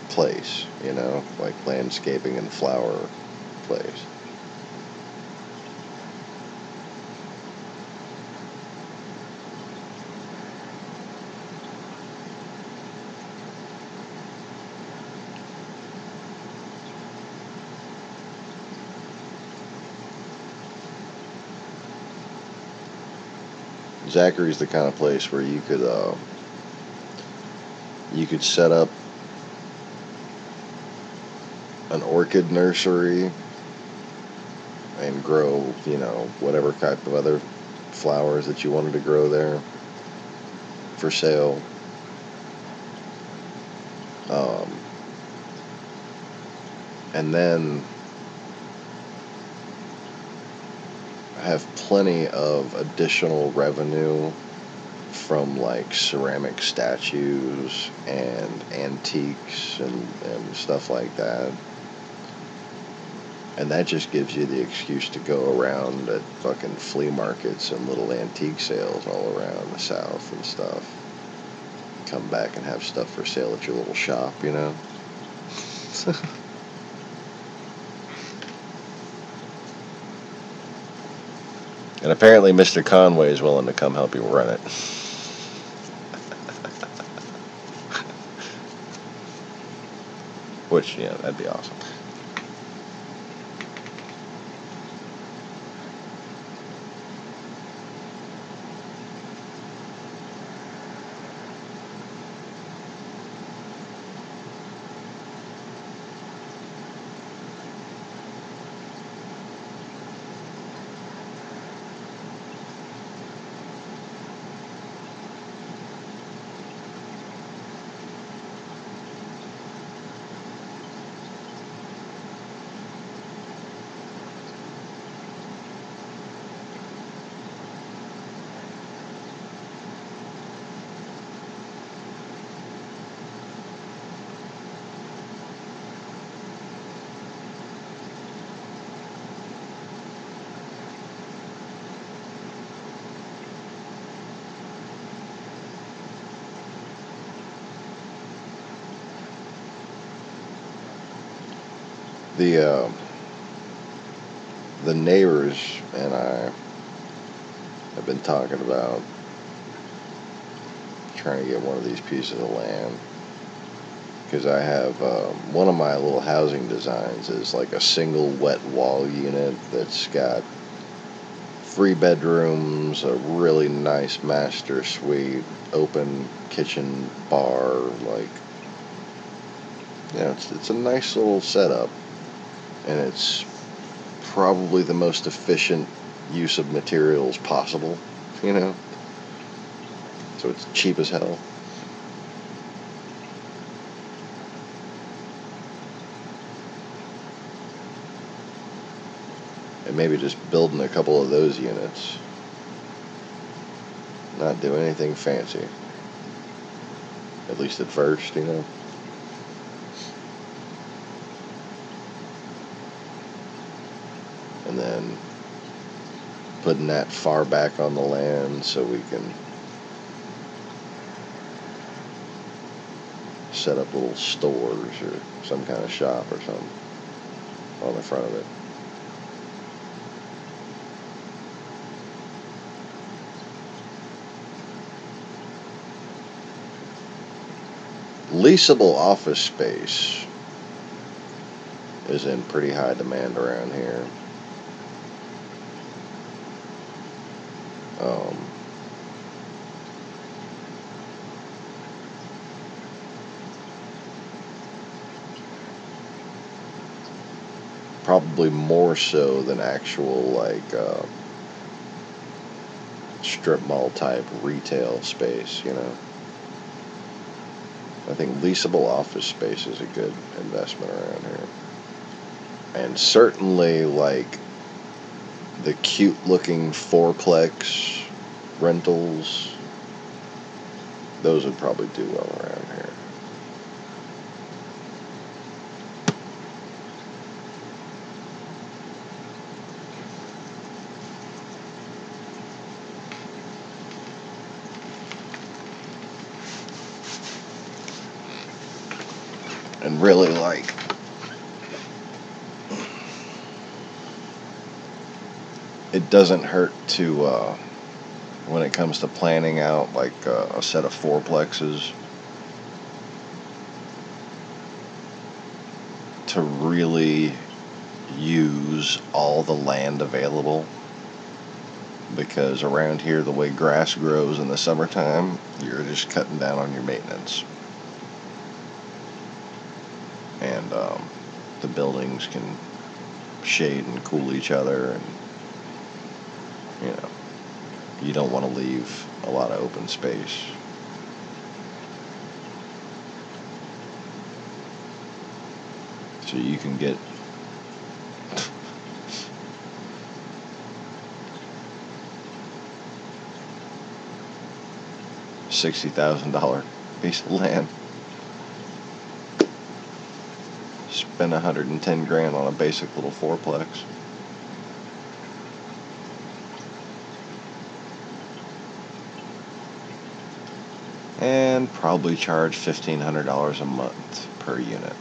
place, like landscaping and flower place. Zachary's the kind of place where you could set up an orchid nursery and grow, whatever type of other flowers that you wanted to grow there for sale. And then have plenty of additional revenue from like ceramic statues and antiques and stuff like that. And that just gives you the excuse to go around at fucking flea markets and little antique sales all around the South and stuff. Come back and have stuff for sale at your little shop, And apparently Mr. Conway is willing to come help you run it. Which, that'd be awesome. The the neighbors and I have been talking about trying to get one of these pieces of land, because I have one of my little housing designs is like a single wet wall unit that's got 3 bedrooms, a really nice master suite, open kitchen, bar, like, it's a nice little setup, and it's probably the most efficient use of materials possible, so it's cheap as hell. And maybe just building a couple of those units. Not do anything fancy. At least at first, and then putting that far back on the land so we can set up little stores or some kind of shop or something on the front of it. Leasable office space is in pretty high demand around here. Probably more so than actual strip mall type retail space, I think leasable office space is a good investment around here. And certainly the cute looking fourplex rentals, those would probably do well around here. And really, it doesn't hurt to, when it comes to planning out a set of fourplexes, to really use all the land available. Because around here, the way grass grows in the summertime, you're just cutting down on your maintenance. And the buildings can shade and cool each other, and you don't want to leave a lot of open space. So you can get $60,000 piece of land, spend $110,000 on a basic little fourplex. And probably charge $1,500 a month per unit.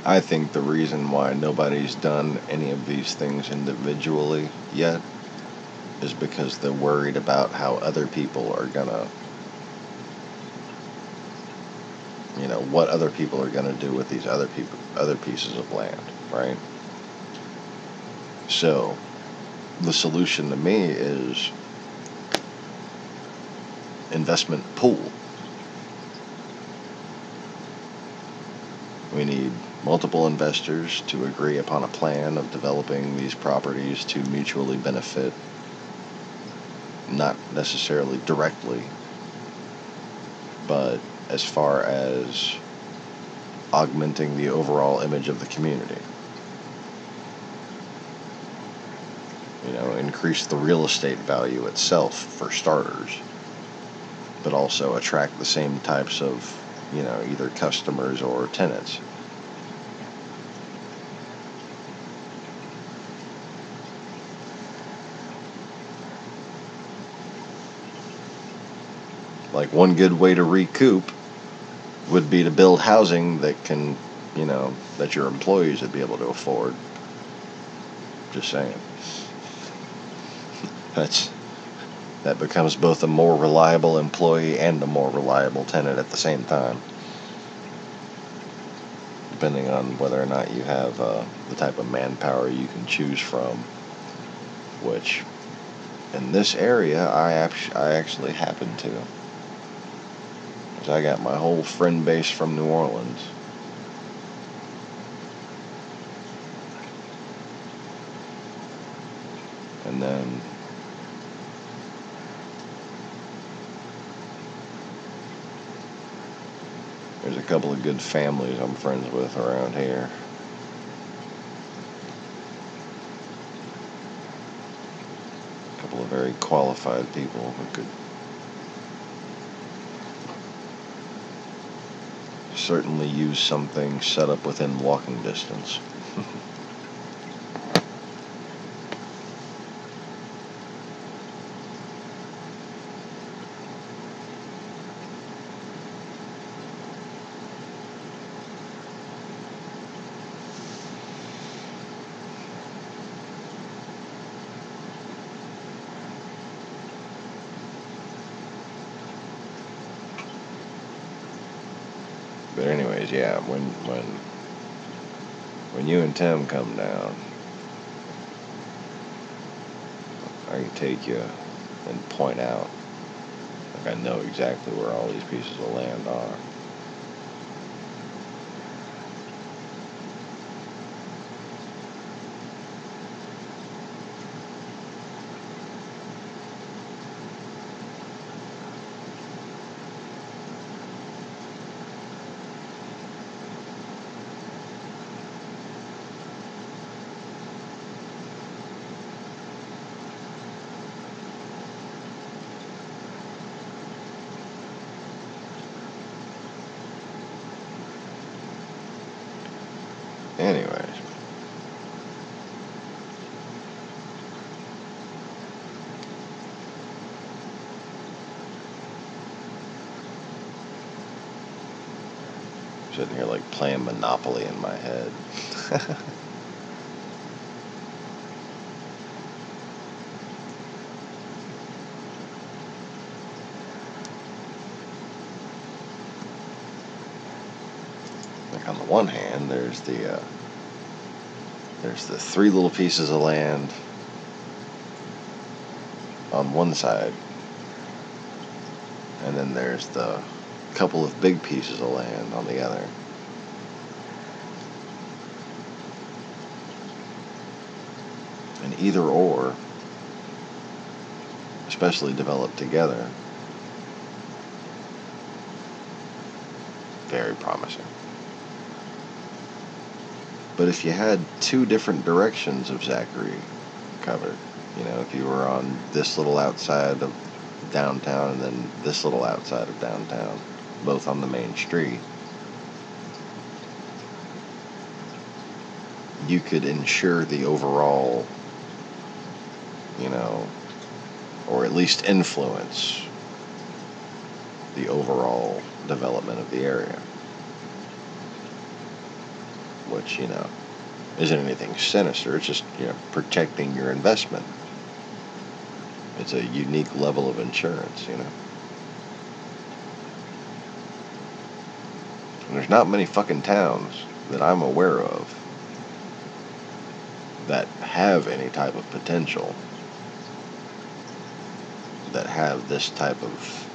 I think the reason why nobody's done any of these things individually yet is because they're worried about how other people are gonna, what other people are gonna do with these other pieces of land, right? So, the solution to me is investment pool. We need multiple investors to agree upon a plan of developing these properties to mutually benefit, not necessarily directly, but as far as augmenting the overall image of the community. Increase the real estate value itself for starters, but also attract the same types of, either customers or tenants. One good way to recoup would be to build housing that can, that your employees would be able to afford. Just saying. That becomes both a more reliable employee and a more reliable tenant at the same time, depending on whether or not you have the type of manpower you can choose from, which in this area I actually happen to. Because I got my whole friend base from New Orleans. And then There's a couple of good families I'm friends with around here. A couple of very qualified people who could certainly use something set up within walking distance. But anyways, yeah, when you and Tim come down, I can take you and point out, like I know exactly where all these pieces of land are. Anyways, sitting here like playing Monopoly in my head. Like on the one hand, there's the three little pieces of land on one side, and then there's the couple of big pieces of land on the other. And either or, especially developed together, very promising. But if you had two different directions of Zachary covered, if you were on this little outside of downtown and then this little outside of downtown, both on the main street, you could ensure the overall, or at least influence the overall development of the area. Which, isn't anything sinister. It's just, protecting your investment. It's a unique level of insurance, And there's not many fucking towns that I'm aware of that have any type of potential, that have this type of,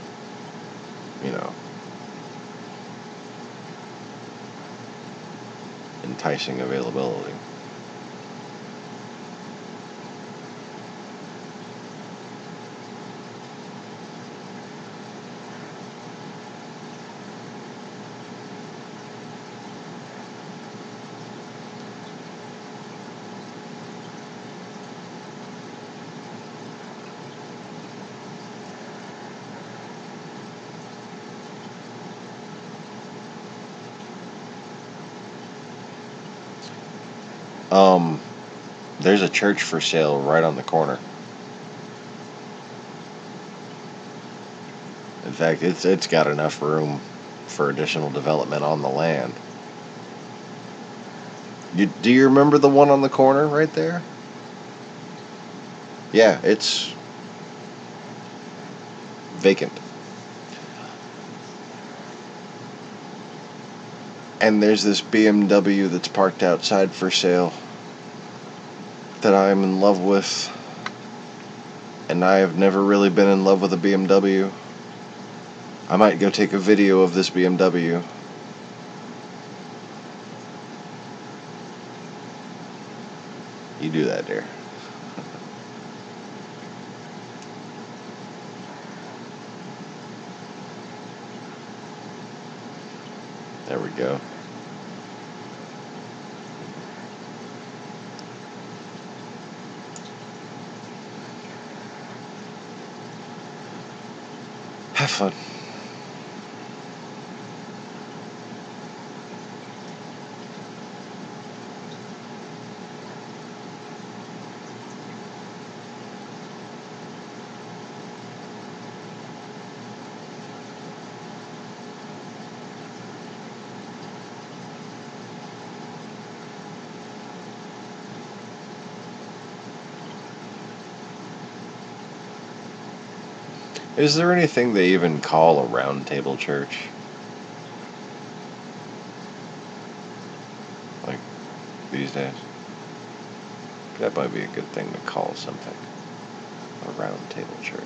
enticing availability. There's a church for sale right on the corner. In fact, it's got enough room for additional development on the land. Do you remember the one on the corner right there? Yeah, it's vacant. And there's this BMW that's parked outside for sale that I'm in love with. And I have never really been in love with a BMW. I might go take a video of this BMW. You do that, dear. There we go. Have fun. Is there anything they even call a round table church? Like, these days? That might be a good thing to call something. A round table church.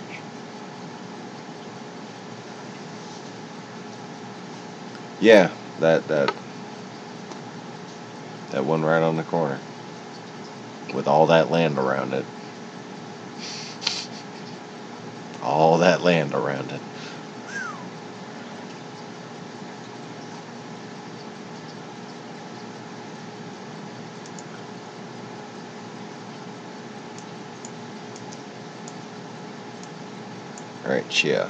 Yeah, that one right on the corner. With all that land around it. All that land around it. Alright, yeah.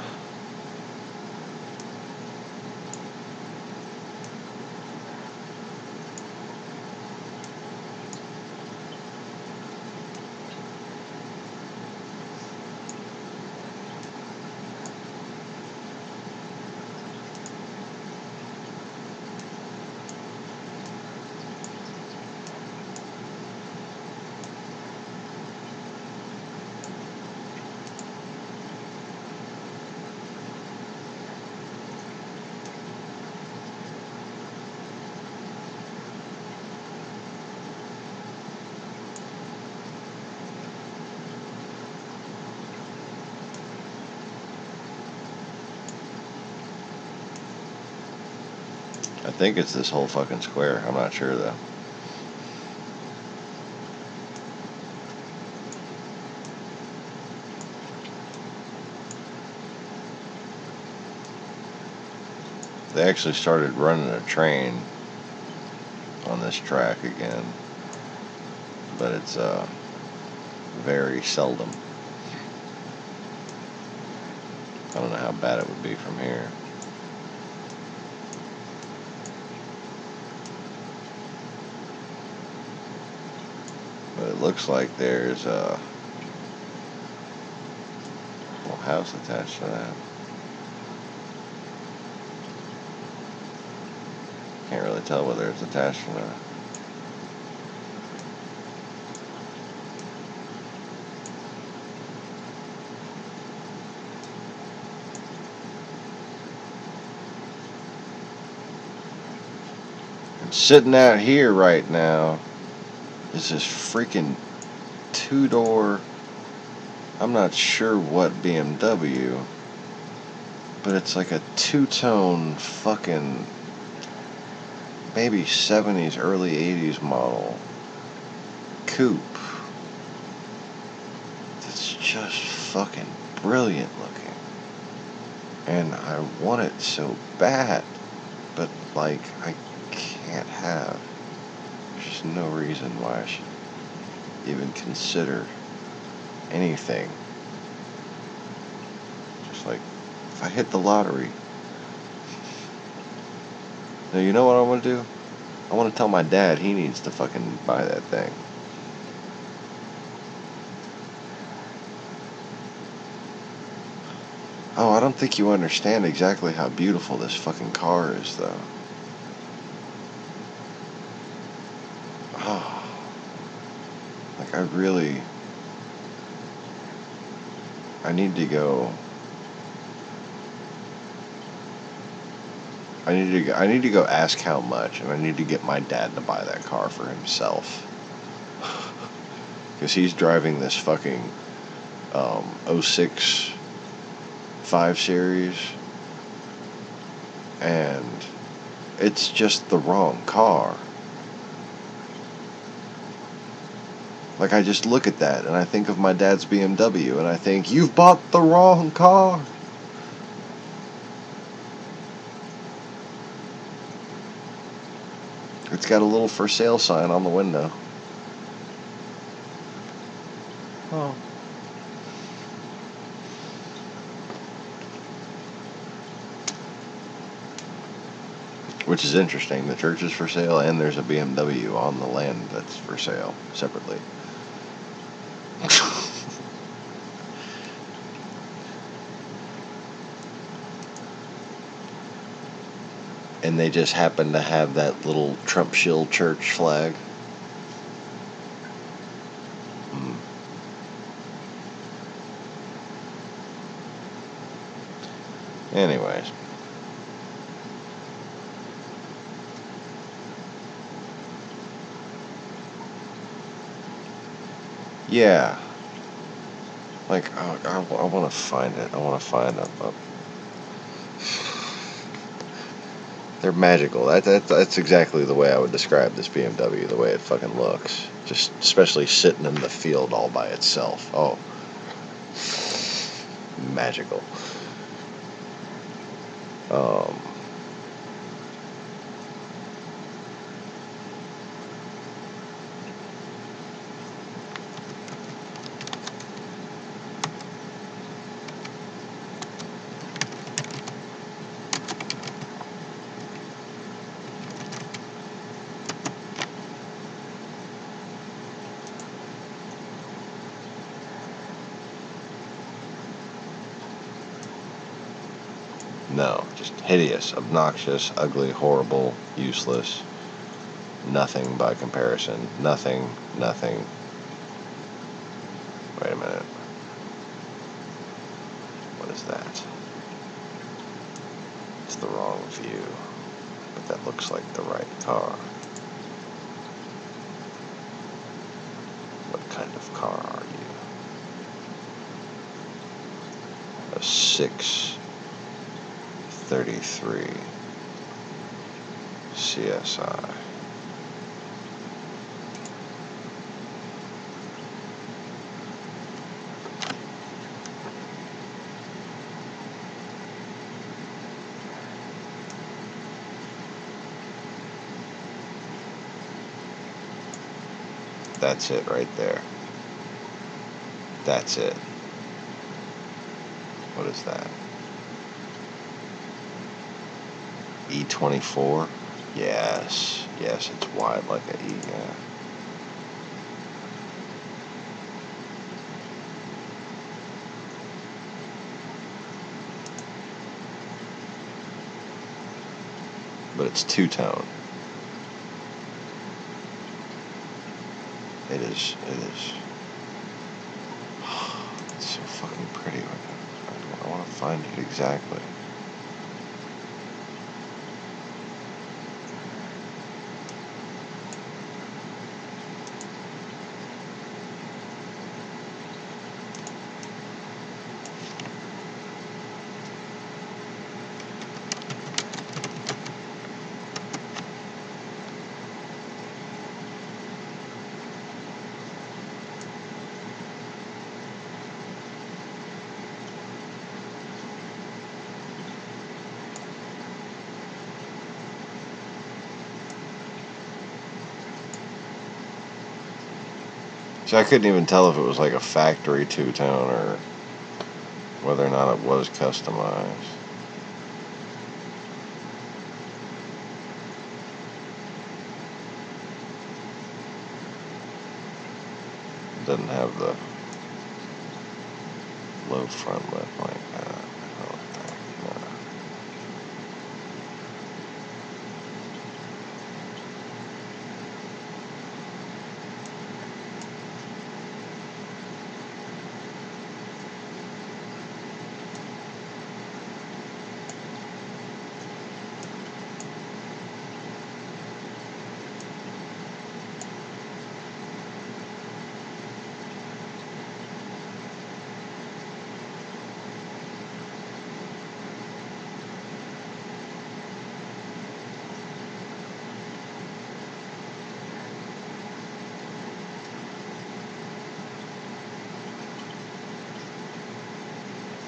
I think it's this whole fucking square. I'm not sure though. They actually started running a train on this track again, but it's very seldom. I don't know how bad it would be from here. But it looks like there's a little house attached to that. Can't really tell whether it's attached or not. And sitting out here right now is this freaking two-door, I'm not sure what BMW, but it's like a two-tone fucking maybe 70s, early 80s model coupe. It's just fucking brilliant looking. And I want it so bad, but like I can't have. There's just no reason why I should even consider anything. Just like if I hit the lottery. Now you know what I want to do? I want to tell my dad he needs to fucking buy that thing. Oh, I don't think you understand exactly how beautiful this fucking car is, though. Oh, like I need to go. I need to go ask how much, and I need to get my dad to buy that car for himself. Because he's driving this fucking 06 5 Series, and it's just the wrong car. Like, I just look at that, and I think of my dad's BMW, and I think, you've bought the wrong car. It's got a little for sale sign on the window. Oh. Which is interesting. The church is for sale, and there's a BMW on the land that's for sale separately. And they just happen to have that little Trump shield church flag. Anyways. Yeah. Like, I want to find it. I want to find a They're magical. That's exactly the way I would describe this BMW, the way it fucking looks. Just especially sitting in the field all by itself. Oh. Magical. No, just hideous, obnoxious, ugly, horrible, useless. Nothing by comparison. Nothing. Wait a minute. What is that? It's the wrong view. But that looks like the right car. What kind of car are you? A 633 CSI. That's it right there. That's it. What is that? E24? Yes, it's wide like an E, yeah. But it's two-tone. It is. It's so fucking pretty. I want to find it exactly. See, I couldn't even tell if it was like a factory two-tone or whether or not it was customized. It doesn't have the low front lip like that. I don't think. No.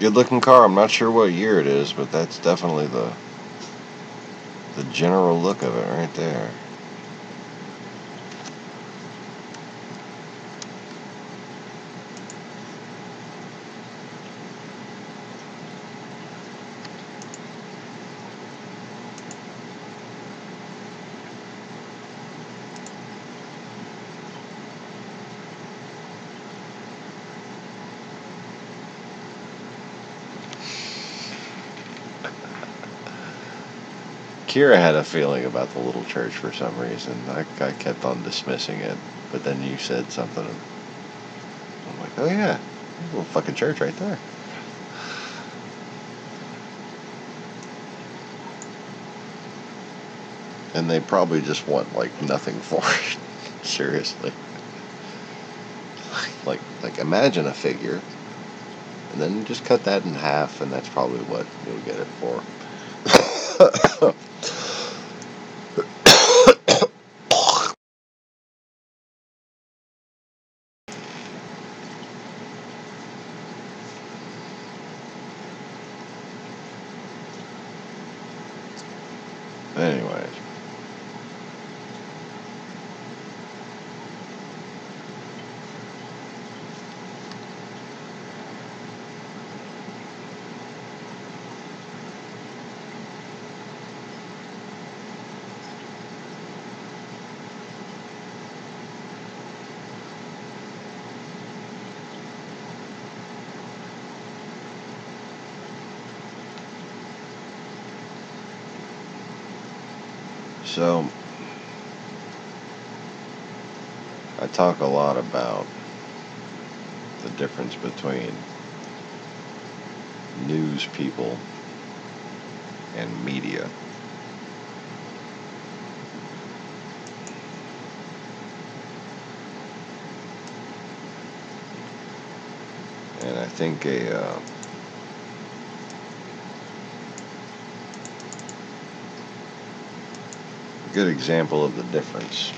Good looking car. I'm not sure what year it is, but that's definitely the general look of it right there. Kira had a feeling about the little church for some reason. I kept on dismissing it, but then you said something. I'm like, oh yeah, there's a little fucking church right there. And they probably just want like nothing for it. Seriously. Like imagine a figure, and then just cut that in half, and that's probably what you'll get it for. Anyways. So, I talk a lot about the difference between news people and media. And I think a good example of the difference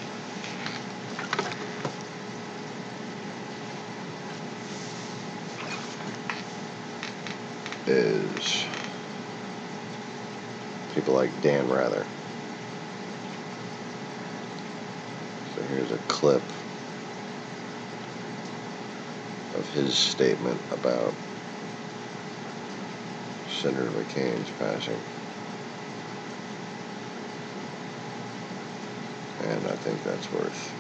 is people like Dan Rather. So here's a clip of his statement about Senator McCain's passing. And I think that's worth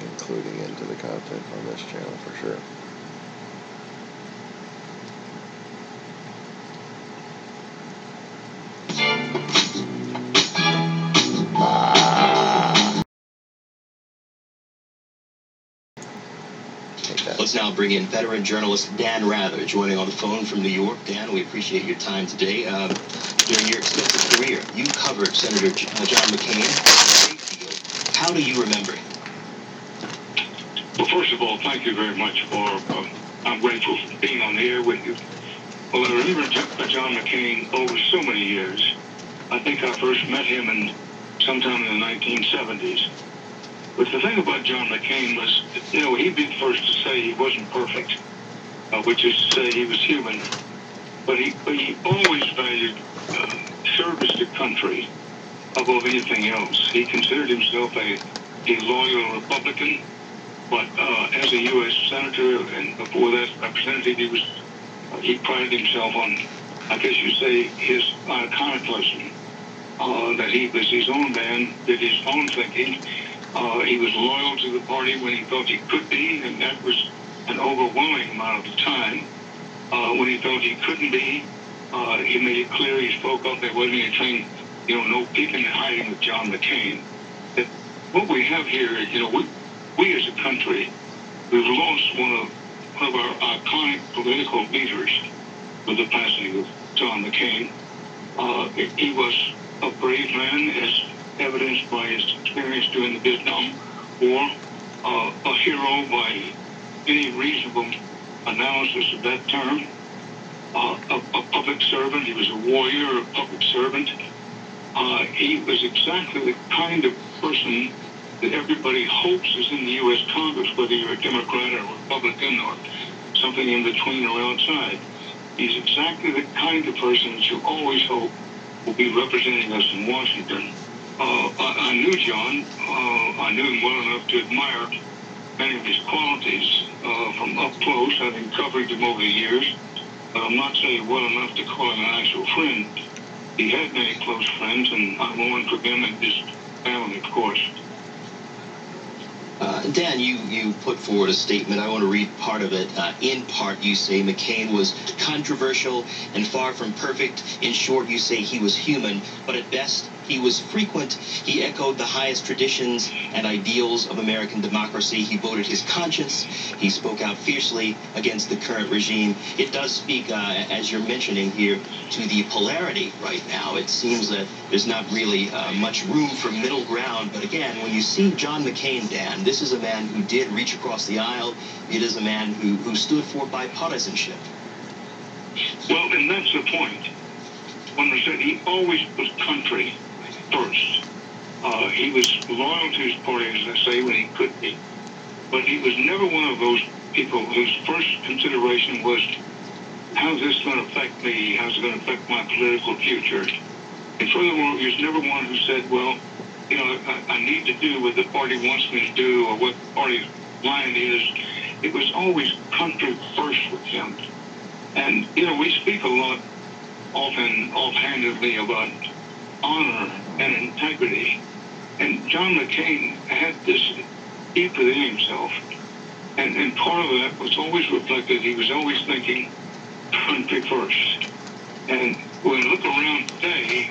including into the content on this channel for sure. Let's now bring in veteran journalist Dan Rather, joining on the phone from New York. Dan, we appreciate your time today. During your extensive career, you covered Senator John McCain. How do you remember him? Well, first of all, thank you very much for, I'm grateful for being on the air with you. Well, I remember John McCain over so many years. I think I first met him sometime in the 1970s. But the thing about John McCain was, he'd be the first to say he wasn't perfect, which is to say he was human. But he always valued service to country above anything else. He considered himself a loyal Republican, but as a U.S. Senator and before that representative, he prided himself on, I guess you'd say, his iconoclasm, that he was his own man, did his own thinking. He was loyal to the party when he thought he could be, and that was an overwhelming amount of the time. When he felt he couldn't be, he made it clear, he spoke up. There wasn't anything, no peeking and hiding with John McCain. That what we have here, we as a country, we've lost one of our iconic political leaders with the passing of John McCain. He was a brave man, as evidenced by his experience during the Vietnam War, a hero by any reasonable analysis of that term, a public servant. He was a warrior, a public servant. He was exactly the kind of person that everybody hopes is in the U.S. Congress, whether you're a Democrat or a Republican or something in between or outside. He's exactly the kind of person that you always hope will be representing us in Washington. I knew John. I knew him well enough to admire many of his qualities from up close, having covered him over the years. But I'm not saying well enough to call him an actual friend. He had many close friends, and I mourn for him and his family, of course. Dan, you put forward a statement. I want to read part of it. In part, you say McCain was controversial and far from perfect. In short, you say he was human, but at best, He was frequent. He echoed the highest traditions and ideals of American democracy. He voted his conscience. He spoke out fiercely against the current regime. It does speak, as you're mentioning here, to the polarity right now. It seems that there's not really much room for middle ground. But again, when you see John McCain, Dan, this is a man who did reach across the aisle. It is a man who stood for bipartisanship. Well, and that's the point. When I said he always put country first. He was loyal to his party, as I say, when he could be. But he was never one of those people whose first consideration was, how's this going to affect me? How's it going to affect my political future? And furthermore, he was never one who said, well, you know, I need to do what the party wants me to do or what the party's line is. It was always country first with him. And, you know, we speak a lot often offhandedly about honor and integrity. And John McCain had this deep within himself. And part of that was always reflected. He was always thinking country first. And when we look around today,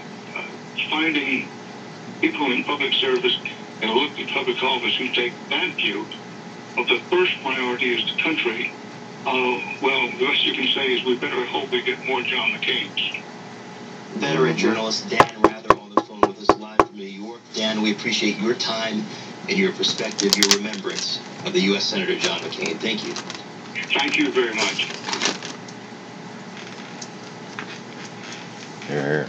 finding people in public service and elected public office who take that view of the first priority is the country, well, the best you can say is we better hope we get more John McCains. Veteran journalist Dan Rather on the phone with us live from New York. Dan, we appreciate your time and your perspective, your remembrance of the U.S. Senator John McCain. Thank you. Thank you very much. Here.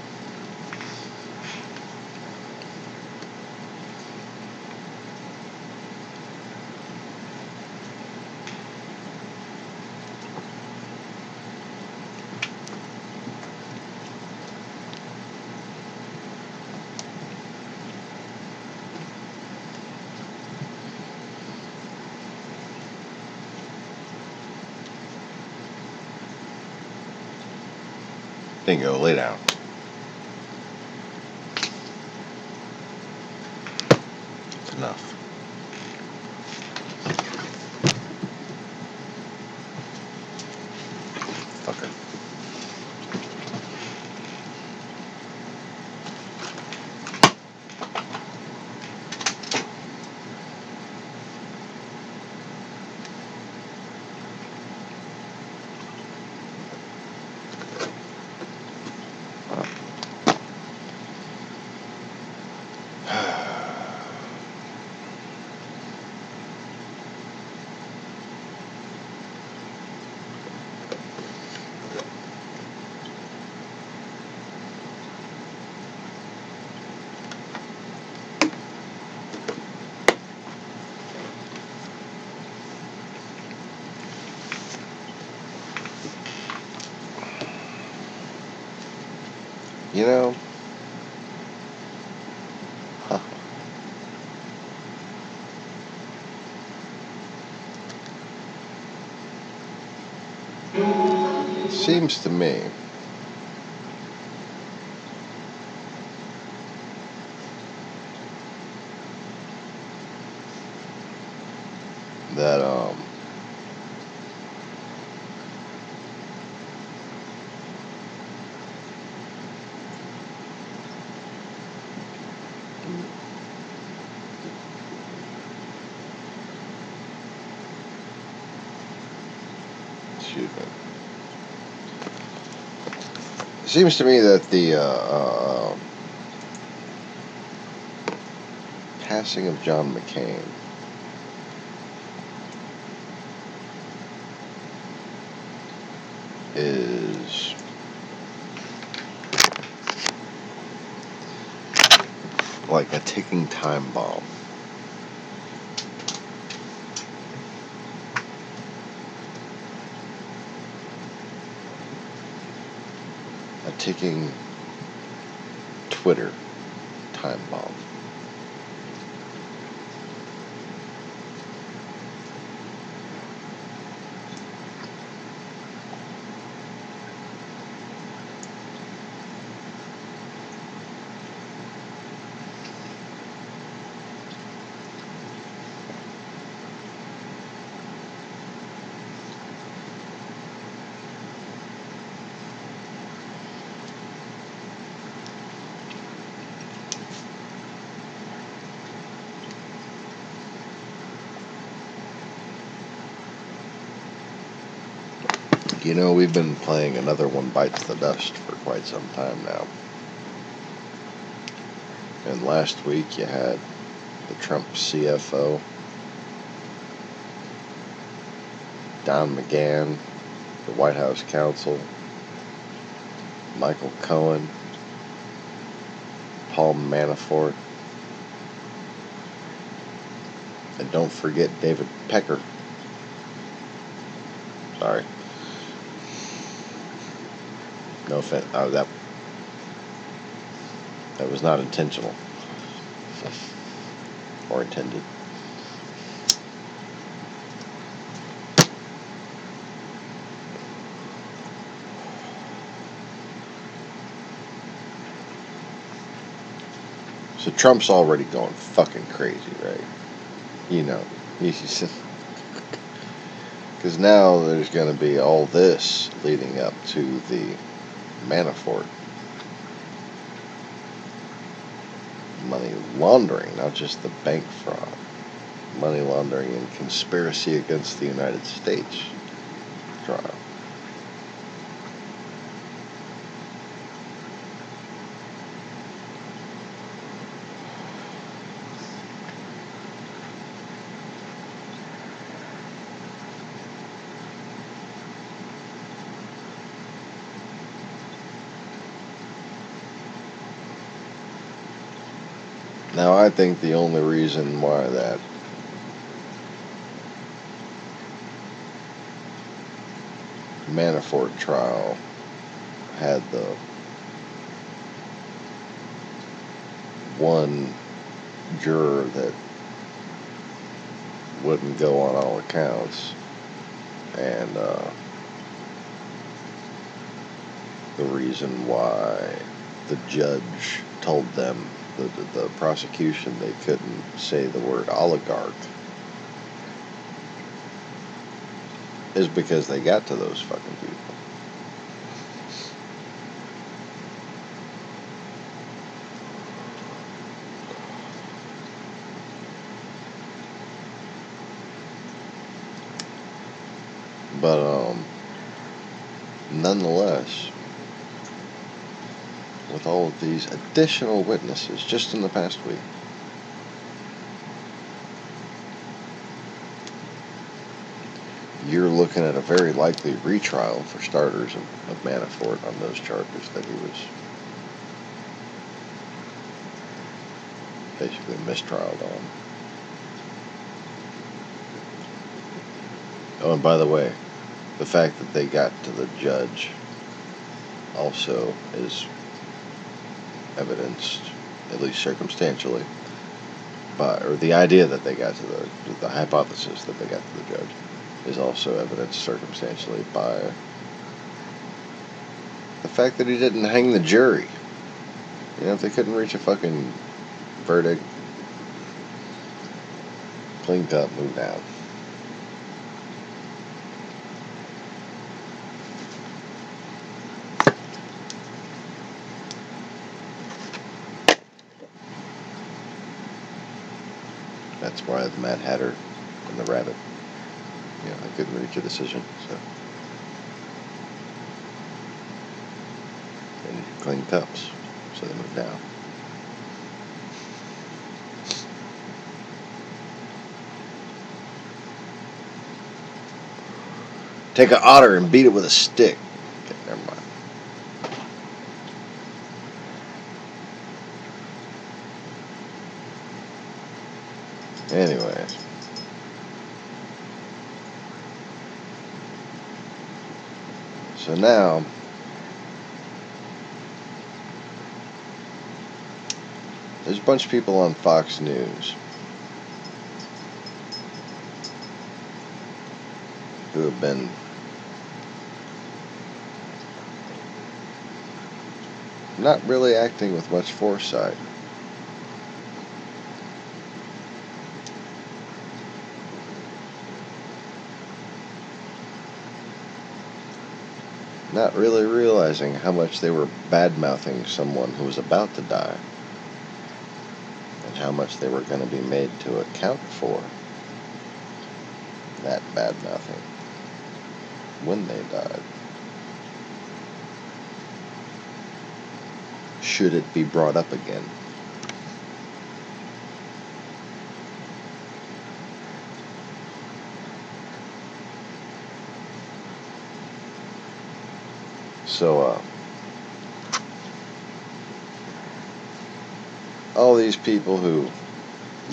Bingo, lay down. It's enough. Fucker. You know, it seems to me that excuse me. It seems to me that the passing of John McCain is like a ticking time bomb. A ticking Twitter time bomb. You know, we've been playing Another One Bites the Dust for quite some time now. And last week you had the Trump CFO, Don McGahn, the White House counsel, Michael Cohen, Paul Manafort, and don't forget David Pecker. Sorry. No offense. Oh, that was not intentional or intended. So Trump's already going fucking crazy, right? You know, because now there's going to be all this leading up to the Manafort money laundering, not just the bank fraud, money laundering and conspiracy against the United States trial. Now, I think the only reason why that Manafort trial had the one juror that wouldn't go on all accounts, and the reason why the judge told them, the prosecution, they couldn't say the word oligarch, is because they got to those fucking people. But nonetheless, with all of these additional witnesses just in the past week, you're looking at a very likely retrial, for starters, of Manafort on those charges that he was basically mistrialed on. Oh, and by the way, the fact that they got to the judge also is evidenced, at least circumstantially, or the idea that they got to the hypothesis that they got to the judge is also evidenced circumstantially by the fact that he didn't hang the jury. You know, if they couldn't reach a fucking verdict, cleaned up, moved down. That's why the Mad Hatter and the Rabbit, you know, they couldn't reach a decision, so they needed clean cups, so they moved down. Take an otter and beat it with a stick. Okay, never mind. Anyways. So now, there's a bunch of people on Fox News who have been not really acting with much foresight. Not really realizing how much they were bad-mouthing someone who was about to die, and how much they were going to be made to account for that bad-mouthing when they died. should it be brought up again. So, all these people who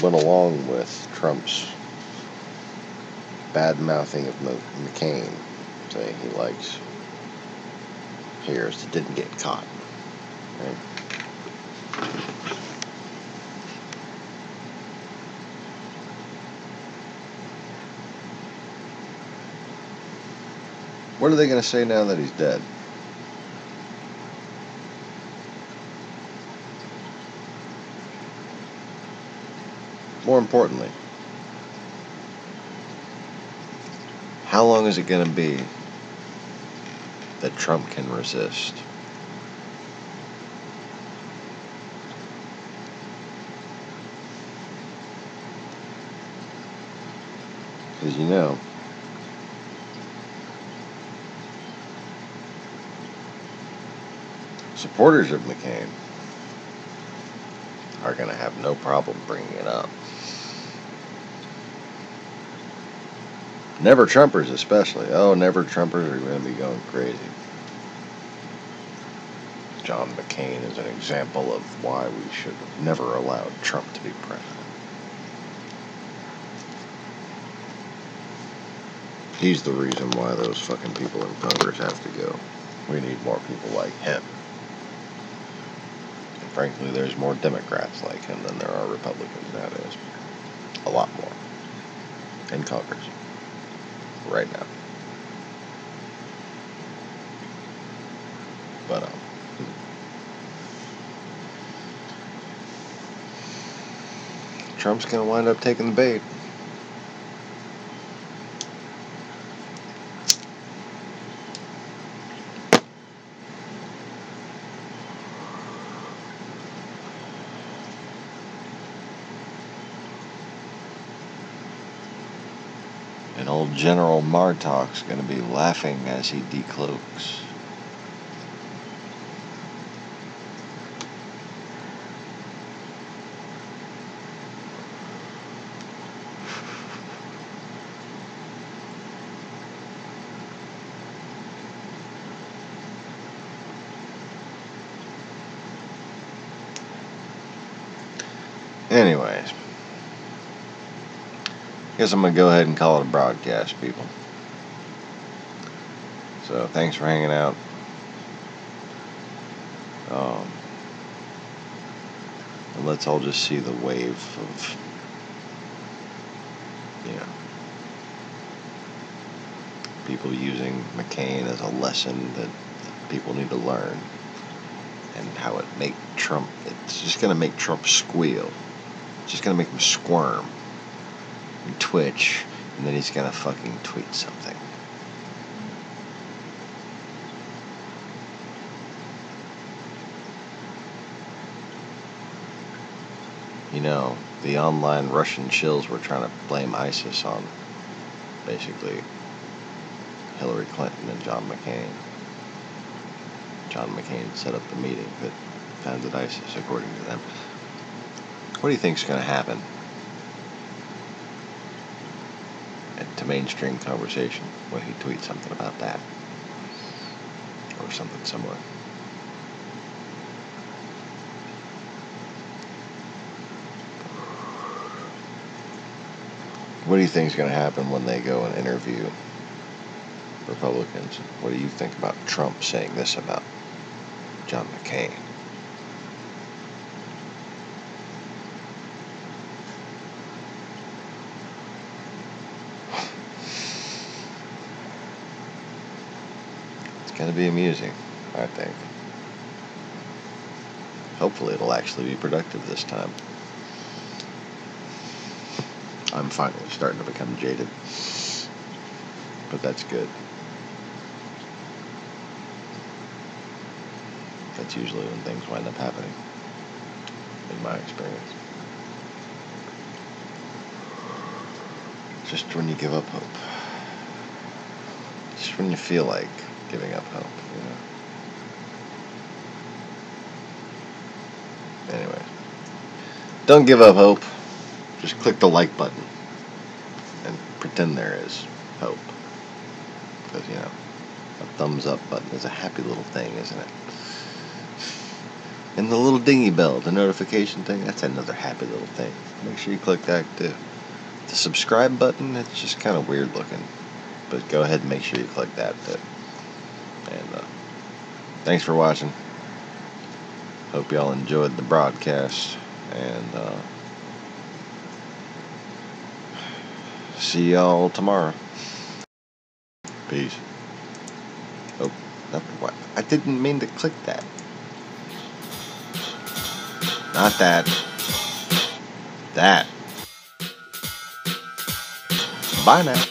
went along with Trump's bad-mouthing of McCain, saying he likes Harris that didn't get caught, right? What are they going to say now that he's dead? More importantly, how long is it going to be that Trump can resist? Because you know, supporters of McCain are going to have no problem bringing it up. Never Trumpers especially. Oh, never Trumpers are going to be going crazy. John McCain is an example of why we should have never allowed Trump to be president. He's the reason why those fucking people in Congress have to go. We need more people like him. And frankly, there's more Democrats like him than there are Republicans nowadays. A lot more. In Congress. Right now. But, Trump's gonna wind up taking the bait. And old General Martok's gonna be laughing as he decloaks. Anyways, guess I'm gonna go ahead and call it a broadcast, people. So thanks for hanging out. And let's all just see the wave of, people using McCain as a lesson that people need to learn, and how it make Trump. It's just gonna make Trump squeal. It's just gonna make him squirm and twitch, and then he's gonna fucking tweet something. You know, the online Russian shills were trying to blame ISIS on, basically, Hillary Clinton and John McCain. John McCain set up the meeting that founded ISIS, according to them. What do you think's going to happen to mainstream conversation when he tweets something about that? Or something similar? What do you think is going to happen when they go and interview Republicans? What do you think about Trump saying this about John McCain? It's going to be amusing, I think. Hopefully it'll actually be productive this time. I'm finally starting to become jaded. But that's good. That's usually when things wind up happening, in my experience. Just when you give up hope. Just when you feel like giving up hope, Anyway, don't give up hope. Just click the like button and pretend there is hope. Because, you know, a thumbs up button is a happy little thing, isn't it? And the little dingy bell, the notification thing, that's another happy little thing. Make sure you click that too. The subscribe button, it's just kind of weird looking. But go ahead and make sure you click that too. And thanks for watching. Hope y'all enjoyed the broadcast. And see y'all tomorrow. Peace. Oh, what? I didn't mean to click that. Not that. That. Bye now.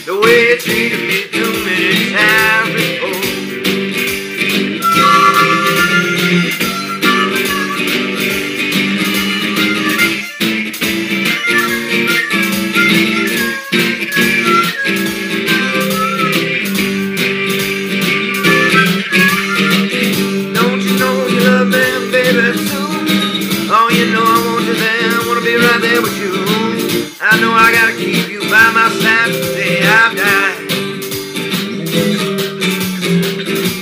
The way it treated me too many times before. Don't you know you love them, baby, too? Oh, you know I want you there, I wanna be right there with you. I know I gotta keep you by my side till the day I die.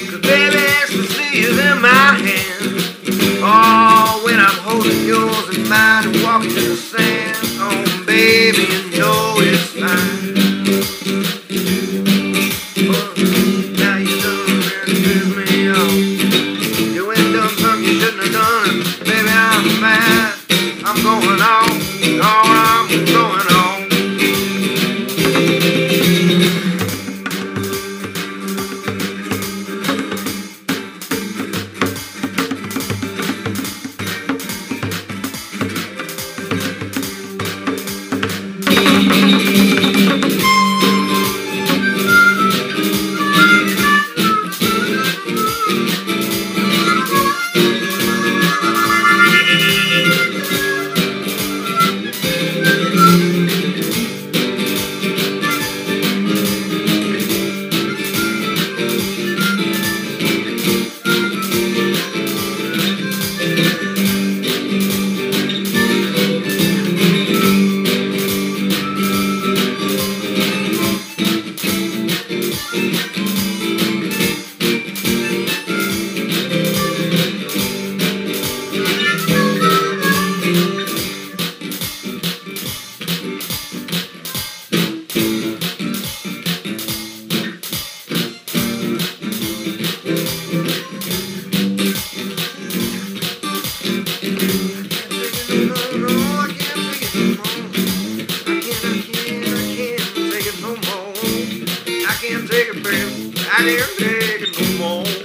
'Cause baby, ecstasy is in my hand. Oh, when I'm holding yours in mine and walking in the sand. Oh, baby, you know it's fine. Oh, now you done piss me off. You ain't done something you shouldn't have done. Baby, I'm mad. I'm going on. Oh, I'm going on. I can't take it, baby. I can't take it no more.